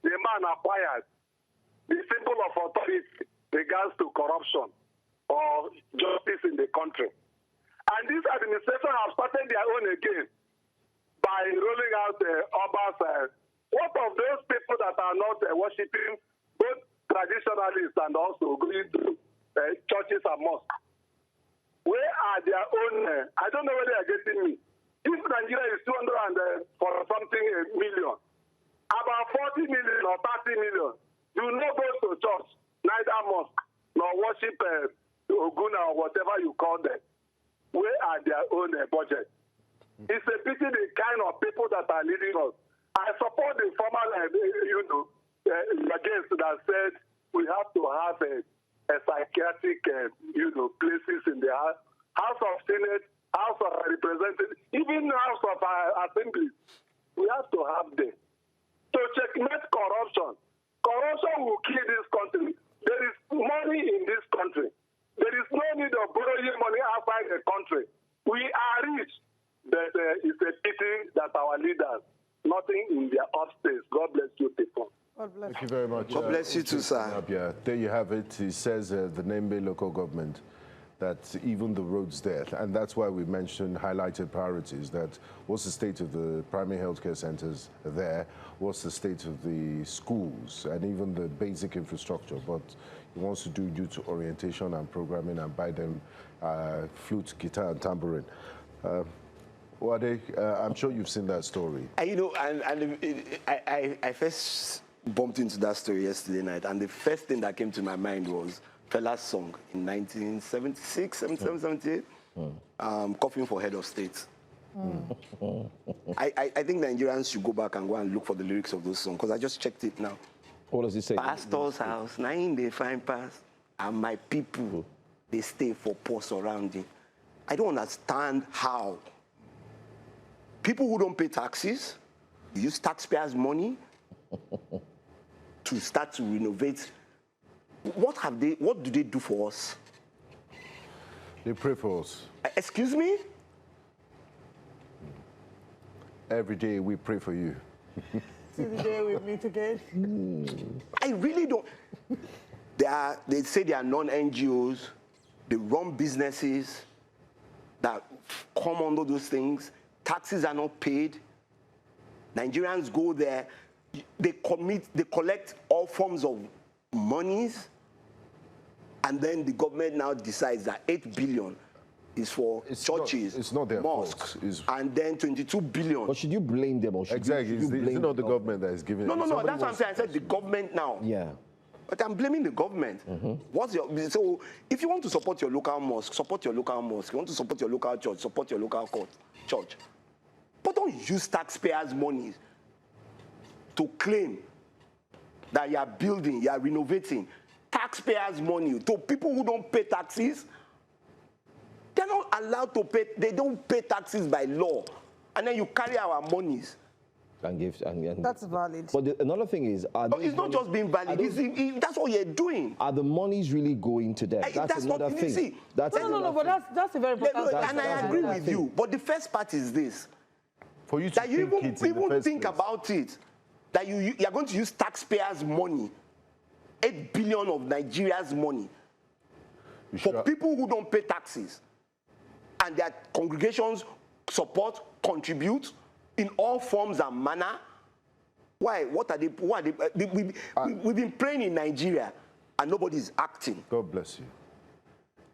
the man acquired. The symbol of authority regards to corruption or justice in the country. And this administration has started their own again by rolling out Obas. What of those people that are not worshipping both traditionalists and also going to churches and mosques? Where are their own? I don't know where they are getting me. If Nigeria is 200 for something million, about 40 million or 30 million, you not go to church, neither mosque, nor worship Oguna or whatever you call them. Where are their own budget? It's a pity the kind of people that are leading us. I support the former, against that said we have to have a psychiatric, places in the House of Senate, House of Representatives, even House of Assembly. We have to have them. To checkmate corruption. Corruption will kill this country. There is money in this country. There is no need of borrowing money outside the country. We are rich. But it's a pity that our leaders, nothing in their upstairs. God bless you, people. God bless. Thank you very much. God bless you too, sir. Yeah, there you have it. He says the Nembe local government, that even the roads there, and that's why we mentioned highlighted priorities, that what's the state of the primary healthcare centers there, what's the state of the schools, and even the basic infrastructure. But he wants to do due to orientation and programming and buy them flute, guitar, and tambourine. Wade, I'm sure you've seen that story. I first bumped into that story yesterday night, and the first thing that came to my mind was Fela's song in 1976, 77, 78, Coughing for Head of State. I think Nigerians should go back and go and look for the lyrics of those songs, because I just checked it now. What does he say? Pastor's house, nine they find pass, and my people, they stay for poor surrounding. I don't understand how people who don't pay taxes use taxpayers' money to start to renovate. What do they do for us? They pray for us. Excuse me? Every day we pray for you. See the day we meet again. I really don't. They say they are non-NGOs. They run businesses that come under those things. Taxes are not paid. Nigerians go there. They collect all forms of monies. And then the government now decides that 8 billion is for churches, it's not their mosques, fault. And then 22 billion. But should you blame them or should Exactly. you blame Is it not the government that is giving No, it? no, no. Somebody That's what I'm saying. I said the government now. Yeah. But I'm blaming the government. So if you want to support your local mosque, support your local mosque. You want to support your local church, support your local church. But don't use taxpayers' money to claim that you are building, you are renovating. Taxpayers' money to people who don't pay taxes. They're not allowed to pay. They don't pay taxes by law. And then you carry our monies. And give, and That's valid. But another thing is, It's not just being valid. That's what you're doing. Are the monies really going to them? That's another not, thing. See, that's No, but that's a very important thing. And I agree with you. But the first part is this. For you to that you think it in the even first think place. about it, that you are going to use taxpayers' money, 8 billion of Nigeria's money, for people who don't pay taxes, and their congregations support, contribute in all forms and manner. Why? What are they? We've been praying in Nigeria, and nobody's acting. God bless you.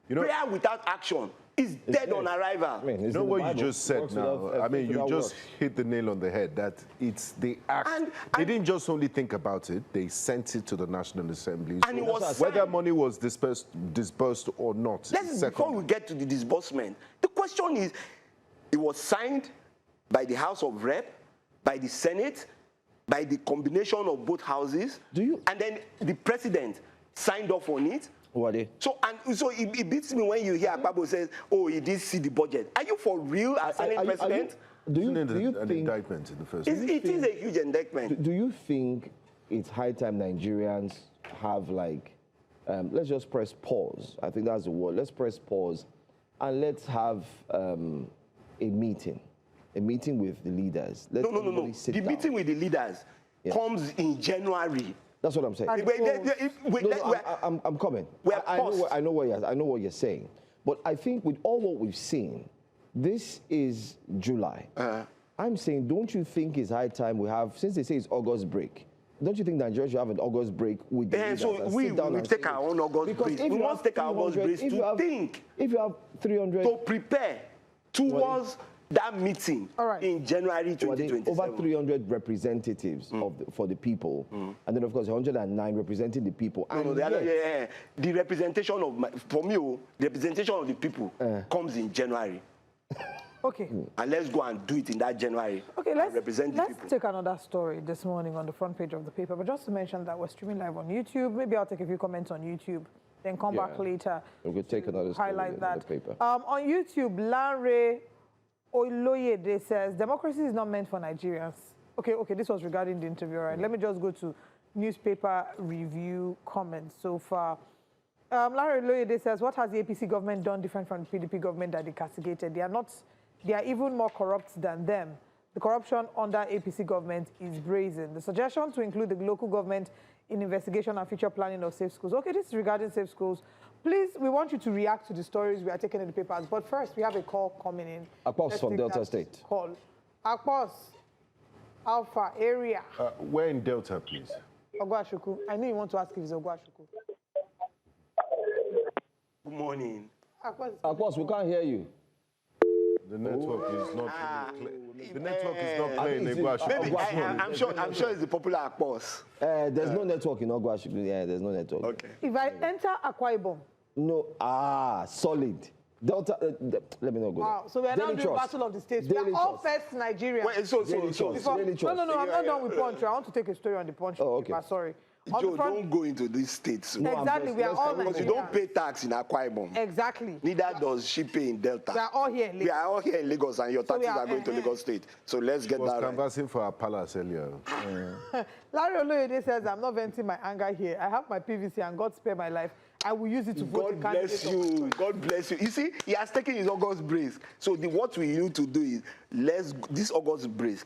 You know, Prayer without action is dead on arrival. you know what you just said now? I mean, you just hit the nail on the head, that it's the act. They didn't just only think about it, they sent it to the National Assembly. And it was whether signed. money was disbursed or not. Before we get to the disbursement, the question is, it was signed by the House of Rep, by the Senate, by the combination of both houses, and then the president signed off on it. So it beats me when you hear Akpabo says, "Oh, he did see the budget." Are you for real, as Senate president? Do you an think indictment in the first place? It is a huge indictment. Do you think it's high time Nigerians have like, let's just press pause. I think that's the word. Let's press pause, and let's have a meeting with the leaders. No. The meeting with the leaders comes in January. That's what I'm saying. I'm coming. I know what you're saying. But I think with all what we've seen, this is July. I'm saying, don't you think it's high time we have, since they say it's August break, don't you think Nigeria should have an August break with the leaders? So we take our own August break. We must take our August break to think. If you have 300... To prepare towards that meeting in January 2027. Over 300 representatives for the people, and then of course 109 representing the people. The representation of the representation of the people comes in January. Okay. And let's go and do it in that January. Okay, let's take another story this morning on the front page of the paper. But just to mention that we're streaming live on YouTube. Maybe I'll take a few comments on YouTube, then come back later. We could take another story highlight that. The paper. On YouTube, Lanre Oloyede says, democracy is not meant for Nigerians. Okay, this was regarding the interview, right? Let me just go to newspaper review comments so far. Lanre Oloyede says, what has the APC government done different from the PDP government that they castigated? They are even more corrupt than them. The corruption under APC government is brazen. The suggestion to include the local government in investigation and future planning of safe schools. Okay, this is regarding safe schools. Please, we want you to react to the stories we are taking in the papers. But first, we have a call coming in. Akpos from Delta State. Call. Akpos, Alpha, area. Where in Delta, please? Ogwashuku. I know you want to ask if it's Ogwashuku. Good morning. Akpos, we can't hear you. The network is not the network is not playing Ogwashuku. I'm sure it's the popular Akpos. There's no network in Ogwashuku. Yeah, there's no network. Okay. If I enter Akwa Ibom. No, solid. Delta, let me not go. Wow, so we are now doing Battle of the States. We are all first Nigerians. Wait, No, I'm not done with Punch. I want to take a story on the Punch paper. Sorry. Joe, don't go into these states. So. No, exactly, we are all because you don't pay tax in Akwa Ibom. Exactly. Neither does she pay in Delta. We are all here in Lagos. We are all here in Lagos, and your taxes are going to Lagos State. So let's get that right. I was canvassing for our palace earlier. Larry Oloyede says, I'm not venting my anger here. I have my PVC, and God spare my life. I will use it to vote in candidates. God bless you. God bless you. You see, he has taken his August break. So what we need to do is, this August break,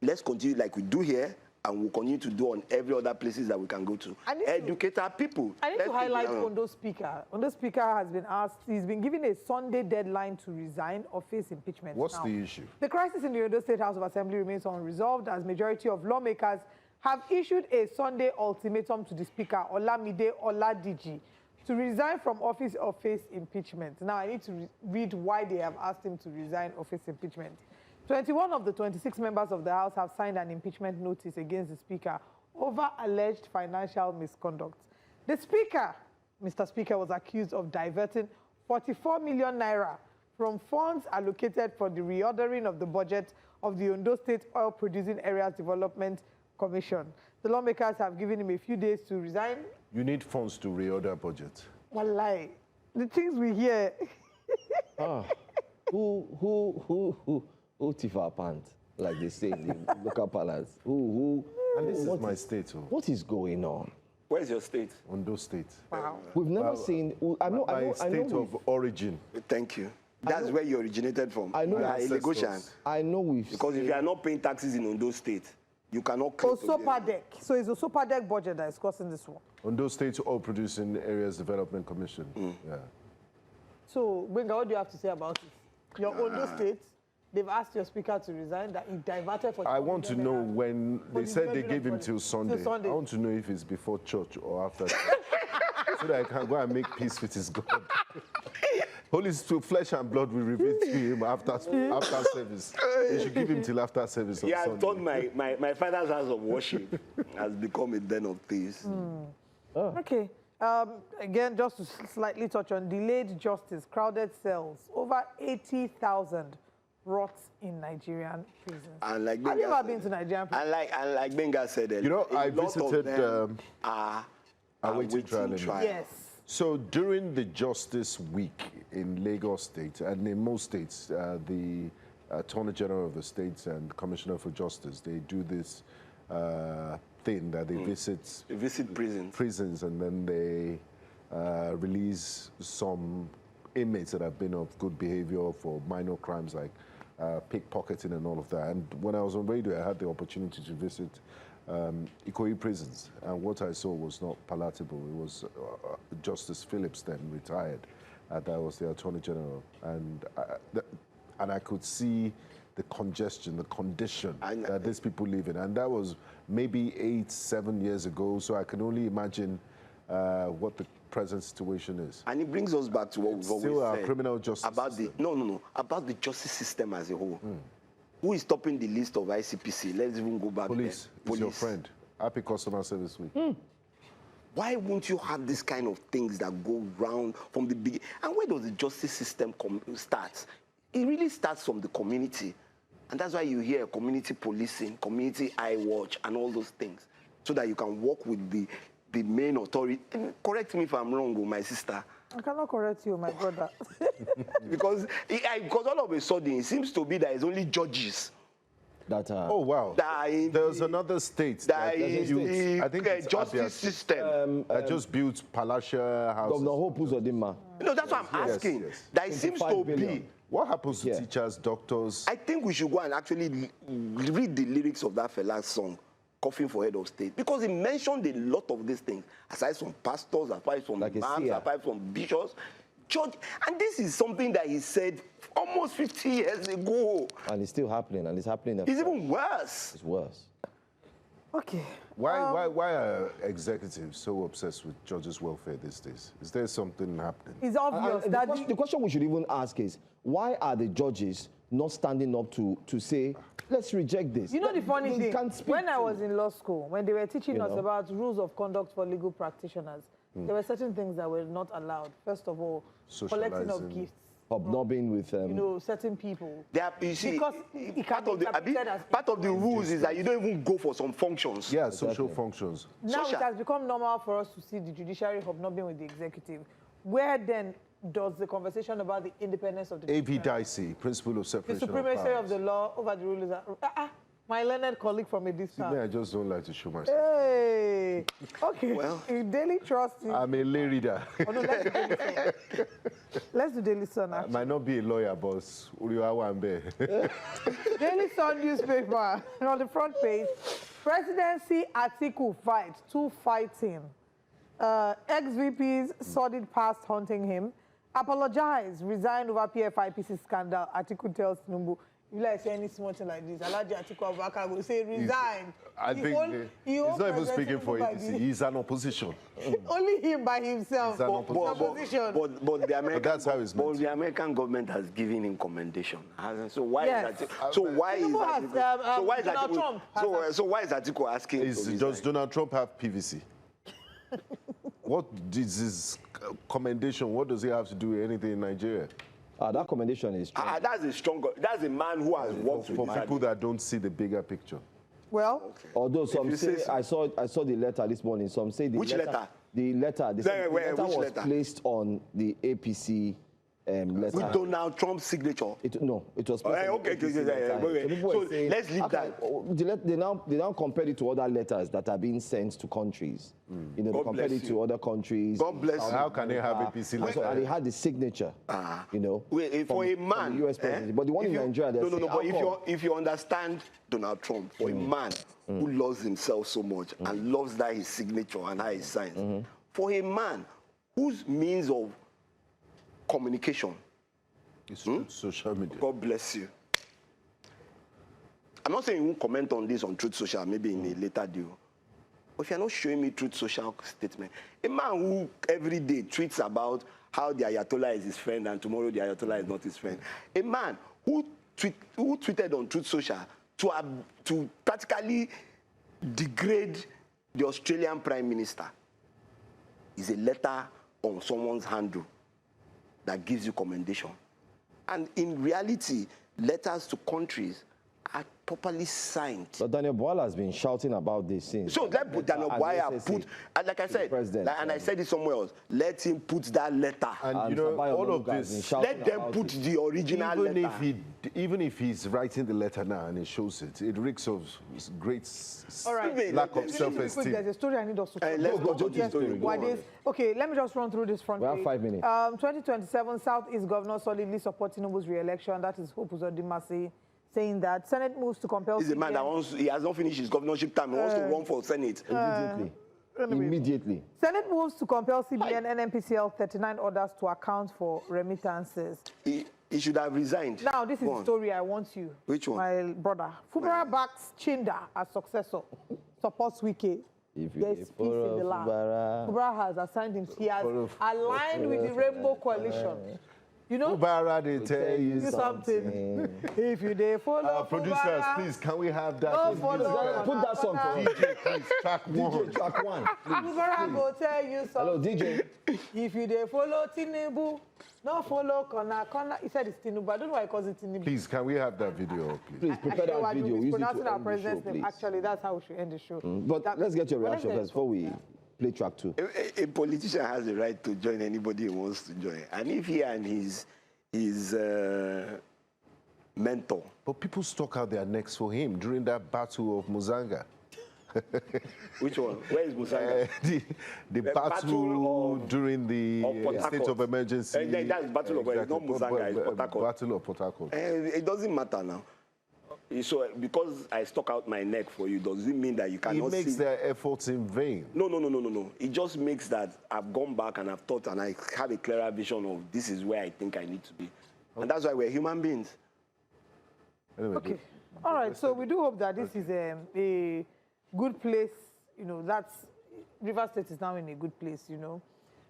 let's continue like we do here, and we'll continue to do on every other places that we can go to. Educate our people. I need to highlight Ondo Speaker. Ondo Speaker has been asked, he's been given a Sunday deadline to resign or face impeachment. What's the issue? The crisis in the Ondo State House of Assembly remains unresolved as majority of lawmakers have issued a Sunday ultimatum to the Speaker, Olamide Oladiji, to resign from office or face impeachment. Now, I need to read why they have asked him to resign or face impeachment. 21 of the 26 members of the House have signed an impeachment notice against the Speaker over alleged financial misconduct. The Speaker, Mr. Speaker, was accused of diverting 44 million naira from funds allocated for the reordering of the budget of the Ondo State Oil Producing Areas Development Commission. The lawmakers have given him a few days to resign. You need funds to reorder budget. Wallahi, the things we hear. Who tiff our pants, like they say in the local palace? Who? And this is my state. What is going on? Where's your state? Ondo State. Wow. We've never seen. My state of origin. Thank you. That's where you originated from. I know. I know we've. Because if you are not paying taxes in Ondo State, you cannot claim. Osopadek. So it's Osopadek budget that is causing this one. Ondo State Oil Producing Areas Development Commission. Yeah. So, Benga, what do you have to say about it? Your Ondo State, they've asked your Speaker to resign, that he diverted for... I want to know when they said they gave him till Sunday. I want to know if it's before church or after church. So that I can go and make peace with his God. Holy Spirit, flesh and blood will reveal to him after service. They should give him till after service on Sunday. I thought my father's house of worship has become a den of thieves. Okay. Again, just to slightly touch on delayed justice, crowded cells, over 80,000 rots in Nigerian prisons. And like have you ever been to Nigerian prisons? And like Benga said, you know, I visited awaiting trial. Yes. So during the Justice Week in Lagos State and in most states, the Attorney General of the states and Commissioner for Justice, they do this thing that they visit prisons, and then they release some inmates that have been of good behavior for minor crimes like pickpocketing and all of that. And when I was on radio, I had the opportunity to visit Ikoyi prisons, and what I saw was not palatable. It was Justice Phillips, then retired, that was the Attorney General, and I could see the congestion, the condition that these people live in, and that was maybe 8-7 years ago. So I can only imagine what the present situation is. And it brings us back to what we've always said criminal justice about system. about the justice system as a whole. Who is topping the list of ICPC? Let's even go back Police. there. Is your friend. Happy Customer Service Week. Why won't you have this kind of things that go round from the beginning? And where does the justice system start? It really starts from the community. And that's why you hear community policing, community eye watch, and all those things, so that you can work with the main authority. Correct me if I'm wrong, my sister. I cannot correct you, my brother. because all of a sudden, it seems to be that it's only judges. Oh, wow. There's another state that built, I think it's justice system. that just built palatial houses. Governor Hope Uzodinma. No, that's what I'm asking. Yes. That it seems to be. What happens to teachers, doctors? I think we should go and actually read the lyrics of that fella's song, Coughing for Head of State, because he mentioned a lot of these things, aside from pastors, aside from imams, aside from bishops, church, and this is something that he said almost 50 years ago. And it's still happening, and it's happening. It's even worse. It's worse. Okay. Why are executives so obsessed with judges' welfare these days? Is there something happening? It's obvious that the question we should even ask is, why are the judges not standing up to say, let's reject this? You know the funny thing, when I was in law school, when they were teaching us about rules of conduct for legal practitioners, there were certain things that were not allowed. First of all, collecting of gifts. hobnobbing with certain people. You see, because it part can of be the interpreted as part of the rules is that you don't even go for some functions. Yeah, social functions. Now Social. it has become normal for us to see the judiciary hobnobbing with the executive. Where then does the conversation about the independence of the A.V. Dicey, principle of the separation of supremacy powers. of the law over the rulers? My learned colleague from a See, distance. me, I just don't like to show myself. Hey, okay. Well, in Daily Trust. I'm a lay reader. Oh, no, let's do Daily Sun. Let's do Daily Sun. I Actually. might not be a lawyer, boss. Daily Sun newspaper on the front page. Presidency Atiku fight, two fighting. Ex-VP's sordid past haunting him. Apologize, resign over PFIPC scandal. Atiku tells Tinubu, if you like say any small thing like this, Alhaji Atiku Abubakar will say resign. I think he's not even speaking for APC. He's an opposition. Only him by himself. He's an opposition. But the American, that's how it's meant. but the American government has given him commendation. So why Yes. is that? So why is Tinubu has, Atiku? So why is Donald Trump has so why is Atiku asking? Does Donald Trump have PVC? What is his commendation? What does he have to do with anything in Nigeria? That commendation is true. That's a man who has worked For with people that don't see the bigger picture. Well, Although some you say, say so. I saw the letter this morning. Some say the Which letter? The letter. They said the Where, letter which was letter? placed on the APC letter. with Donald Trump's signature. It was. Oh, placed on okay, the APC okay, letter. okay. So people were So saying, let's leave that. They now compared it to other letters that are being sent to countries. You know, they God compared bless it you. to other countries. God bless South you. How can they have America. APC And letter? so, and they had the signature. You know, Wait, for a from man, the US president. But the one if in you- Nigeria, they're no, saying, but how come? if you understand Donald Trump, for a man who loves himself so much and loves that his signature and how he signs, for a man whose means of communication, It's through social media. God bless you. I'm not saying you won't comment on this on Truth Social, maybe in a later deal. But if you're not showing me Truth Social statement, a man who every day tweets about how the Ayatollah is his friend and tomorrow the Ayatollah is not his friend, a man who tweeted on Truth Social to practically degrade the Australian Prime Minister is a letter on someone's handle that gives you commendation. And in reality, letters to countries are properly signed. But Daniel Boala has been shouting about this since. So let Daniel Boala put, and like I said, and I said it somewhere else, let him put that letter. And you know, all of this, Let them put the original letter. even if he's writing the letter now and he shows it, it reeks of great all right. lack of There's self-esteem. a story I need us to talk let's go about. to the Yes, story. why Go this? Okay, let me just run through this front We have page. 5 minutes. 2027 Southeast governor solidly support Tinubu's re-election. That is Hope Uzodimasi saying that Senate moves to compel. He's a man that he has not finished his governorship term. He wants to run for Senate. Immediately. Senate moves to compel CBN NNPCL 39 orders to account for remittances. He should have resigned. Now, this is Go the on. story I want you. Which one? My brother. Fubara backs Chinda as successor. Supports Wike. If you There's peace in the land. Fubara has assigned him. He has aligned with the Rainbow Coalition. You know? Fubara, they tell you Do something. If you dey follow Producers, Fubara, please, can we have that? don't in follow this, Fubara. Put that song for me. DJ, please, track one. DJ, track one. Fubara go tell you something. Hello, DJ. If you dey follow Tinubu, no follow corner. He said it's Tinubu. I don't know why he calls it Tinubu. Please, can we have that video, please? Please prepare that video. He's Use it pronouncing to our end the show, president's name. please. Actually, that's how we should end the show. But let's get your reaction first before we play track 2. A politician has the right to join anybody he wants to join. And if he and his mentor. But people stuck out their necks for him during that battle of Muzanga. Which one? Where is Musanga? The battle battle during the Port state Harcourt. of emergency. That's battle of it's not Musanga, it's Port Harcourt. Battle of Port Harcourt. It doesn't matter now. So because I stuck out my neck for you, does it mean that you It cannot makes see? their efforts in vain. No. It just makes that I've gone back and I've thought and I have a clearer vision of this is where I think I need to be. And that's why we're human beings. Anyway, Okay. All right. So we do hope that this is a good place. You know, that's River State is now in a good place. You know.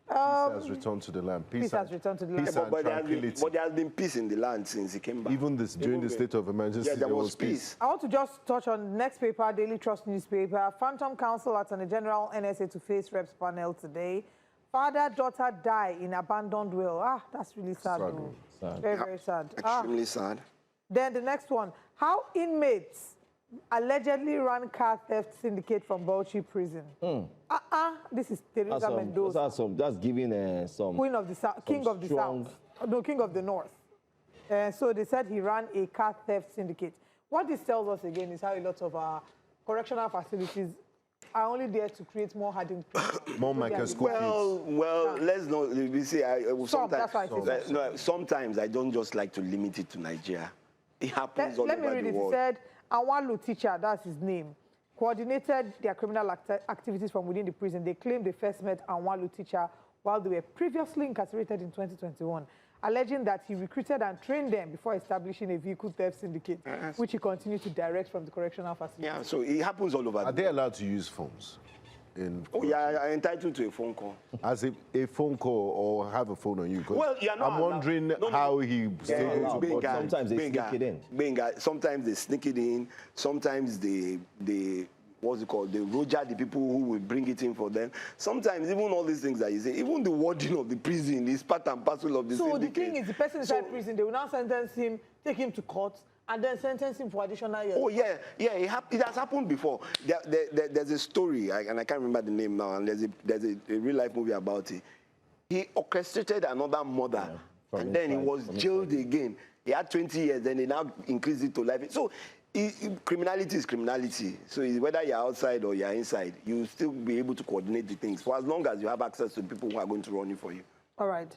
peace has returned to the land. Peace has returned to the land. Peace Yeah, and but tranquility. there has been peace in the land since he came back. Even this during the state of emergency, Yeah, there was peace. I want to just touch on the next paper, Daily Trust newspaper. Phantom Counsel Attorney General NSA to face reps panel today. Father, daughter die in abandoned well. Ah, that's really sad. Sad. Though. Sad. Very, very sad. Extremely sad. Then the next one. How inmates allegedly ran car theft syndicate from Bauchi prison. This is Teresa Mendoza. That's giving some... Queen of the South, King of the South. No, King of the North. So they said he ran a car theft syndicate. What this tells us again is how a lot of our correctional facilities are only there to create more hardened criminals. More microscopic. Well, let's not. We say Sometimes I don't just like to limit it to Nigeria. It happens all over the world. Let me read it. He said, Anwalu teacher, that's his name, coordinated their criminal activities from within the prison. They claimed they first met Anwalu teacher while they were previously incarcerated in 2021, alleging that he recruited and trained them before establishing a vehicle theft syndicate, which he continued to direct from the correctional facility. Yeah, so it happens all over. Are they allowed to use phones? Yeah, I'm entitled to a phone call. As a phone call or have a phone on you? Well, you're not I'm wondering how he sometimes they sneak it in. Sometimes they sneak it in. Sometimes they what's it called? They roger the people who will bring it in for them. Sometimes even all these things that you say, even the warden of the prison is part and parcel of the syndicate. So the thing is, the person inside prison, they will now sentence him, take him to court, and then sentence him for additional years. Oh, yeah. It has happened before. There's a story, and I can't remember the name now, and there's a real-life movie about it. He orchestrated another murder, and then he was jailed again. He had 20 years, then they now increased it to life. So criminality is criminality. So whether you're outside or you're inside, you'll still be able to coordinate the things for as long as you have access to people who are going to run it for you. All right.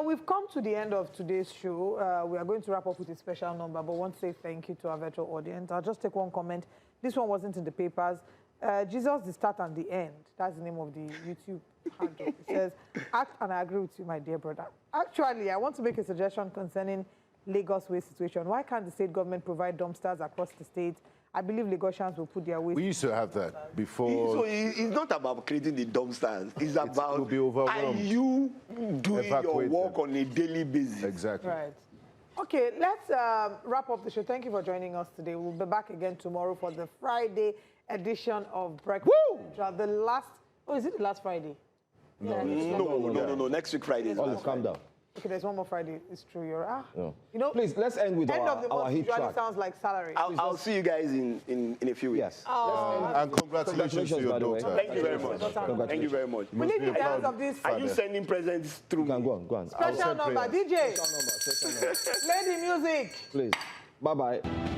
We've come to the end of today's show. We are going to wrap up with a special number, but I want to say thank you to our virtual audience. I'll just take one comment. This one wasn't in the papers. Jesus, the start and the end. That's the name of the YouTube handle. It says, act and I agree with you, my dear brother. Actually, I want to make a suggestion concerning Lagos waste situation. Why can't the state government provide dumpsters across the state? I believe Lagosians will put their waste. We used to have that before. So it's not about creating the dumpsters. It's about are you doing your work on a daily basis? Exactly. Right. Okay, let's wrap up the show. Thank you for joining us today. We'll be back again tomorrow for the Friday edition of Breakfast Central. The last, is it the last Friday? No. Next week Friday. Olive, calm down. Okay, there's one more Friday. It's true. You're No. You know, please, let's end with our hit track. Sounds like salary. I'll see you guys in a few weeks. Yes. And congratulations to your daughter. Thank you very much. Thank you very much. We need the hands of this. Are you sending presents through me? Go on. Special number, DJ. Special number. Play the music. Please. Bye-bye.